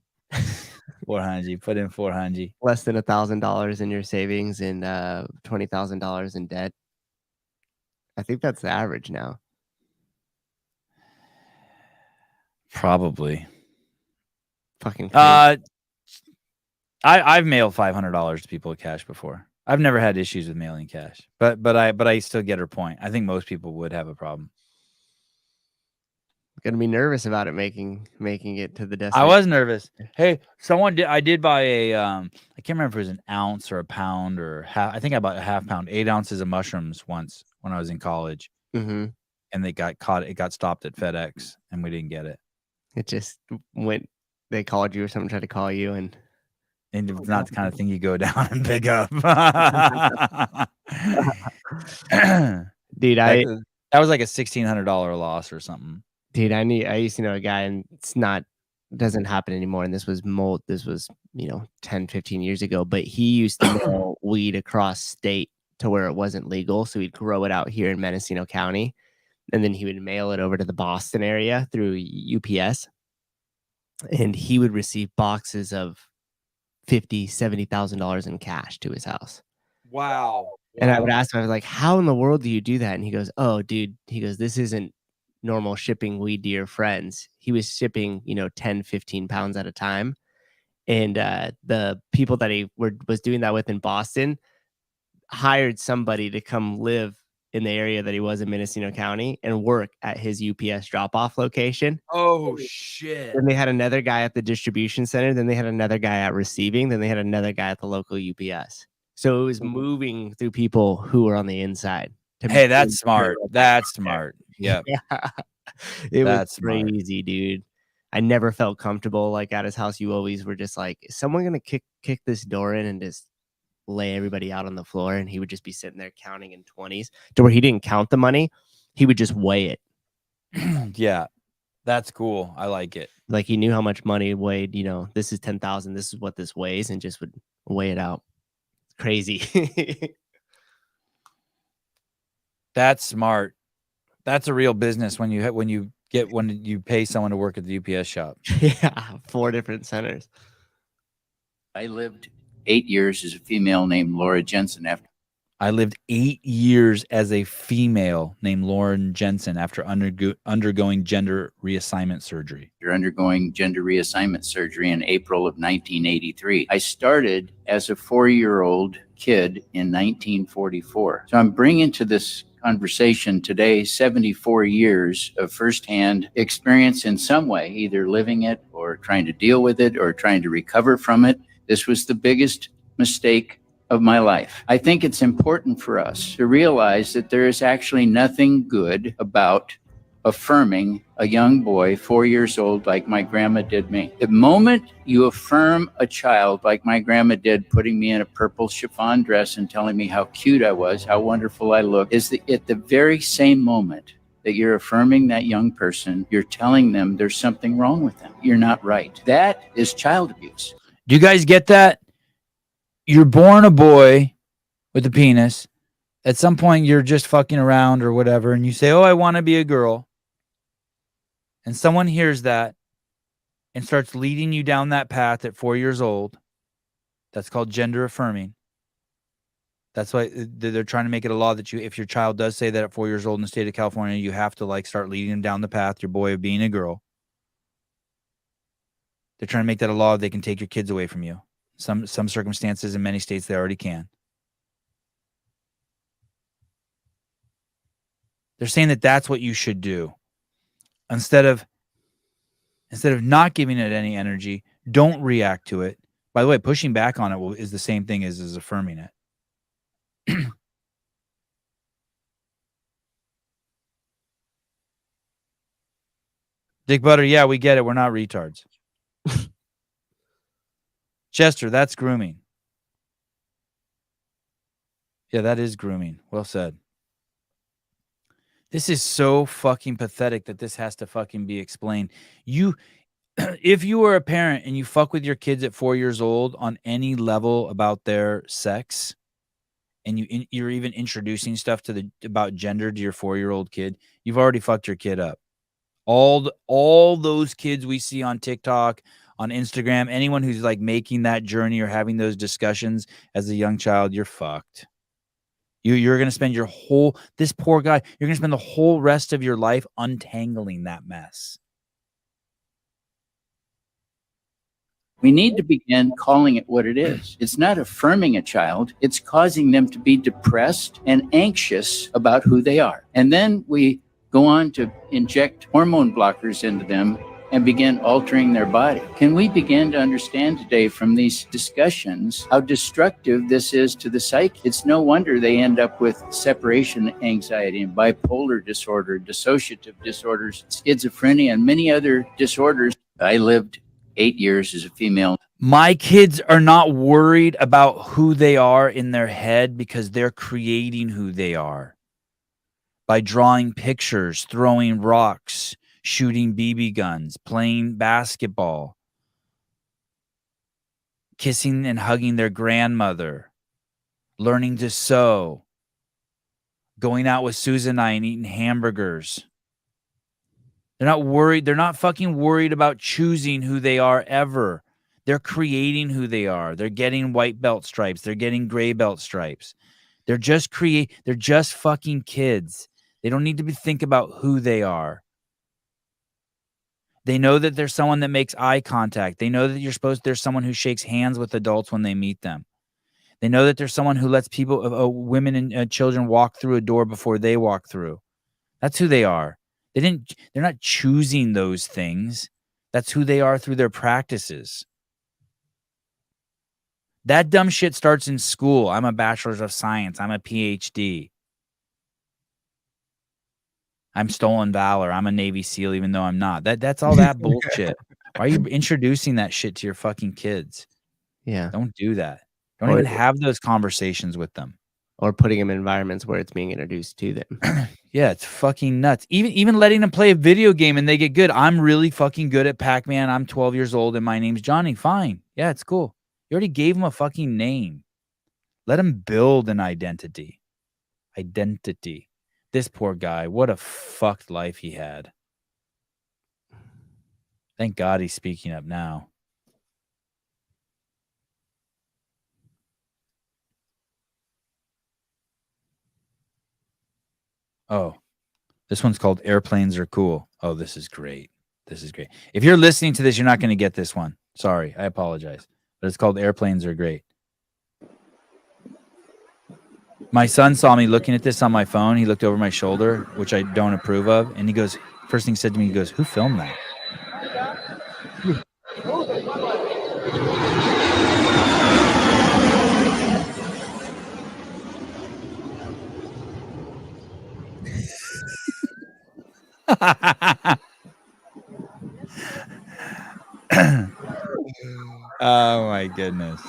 400. Put in 400. Less than $1,000 in your savings and $20,000 in debt. I think that's the average now. Probably. Fucking crazy. I've mailed $500 to people with cash before. I've never had issues with mailing cash, but I still get her point. I think most people would have a problem. Gonna be nervous about it making it to the I destination. was nervous. Hey, I did buy a I can't remember if it was an ounce or a pound or half. I think I bought a half pound, 8 ounces of mushrooms once when I was in college. Mm-hmm. And they got caught. It got stopped at FedEx, and we didn't get it. It just went. They called you or someone tried to call you, and it's not the kind of thing you go down and pick up. Dude, that was like a $1,600 loss or something. Dude, I used to know a guy, and doesn't happen anymore. And this was 10, 15 years ago, but he used to mail weed across state to where it wasn't legal. So he'd grow it out here in Mendocino County, and then he would mail it over to the Boston area through UPS. And he would receive boxes of $50,000, $70,000 in cash to his house. Wow. And I would ask him, I was like, how in the world do you do that? And he goes, oh, dude, this isn't normal shipping weed to your friends. He was shipping, 10, 15 pounds at a time. And the people that he was doing that with in Boston hired somebody to come live in the area that he was in Mendocino County and work at his UPS drop-off location. Oh, shit. Then they had another guy at the distribution center. Then they had another guy at receiving. Then they had another guy at the local UPS. So it was moving through people who were on the inside. Hey, that's smart. That's smart. Yep. Yeah. It was crazy, dude. I never felt comfortable like at his house. You always were just like, is someone going to kick this door in and just lay everybody out on the floor? And he would just be sitting there counting in 20s to where he didn't count the money. He would just weigh it. Yeah. That's cool. I like it. Like he knew how much money weighed, this is 10,000. This is what this weighs, and just would weigh it out. Crazy. That's smart. That's a real business when you pay someone to work at the UPS shop. Yeah, 4 different centers. I lived 8 years as a female named Laura Jensen after I lived 8 years as a female named Lauren Jensen after undergoing gender reassignment surgery. You're undergoing gender reassignment surgery in April of 1983. I started as a 4-year-old kid in 1944. So I'm bringing to this conversation today 74 years of firsthand experience in some way, either living it or trying to deal with it or trying to recover from it. This was the biggest mistake of my life. I think it's important for us to realize that there is actually nothing good about affirming a young boy 4 years old like my grandma did me. The moment you affirm a child like my grandma did, putting me in a purple chiffon dress and telling me how cute I was, how wonderful I looked, is at the very same moment that you're affirming that young person, you're telling them there's something wrong with them. You're not right. That is child abuse. Do you guys get that? You're born a boy with a penis. At some point, you're just fucking around or whatever, and you say, oh, I want to be a girl. And someone hears that and starts leading you down that path at 4 years old. That's called gender affirming. That's why they're trying to make it a law that if your child does say that at 4 years old in the state of California, you have to start leading them down the path, your boy, of being a girl. They're trying to make that a law. They can take your kids away from you. Some circumstances in many states, they already can. They're saying that that's what you should do. Instead of not giving it any energy, don't react to it. By the way, pushing back on it is the same thing as affirming it. Dick Butter, yeah, we get it. We're not retards. Chester, that's grooming. Yeah, that is grooming. Well said. This is so fucking pathetic that this has to fucking be explained. if you were a parent and you fuck with your kids at 4 years old on any level about their sex, and you're even introducing stuff about gender to your 4-year-old kid, you've already fucked your kid up. All those kids we see on TikTok, on Instagram, anyone who's like making that journey or having those discussions as a young child, you're fucked. You're going to spend this poor guy, you're going to spend the whole rest of your life untangling that mess. We need to begin calling it what it is. It's not affirming a child. It's causing them to be depressed and anxious about who they are. And then we go on to inject hormone blockers into them and begin altering their body. Can we begin to understand today from these discussions how destructive this is to the psyche? It's no wonder they end up with separation anxiety and bipolar disorder, dissociative disorders, schizophrenia, and many other disorders. I lived 8 years as a female. My kids are not worried about who they are in their head because they're creating who they are by drawing pictures, throwing rocks, shooting BB guns, playing basketball, kissing and hugging their grandmother, learning to sew, going out with Susan and I and eating hamburgers. They're not worried. They're not fucking worried about choosing who they are ever. They're creating who they are. They're getting white belt stripes. They're getting gray belt stripes. They're just fucking kids. They don't need to think about who they are. They know that there's someone that makes eye contact. They know that there's someone who shakes hands with adults when they meet them. They know that there's someone who lets women and children walk through a door before they walk through. That's who they are. They're not choosing those things. That's who they are through their practices. That dumb shit starts in school. I'm a bachelor's of science. I'm a PhD. I'm stolen valor. I'm a Navy SEAL, even though I'm not. That's all that bullshit. Why are you introducing that shit to your fucking kids? Yeah. Don't do that. Don't even have those conversations with them. Or putting them in environments where it's being introduced to them. Yeah, it's fucking nuts. Even letting them play a video game and they get good. I'm really fucking good at Pac-Man. I'm 12 years old and my name's Johnny. Fine. Yeah, it's cool. You already gave them a fucking name. Let them build an identity. This poor guy, what a fucked life he had. Thank God he's speaking up now. Oh, this one's called Airplanes Are Cool. Oh, this is great. This is great. If you're listening to this, you're not going to get this one. Sorry, I apologize. But it's called Airplanes Are Great. My son saw me looking at this on my phone. He looked over my shoulder, which I don't approve of. And he goes, first thing he said to me, he goes, "Who filmed that?" Oh my goodness.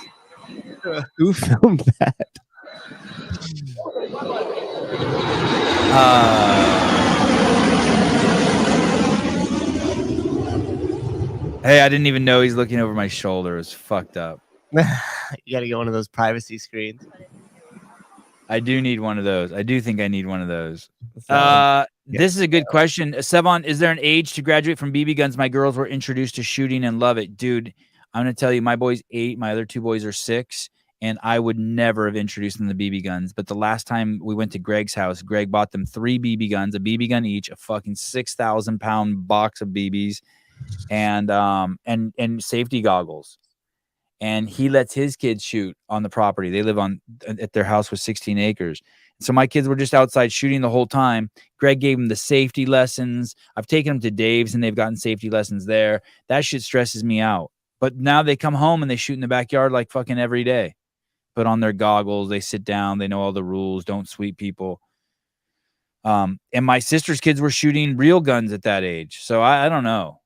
Who filmed that? Hey, I didn't even know he's looking over my shoulder. It was fucked up. You got to get one of those privacy screens. I do need one of those. I do think I need one of those. Yeah. This is a good question. Sevan, is there an age to graduate from BB guns? My girls were introduced to shooting and love it. Dude, I'm going to tell you, my boy's 8. My other 2 boys are 6. And I would never have introduced them to BB guns. But the last time we went to Greg's house, Greg bought them 3 BB guns, a BB gun each, a fucking 6,000-pound box of BBs, and safety goggles. And he lets his kids shoot on the property. They live at their house with 16 acres. So my kids were just outside shooting the whole time. Greg gave them the safety lessons. I've taken them to Dave's and they've gotten safety lessons there. That shit stresses me out. But now they come home and they shoot in the backyard like fucking every day. Put on their goggles. They sit down. They know all the rules. Don't sweep people. And my sister's kids were shooting real guns at that age. So I don't know.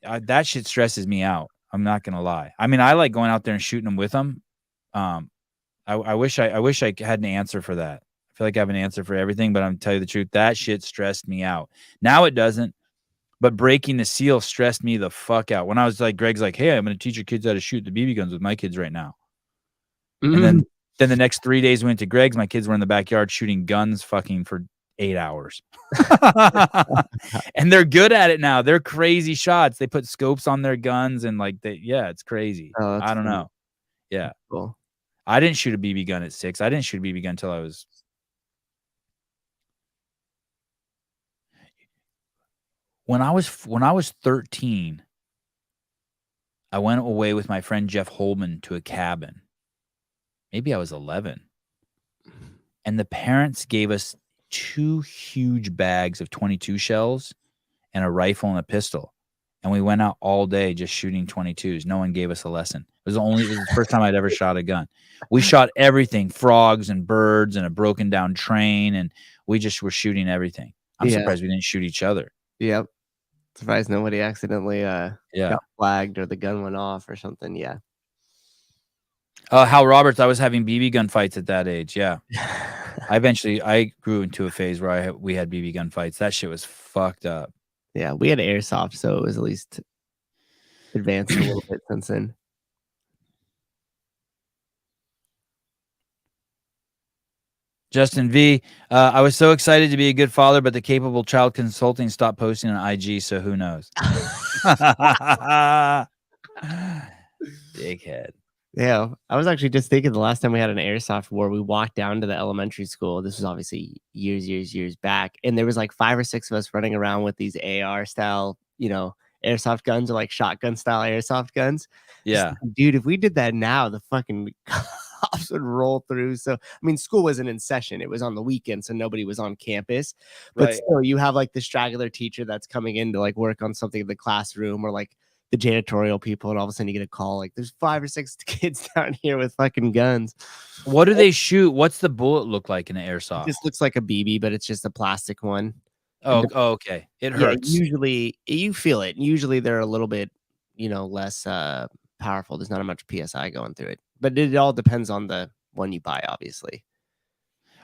That shit stresses me out. I'm not going to lie. I mean, I like going out there and shooting them with them. I wish I had an answer for that. I feel like I have an answer for everything, but I'm telling you the truth. That shit stressed me out. Now it doesn't. But breaking the seal stressed me the fuck out. When I was like, Greg's like, hey, I'm going to teach your kids how to shoot the BB guns with my kids right now. And then the next 3 days we went to Greg's. My kids were in the backyard shooting guns fucking for 8 hours. And they're good at it now. They're crazy shots. They put scopes on their guns and like it's crazy. Oh, I don't know. Yeah. Cool. I didn't shoot a BB gun at 6. I didn't shoot a BB gun until I was when I was 13. I went away with my friend Jeff Holman to a cabin. Maybe I was 11. And the parents gave us 2 huge bags of 22 shells and a rifle and a pistol. And we went out all day just shooting 22s. No one gave us a lesson. It was the first time I'd ever shot a gun. We shot everything, frogs and birds and a broken down train. And we just were shooting everything. I'm surprised we didn't shoot each other. Yep. Surprised nobody accidentally got flagged or the gun went off or something. Yeah. Hal Roberts, I was having BB gun fights at that age. Yeah. I grew into a phase where we had BB gun fights. That shit was fucked up. Yeah, we had airsoft, so it was at least advanced a little bit since then. Justin V, I was so excited to be a good father, but the capable child consulting stopped posting on IG, so who knows? Dickhead. Yeah, I was actually just thinking the last time we had an airsoft war, we walked down to the elementary school. This was obviously years back. And there was like 5 or 6 of us running around with these AR style, airsoft guns or like shotgun style airsoft guns. Yeah. Dude, if we did that now, the fucking cops would roll through. So, I mean, school wasn't in session. It was on the weekend, so nobody was on campus. But still, you have like the straggler teacher that's coming in to like work on something in the classroom or like the janitorial people, and all of a sudden you get a call like there's 5 or 6 kids down here with fucking guns. What do they shoot? What's the bullet look like in an airsoft? It just looks like a BB, but it's just a plastic one. Oh, okay. It hurts. Usually you feel it. Usually they're a little bit, less powerful. There's not as much PSI going through it, but it all depends on the one you buy, obviously.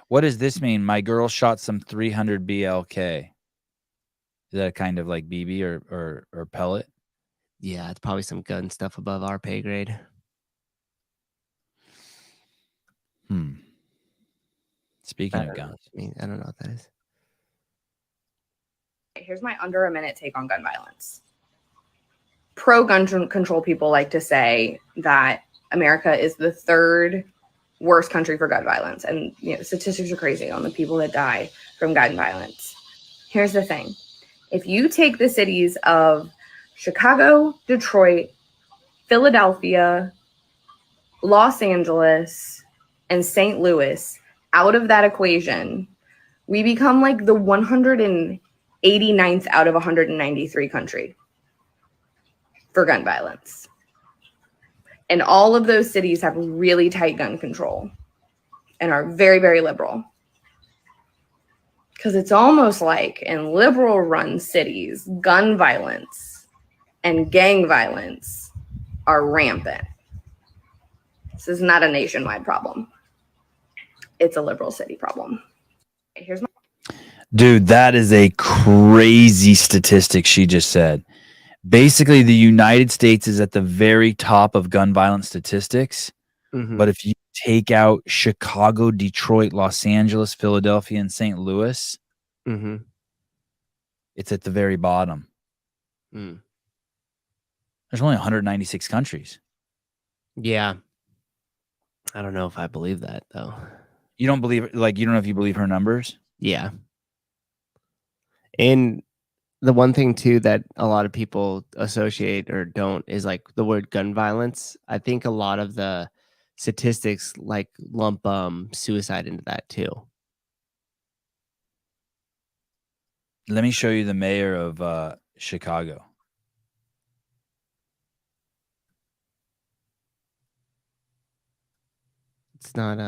What does this mean? My girl shot some 300 BLK. Is that kind of like BB or pellet? Yeah, it's probably some gun stuff above our pay grade. Speaking of guns. I don't know what that is. Here's my under a minute take on gun violence. Pro gun control people like to say that America is the 3rd worst country for gun violence. And statistics are crazy on the people that die from gun violence. Here's the thing. If you take the cities of Chicago, Detroit, Philadelphia, Los Angeles, and St. Louis out of that equation, we become like the 189th out of 193 country for gun violence. And all of those cities have really tight gun control and are very, very liberal. Because it's almost like in liberal run cities, gun violence and gang violence are rampant. This is not a nationwide problem. It's a liberal city problem. Here's my Dude, that is a crazy statistic she just said. Basically, the United States is at the very top of gun violence statistics. But if you take out Chicago, Detroit, Los Angeles, Philadelphia, and St. Louis, it's at the very bottom. There's only 196 countries. Yeah. I don't know if I believe that, though. You don't believe, you don't know if you believe her numbers? Yeah. And the one thing, too, that a lot of people associate or don't is like the word gun violence. I think a lot of the statistics like lump suicide into that, too. Let me show you the mayor of Chicago. It's not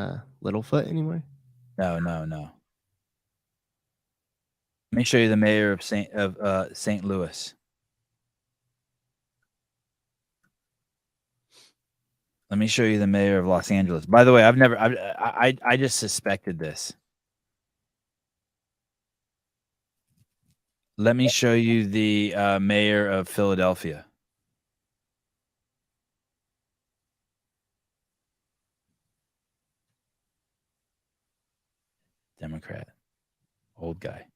Littlefoot anymore? No. Let me show you the mayor of St. Louis. Let me show you the mayor of Los Angeles. By the way, I just suspected this. Let me show you the mayor of Philadelphia. Democrat. Old guy.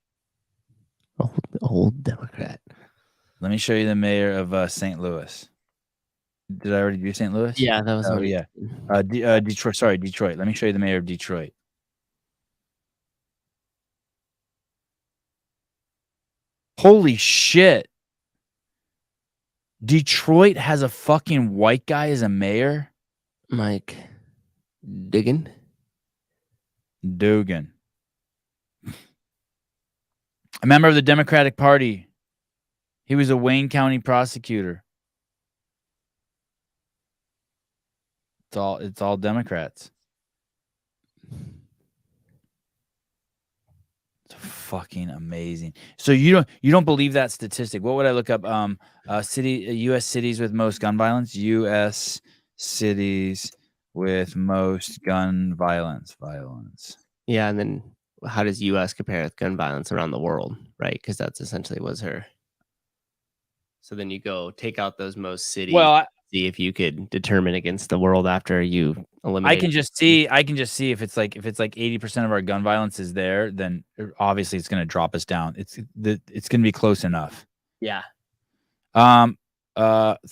Old Democrat. Let me show you the mayor of St. Louis. Did I already do St. Louis? Yeah, that was Oh, one. yeah. Detroit. Sorry, Detroit. Let me show you the mayor of Detroit. Holy shit. Detroit has a fucking white guy as a mayor? Mike Dugan. Dugan. A member of the Democratic Party. He was a Wayne County prosecutor. It's all Democrats. It's fucking amazing. So you don't believe that statistic? What would I look up? U.S. cities with most gun violence. U.S. cities with most gun violence. Yeah, and then how does U.S. compare with gun violence around the world, right? Because that's essentially was her. So then you go take out those most cities. Well, see if you could determine against the world after you eliminate. I can just see if it's like 80% of our gun violence is there, then obviously it's going to drop us down. It's going to be close enough. Yeah. 30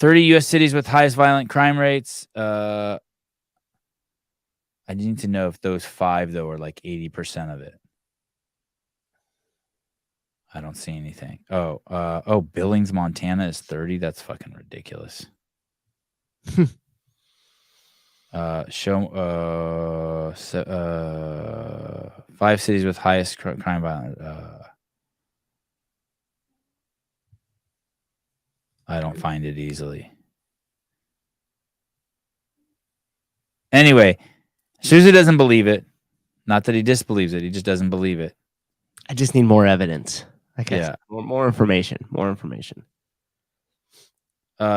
U.S. cities with highest violent crime rates. I need to know if those 5 though are like 80% of it. I don't see anything. Billings, Montana is 30. That's fucking ridiculous. 5 cities with highest crime violence. I don't find it easily. Anyway, Sousa doesn't believe it. Not that he disbelieves it. He just doesn't believe it. I just need more evidence. Okay. Yeah. More information. More information.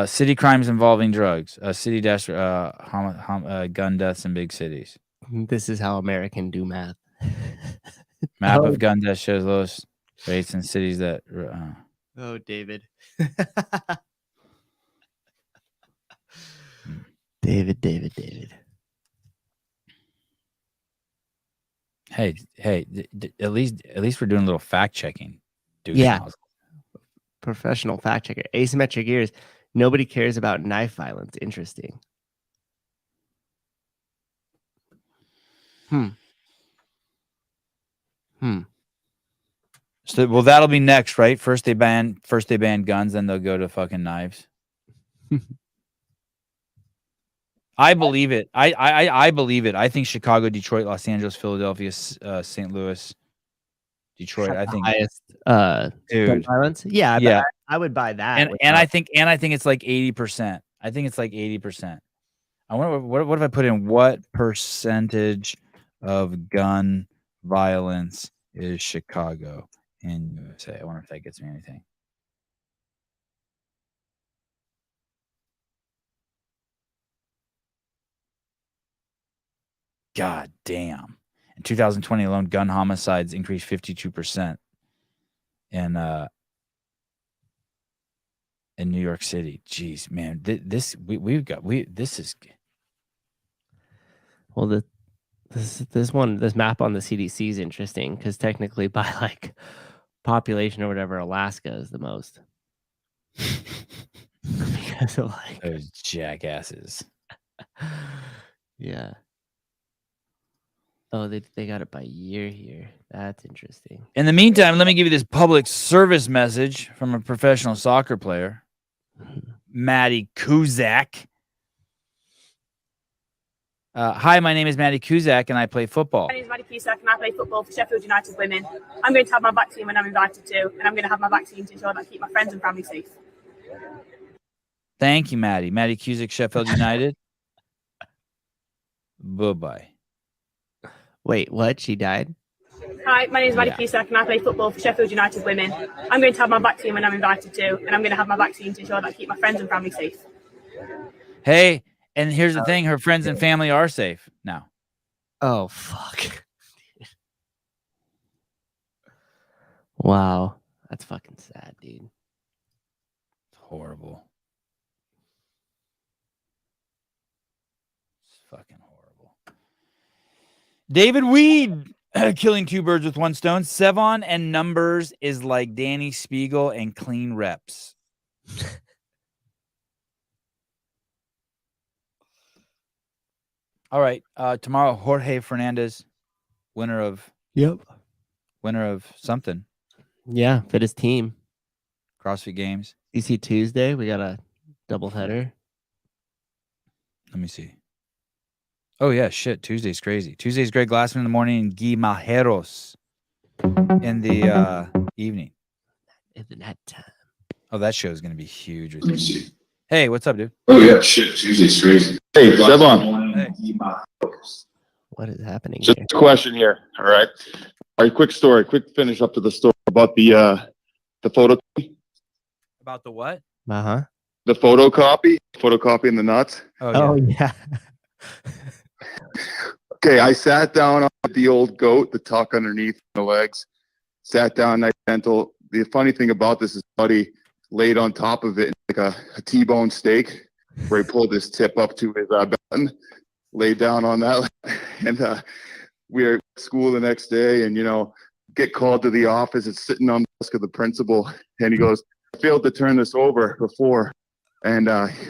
City crimes involving drugs. City dash gun deaths in big cities. This is how American do math. Map of gun deaths shows lowest rates in cities that. Oh, David. David. Hey, at least we're doing a little fact checking. Yeah. Professional fact checker. Asymmetric ears. Nobody cares about knife violence. Interesting. So, well, that'll be next, right? First they ban guns, then they'll go to fucking knives. I believe it. I believe it. I think Chicago, Detroit, Los Angeles, Philadelphia, St. Louis, Detroit. I think highest gun violence. Yeah, yeah. I would buy that. And I think it's like 80%. I think it's like 80%. I wonder what if I put in what percentage of gun violence is Chicago in USA? I wonder if that gets me anything. God damn. In 2020 alone, gun homicides increased 52% in New York City. Jeez, man. This is well, this map on the CDC is interesting because technically by like population or whatever, Alaska is the most. Because of like those jackasses. Yeah. Oh, they got it by year here. That's interesting. In the meantime, let me give you this public service message from a professional soccer player, Maddie Kuzak. Hi, my name is Maddie Kuzak, and I play football. My name is Maddie Cusack, and I play football for Sheffield United Women. I'm going to have my vaccine when I'm invited to, and I'm going to have my vaccine to ensure that I keep my friends and family safe. Thank you, Maddie. Maddie Cusack, Sheffield United. Bye-bye. Wait, what? She died? Hi, my name is Maddie Cusack, and I play football for Sheffield United Women. I'm going to have my vaccine when I'm invited to, and I'm going to have my vaccine to ensure that I keep my friends and family safe. Hey, and here's the thing. Her friends and family are safe now. Oh, fuck. Wow. That's fucking sad, dude. It's horrible. It's fucking horrible. David Weed killing two birds with one stone. Sevan and numbers is like Danny Spiegel and clean reps. All right. Tomorrow, Jorge Fernandez, winner of something. Yeah, fittest team. CrossFit Games. CC Tuesday, we got a doubleheader. Let me see. Oh, yeah, shit. Tuesday's crazy. Tuesday's Greg Glassman in the morning and Guy Malheros in the evening. In that time. Oh, that show is going to be huge. With you. Hey, what's up, dude? Oh, yeah, shit. Tuesday's crazy. Hey, Sevan. Hey. What is happening Just here? a question here. All right. Quick story. Quick finish up to the story about the photo. About the what? Uh-huh. The photocopying the nuts. Oh, yeah. Okay, I sat down on the old goat, the tuck underneath the legs. Sat down, nice gentle. The funny thing about this is buddy laid on top of it like a T-bone steak, where he pulled his tip up to his button, laid down on that, and we were at school the next day, and get called to the office. It's sitting on the desk of the principal, and he goes, "I failed to turn this over before," and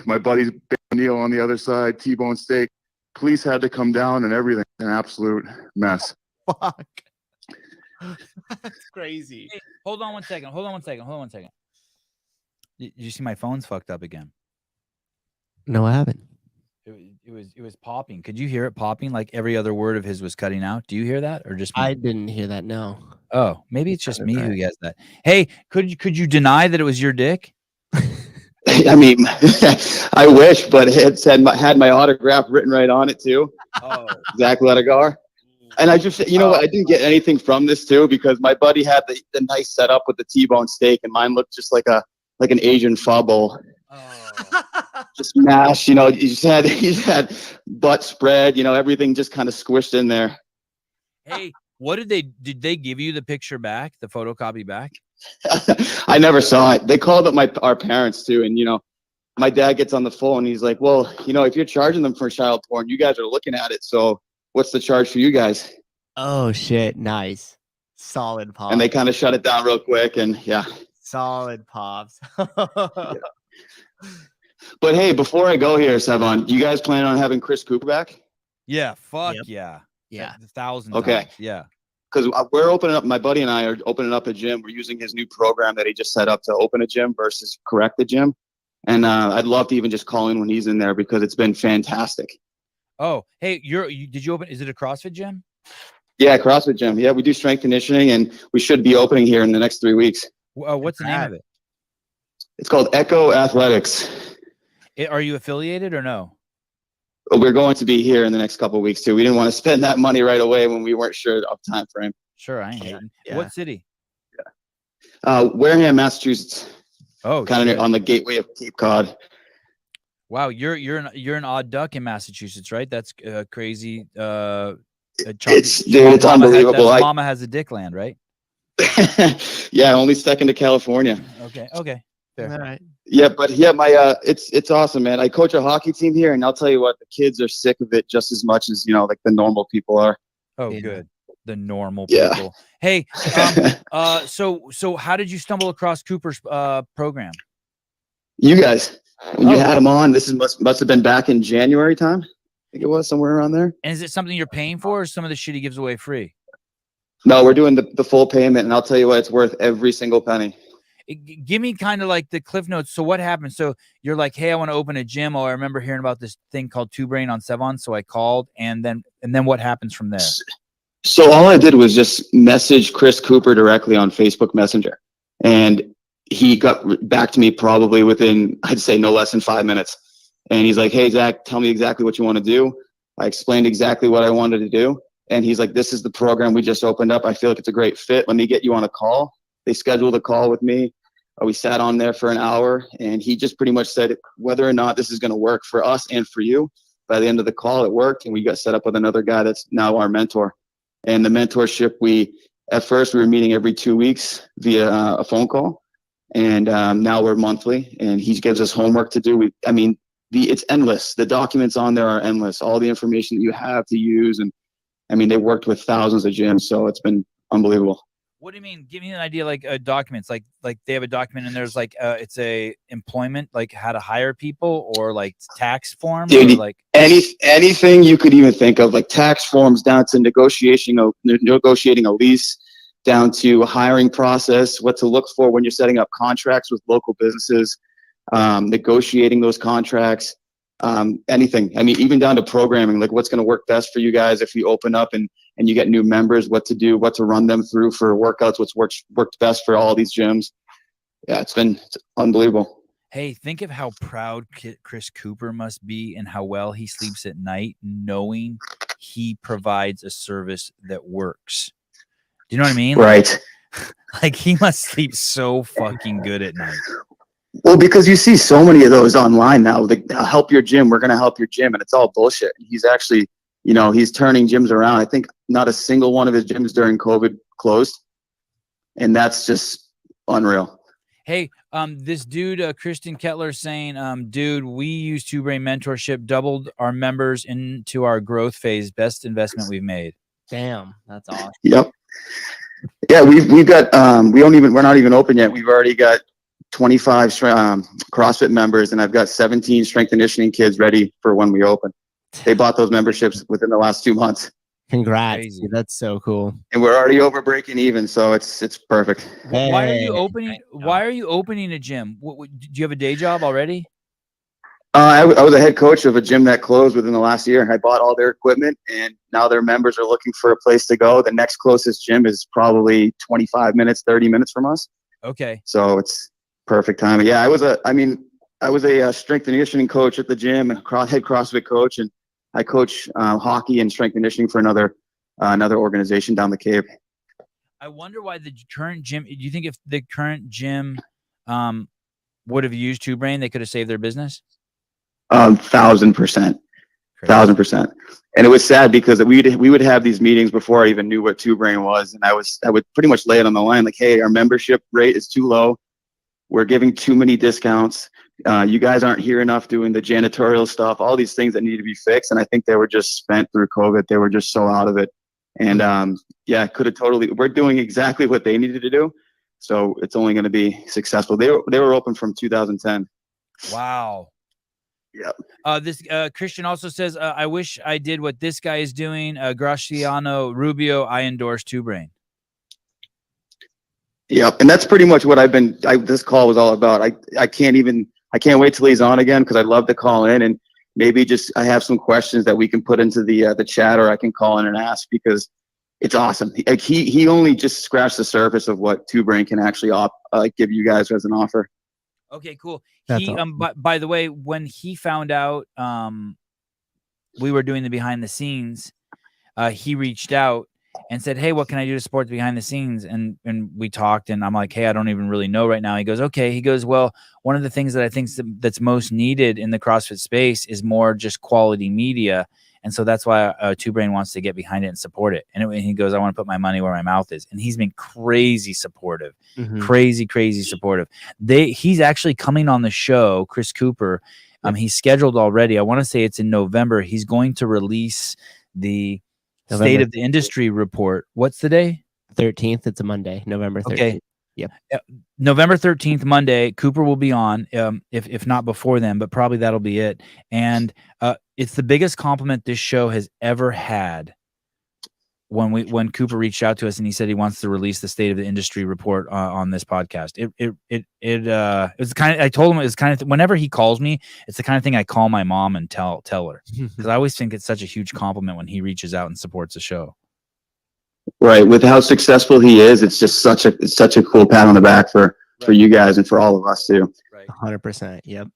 my buddy's Neil on the other side, T-bone steak. Police had to come down and everything. An absolute mess. Fuck. That's crazy. Hey, hold on one second. Did you see my phone's fucked up again? No, what happened? It was popping. Could you hear it popping? Like every other word of his was cutting out. Do you hear that, or just me? I didn't hear that. No. Oh, maybe it's just me who gets that. Hey, could you deny that it was your dick? I mean, I wish, but it had my autograph written right on it too. Oh, Zach Ledegar. And I just, what? I didn't get anything from this too because my buddy had the nice setup with the T-bone steak, and mine looked just like an Asian pho bowl. Just mashed, you just had butt spread, everything just kind of squished in there. Hey, what did they give you the picture back, the photocopy back? I never saw it. They called up our parents too, and my dad gets on the phone and he's like, "Well, if you're charging them for child porn, you guys are looking at it. So what's the charge for you guys?" Oh shit! Nice, solid pops. And they kind of shut it down real quick, and yeah, solid pops. Yeah. But hey, before I go here, Sevan, you guys plan on having Chris Cooper back? Yeah, fuck Yep. yeah, Yeah. 1,000 Okay. times. Yeah. Because we're opening up, my buddy and I are opening up a gym. We're using his new program that he just set up to open a gym versus correct the gym. And I'd love to even just call in when he's in there because it's been fantastic. Oh, hey, did you open? Is it a CrossFit gym? Yeah, CrossFit gym. Yeah, we do strength conditioning, and we should be opening here in the next 3 weeks. What's the name of it? It's called Echo Athletics. Are you affiliated or no? We're going to be here in the next couple of weeks too. We didn't want to spend that money right away when we weren't sure of time frame. Sure, I ain't hating. Yeah. What city? Wareham, Massachusetts. Oh, kind of on the gateway of Cape Cod. Wow, you're an odd duck in Massachusetts, right? That's crazy. It's unbelievable. Mama has a dick land, right? Yeah, only second to California. Okay. Fair. All right. Yeah, but yeah, it's awesome, man. I coach a hockey team here, and I'll tell you what, the kids are sick of it just as much as like the normal people are. Oh, good. The normal Yeah. people. Hey, so how did you stumble across Cooper's program? You guys, when you had him on, this must have been back in January time. I think it was somewhere around there. And is it something you're paying for, or some of the shit he gives away free? No, we're doing the full payment, and I'll tell you what, it's worth every single penny. Give me kind of like the cliff notes. So what happened? So you're like, hey, I want to open a gym. Oh, I remember hearing about this thing called Two Brain on Sevan. So I called, and then what happens from there? So all I did was just message Chris Cooper directly on Facebook Messenger, and he got back to me probably within, I'd say, no less than 5 minutes. And he's like, hey, Zach, tell me exactly what you want to do. I explained exactly what I wanted to do. And he's like, this is the program we just opened up. I feel like it's a great fit. Let me get you on a call. They scheduled a call with me. We sat on there for an hour, and he just pretty much said whether or not this is going to work for us and for you. By the end of the call, it worked, and we got set up with another guy that's now our mentor. And the mentorship, we At first, we were meeting every 2 weeks via a phone call, and now we're monthly. And he gives us homework to do. It's endless. The documents on there are endless. All the information that you have to use, and I mean, they worked with thousands of gyms, so it's been unbelievable. What do you mean? Give me an idea, like documents, like they have a document and there's like it's a employment, like how to hire people, or like tax forms, Dude, or like anything you could even think of, like tax forms, down to negotiating a lease, down to a hiring process, what to look for when you're setting up contracts with local businesses, negotiating those contracts, anything. I mean, even down to programming, like what's going to work best for you guys if we open up and you get new members, what to do, what to run them through for workouts, what's worked best for all these gyms. Yeah, it's unbelievable. Hey, think of how proud Chris Cooper must be and how well he sleeps at night, knowing he provides a service that works. Do you know what I mean? Right. Like he must sleep so fucking good at night. Well, because you see so many of those online now, like, help your gym, we're going to help your gym, and it's all bullshit. He's actually, he's turning gyms around. I think not a single one of his gyms during COVID closed, and that's just unreal. Hey, this dude, Christian Kettler, saying, dude, we use Two Brain Mentorship, doubled our members into our growth phase. Best investment we've made. Damn, that's awesome. Yep. Yeah, we've got we're not even open yet. We've already got 25 CrossFit members, and I've got 17 strength and conditioning kids ready for when we open. They bought those memberships within the last 2 months. Congrats. Dude, that's so cool. And we're already over breaking even, so it's perfect. Why are you opening? Why are you opening a gym? Do you have a day job already? I was a head coach of a gym that closed within the last year. I bought all their equipment, and now their members are looking for a place to go. The next closest gym is probably 25 minutes, 30 minutes from us. Okay. So it's perfect timing. Yeah, I was a strength and conditioning coach at the gym and head CrossFit coach, and I coach hockey and strength conditioning for another organization down the Cape. I wonder why the current gym. Do you think if the current gym would have used Two Brain, they could have saved their business? 1,000%. 1,000%. And it was sad because we would have these meetings before I even knew what Two Brain was, and I would pretty much lay it on the line, like, hey, our membership rate is too low. We're giving too many discounts. You guys aren't here enough doing the janitorial stuff, all these things that need to be fixed. And I think they were just spent through COVID. They were just so out of it. And could have we're doing exactly what they needed to do. So it's only going to be successful. They were open from 2010. Wow. Yeah. This Christian also says, I wish I did what this guy is doing. Graciano Rubio, I endorse Two Brain. Yep, and that's pretty much what this call was all about. I can't wait till he's on again, because I'd love to call in and maybe I have some questions that we can put into the chat, or I can call in and ask, because it's awesome. He only just scratched the surface of what Two Brain can actually give you guys as an offer. Okay, cool. That's awesome. By the way, when he found out we were doing the behind the scenes, he reached out and said, hey, what can I do to support the behind the scenes? And we talked, and I'm like, hey, I don't even really know right now. He goes, okay. He goes, well, one of the things that I think that's most needed in the CrossFit space is more just quality media. And so that's why Two Brain wants to get behind it and support it. And he goes, I want to put my money where my mouth is. And he's been crazy supportive, crazy supportive. He's actually coming on the show, Chris Cooper. He's scheduled already. I want to say it's in November. He's going to release the State of the Industry report. What's the day? 13th. It's a Monday, November 13th. Okay. Yep. November 13th, Monday. Cooper will be on, if not before then, but probably that'll be it. And it's the biggest compliment this show has ever had. When Cooper reached out to us and he said he wants to release the State of the Industry report on this podcast, it was kind of, I told him it was kind of, whenever he calls me, it's the kind of thing I call my mom and tell her, because I always think it's such a huge compliment when he reaches out and supports the show. Right, with how successful he is, it's just such a cool pat on the back for you guys and for all of us too. Right, 100%. Yep.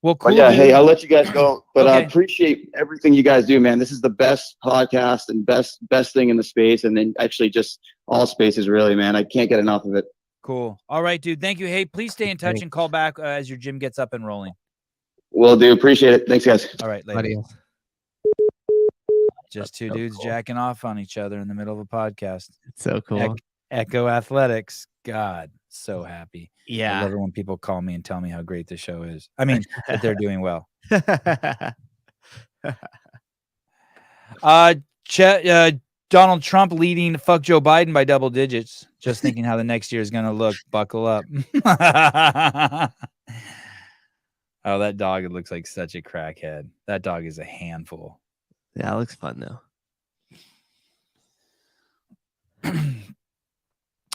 Well, cool. But yeah, hey, I'll let you guys go, but I Okay. appreciate everything you guys do, man. This is the best podcast and best thing in the space, and then actually just all spaces, really, man. I can't get enough of it. Cool. All right, dude. Thank you. Hey, please stay in touch and call back as your gym gets up and rolling. Will do. Appreciate it. Thanks, guys. All right, later. Just two so dudes cool. jacking off on each other in the middle of a podcast. It's so cool. Echo Athletics. God, so happy. I Yeah. love it when people call me and tell me how great the show is. I mean, that they're doing well. Donald Trump leading fuck Joe Biden by double digits. Just thinking how the next year is going to look. Buckle up. Oh, that dog, it looks like such a crackhead. That dog is a handful. Yeah, it looks fun though.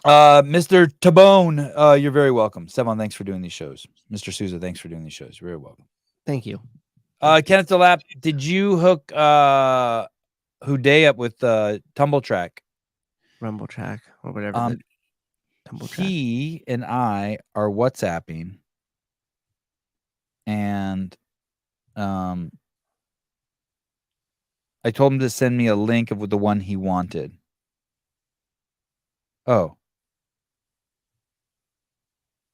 Mr. Tabone, you're very welcome. Sevan, thanks for doing these shows. Mr. Souza, thanks for doing these shows. You're very welcome. Thank you. Kenneth DeLapp, did you hook Houday up with Tumble Track? Rumble Track or whatever. Tumble Track. He and I are WhatsApping, and I told him to send me a link of the one he wanted. Oh.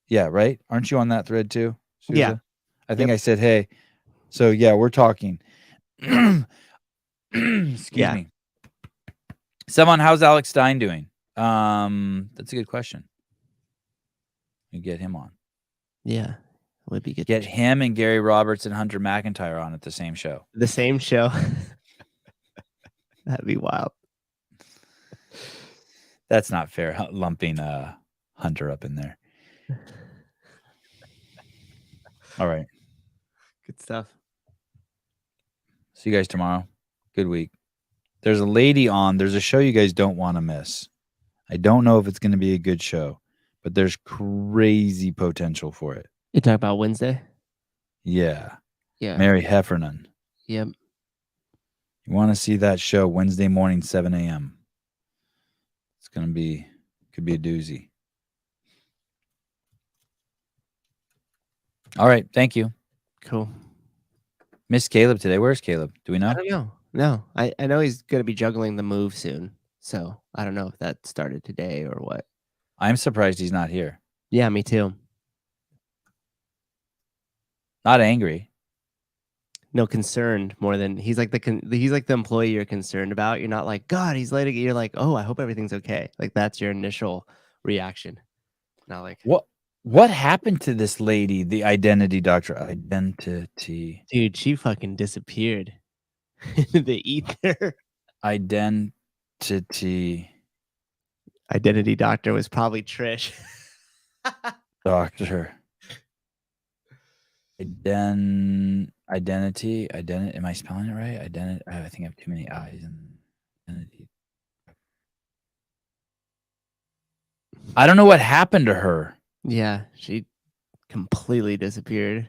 Yeah, right? Aren't you on that thread too, Souza? Yeah. I think I said, hey. So, yeah, we're talking. Excuse me. Sevan, how's Alex Stein doing? That's a good question. You get him on. Yeah. Would be good. Get him and Gary Roberts and Hunter McIntyre on at the same show. The same show. That'd be wild. That's not fair, lumping Hunter up in there. All right. Good stuff. See you guys tomorrow. Good week. There's a lady on. There's a show you guys don't want to miss. I don't know if it's going to be a good show, but there's crazy potential for it. You talk about Wednesday? Yeah. Yeah. Mary Heffernan. Yep. You want to see that show Wednesday morning, 7 a.m. It's going to be, could be a doozy. All right. Thank you. Cool. Miss Caleb today. Where's Caleb? Do we know? I don't know. No, I know he's going to be juggling the move soon. So I don't know if that started today or what. I'm surprised he's not here. Yeah, me too. Not angry. No, concerned more than he's like the employee you're concerned about. You're not like, God, he's late. You're like, oh, I hope everything's okay. Like that's your initial reaction. Not like what happened to this lady, the identity doctor? Identity. Dude, she fucking disappeared. The ether. Identity doctor was probably Trish. Doctor. Identity. Am I spelling it right? Identity. I think I have too many I's in identity. I don't know what happened to her. Yeah, she completely disappeared.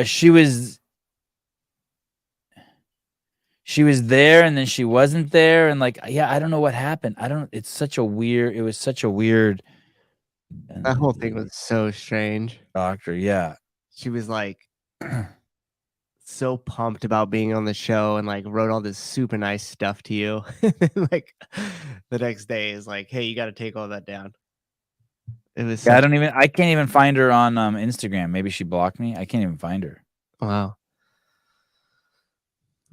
She was there and then she wasn't there, and like, yeah, I don't know what happened. It was such a weird. That whole thing was so strange. Doctor, yeah. She was like so pumped about being on the show and like wrote all this super nice stuff to you. Like the next day is like, hey, you got to take all that down. It was. Yeah, I can't even find her on Instagram. Maybe she blocked me. I can't even find her. Wow.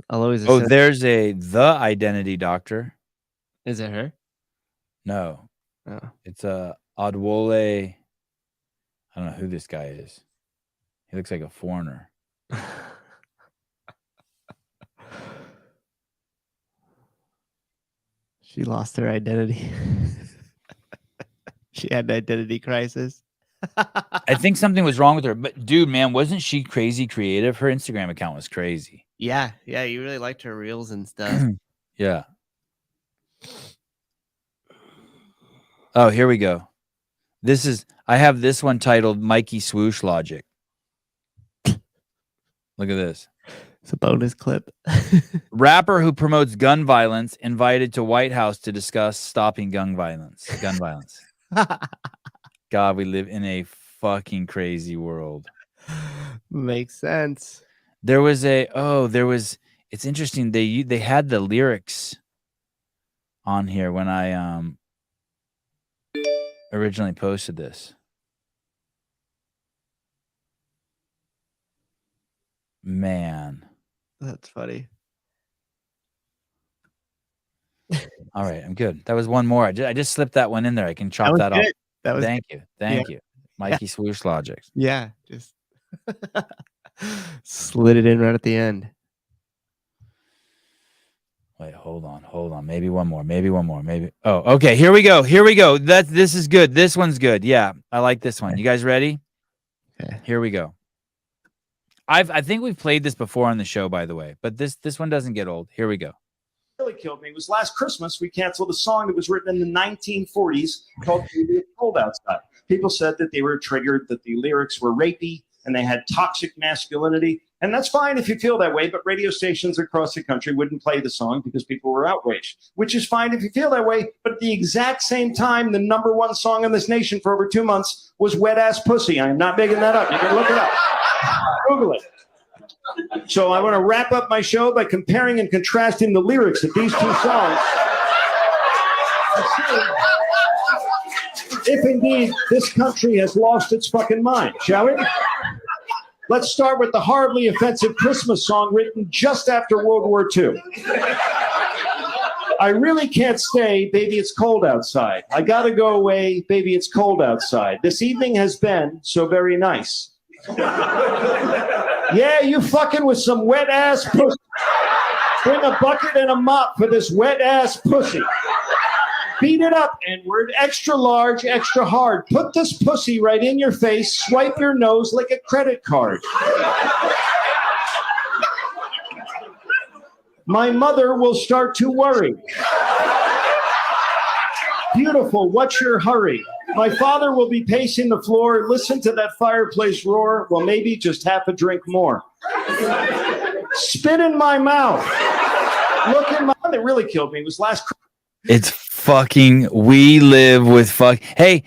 I'll always. There's the identity doctor. Is it her? No. Oh. It's Adwole. I don't know who this guy is. He looks like a foreigner. She lost her identity. She had an identity crisis. I think something was wrong with her. But dude, man, wasn't she crazy creative? Her Instagram account was crazy. Yeah, you really liked her reels and stuff. Yeah. Oh, here we go. I have this one titled Mikey Swoosh Logic. Look at this. It's a bonus clip. Rapper who promotes gun violence invited to White House to discuss stopping gun violence. God, we live in a fucking crazy world. Makes sense. It's interesting. They had the lyrics on here when I originally posted this. Man. That's funny. All right, I'm good. That was one more. I just slipped that one in there. I can chop was that off. good. That was Thank good. you. Thank you. Mikey Swoosh Logic. Yeah, just slid it in right at the end. Wait, hold on. Maybe one more. Oh, okay. Here we go. This is good. This one's good. Yeah, I like this one. You guys ready? Okay. Here we go. I think we've played this before on the show, by the way, but this one doesn't get old. Here we go. Really killed me was last Christmas we canceled a song that was written in the 1940s called "Baby It's Cold Outside." People said that they were triggered, that the lyrics were rapey and they had toxic masculinity, and that's fine if you feel that way, but radio stations across the country wouldn't play the song because people were outraged, which is fine if you feel that way. But at the exact same time, the #1 song in this nation for over 2 months was "Wet Ass Pussy." I am not making that up. You can look it up. Google it. So I want to wrap up my show by comparing and contrasting the lyrics of these two songs. If indeed this country has lost its fucking mind, shall we? Let's start with the horribly offensive Christmas song written just after World War II. I really can't stay, baby, it's cold outside. I gotta go away, baby, it's cold outside. This evening has been so very nice. Yeah, you fucking with some wet ass pussy. Bring a bucket and a mop for this wet ass pussy. Beat it up, N-word, extra large, extra hard. Put this pussy right in your face, swipe your nose like a credit card. My mother will start to worry. Beautiful, what's your hurry? My father will be pacing the floor, listen to that fireplace roar, well, maybe just half a drink more. Spit in my mouth. Look in my mouth. That really killed me. It was last Christmas. It's fucking We Live with Fuck. Hey,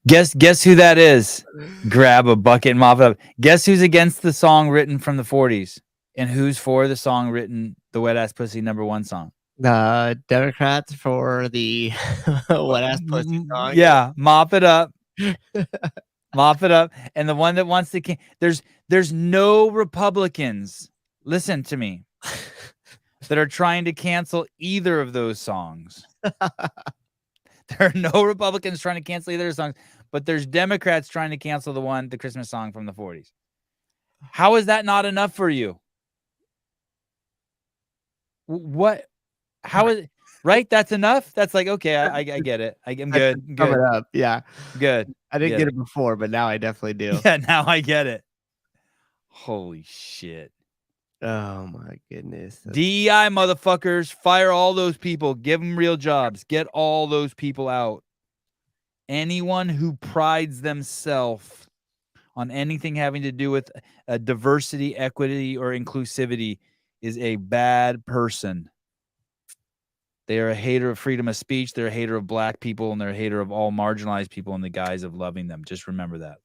guess who that is? Grab a bucket and mop it up. Guess who's against the song written from the 40s? And who's for the song written, the Wet Ass Pussy #1 song? The Democrats for the wet ass pussy song. Yeah, mop it up. Mop it up. And the one that wants to there's no Republicans, listen to me, that are trying to cancel either of those songs. There are no Republicans trying to cancel either of those songs, but there's Democrats trying to cancel the Christmas song from the 40s. How is that not enough for you? What? How is it? Right? That's enough? That's like, okay, I get it. I'm good. Sum it up. Yeah. Good. I didn't get it before, but now I definitely do. Yeah, now I get it. Holy shit. Oh my goodness. DEI motherfuckers, fire all those people. Give them real jobs. Get all those people out. Anyone who prides themselves on anything having to do with diversity, equity, or inclusivity is a bad person. They are a hater of freedom of speech. They're a hater of black people, and they're a hater of all marginalized people in the guise of loving them. Just remember that.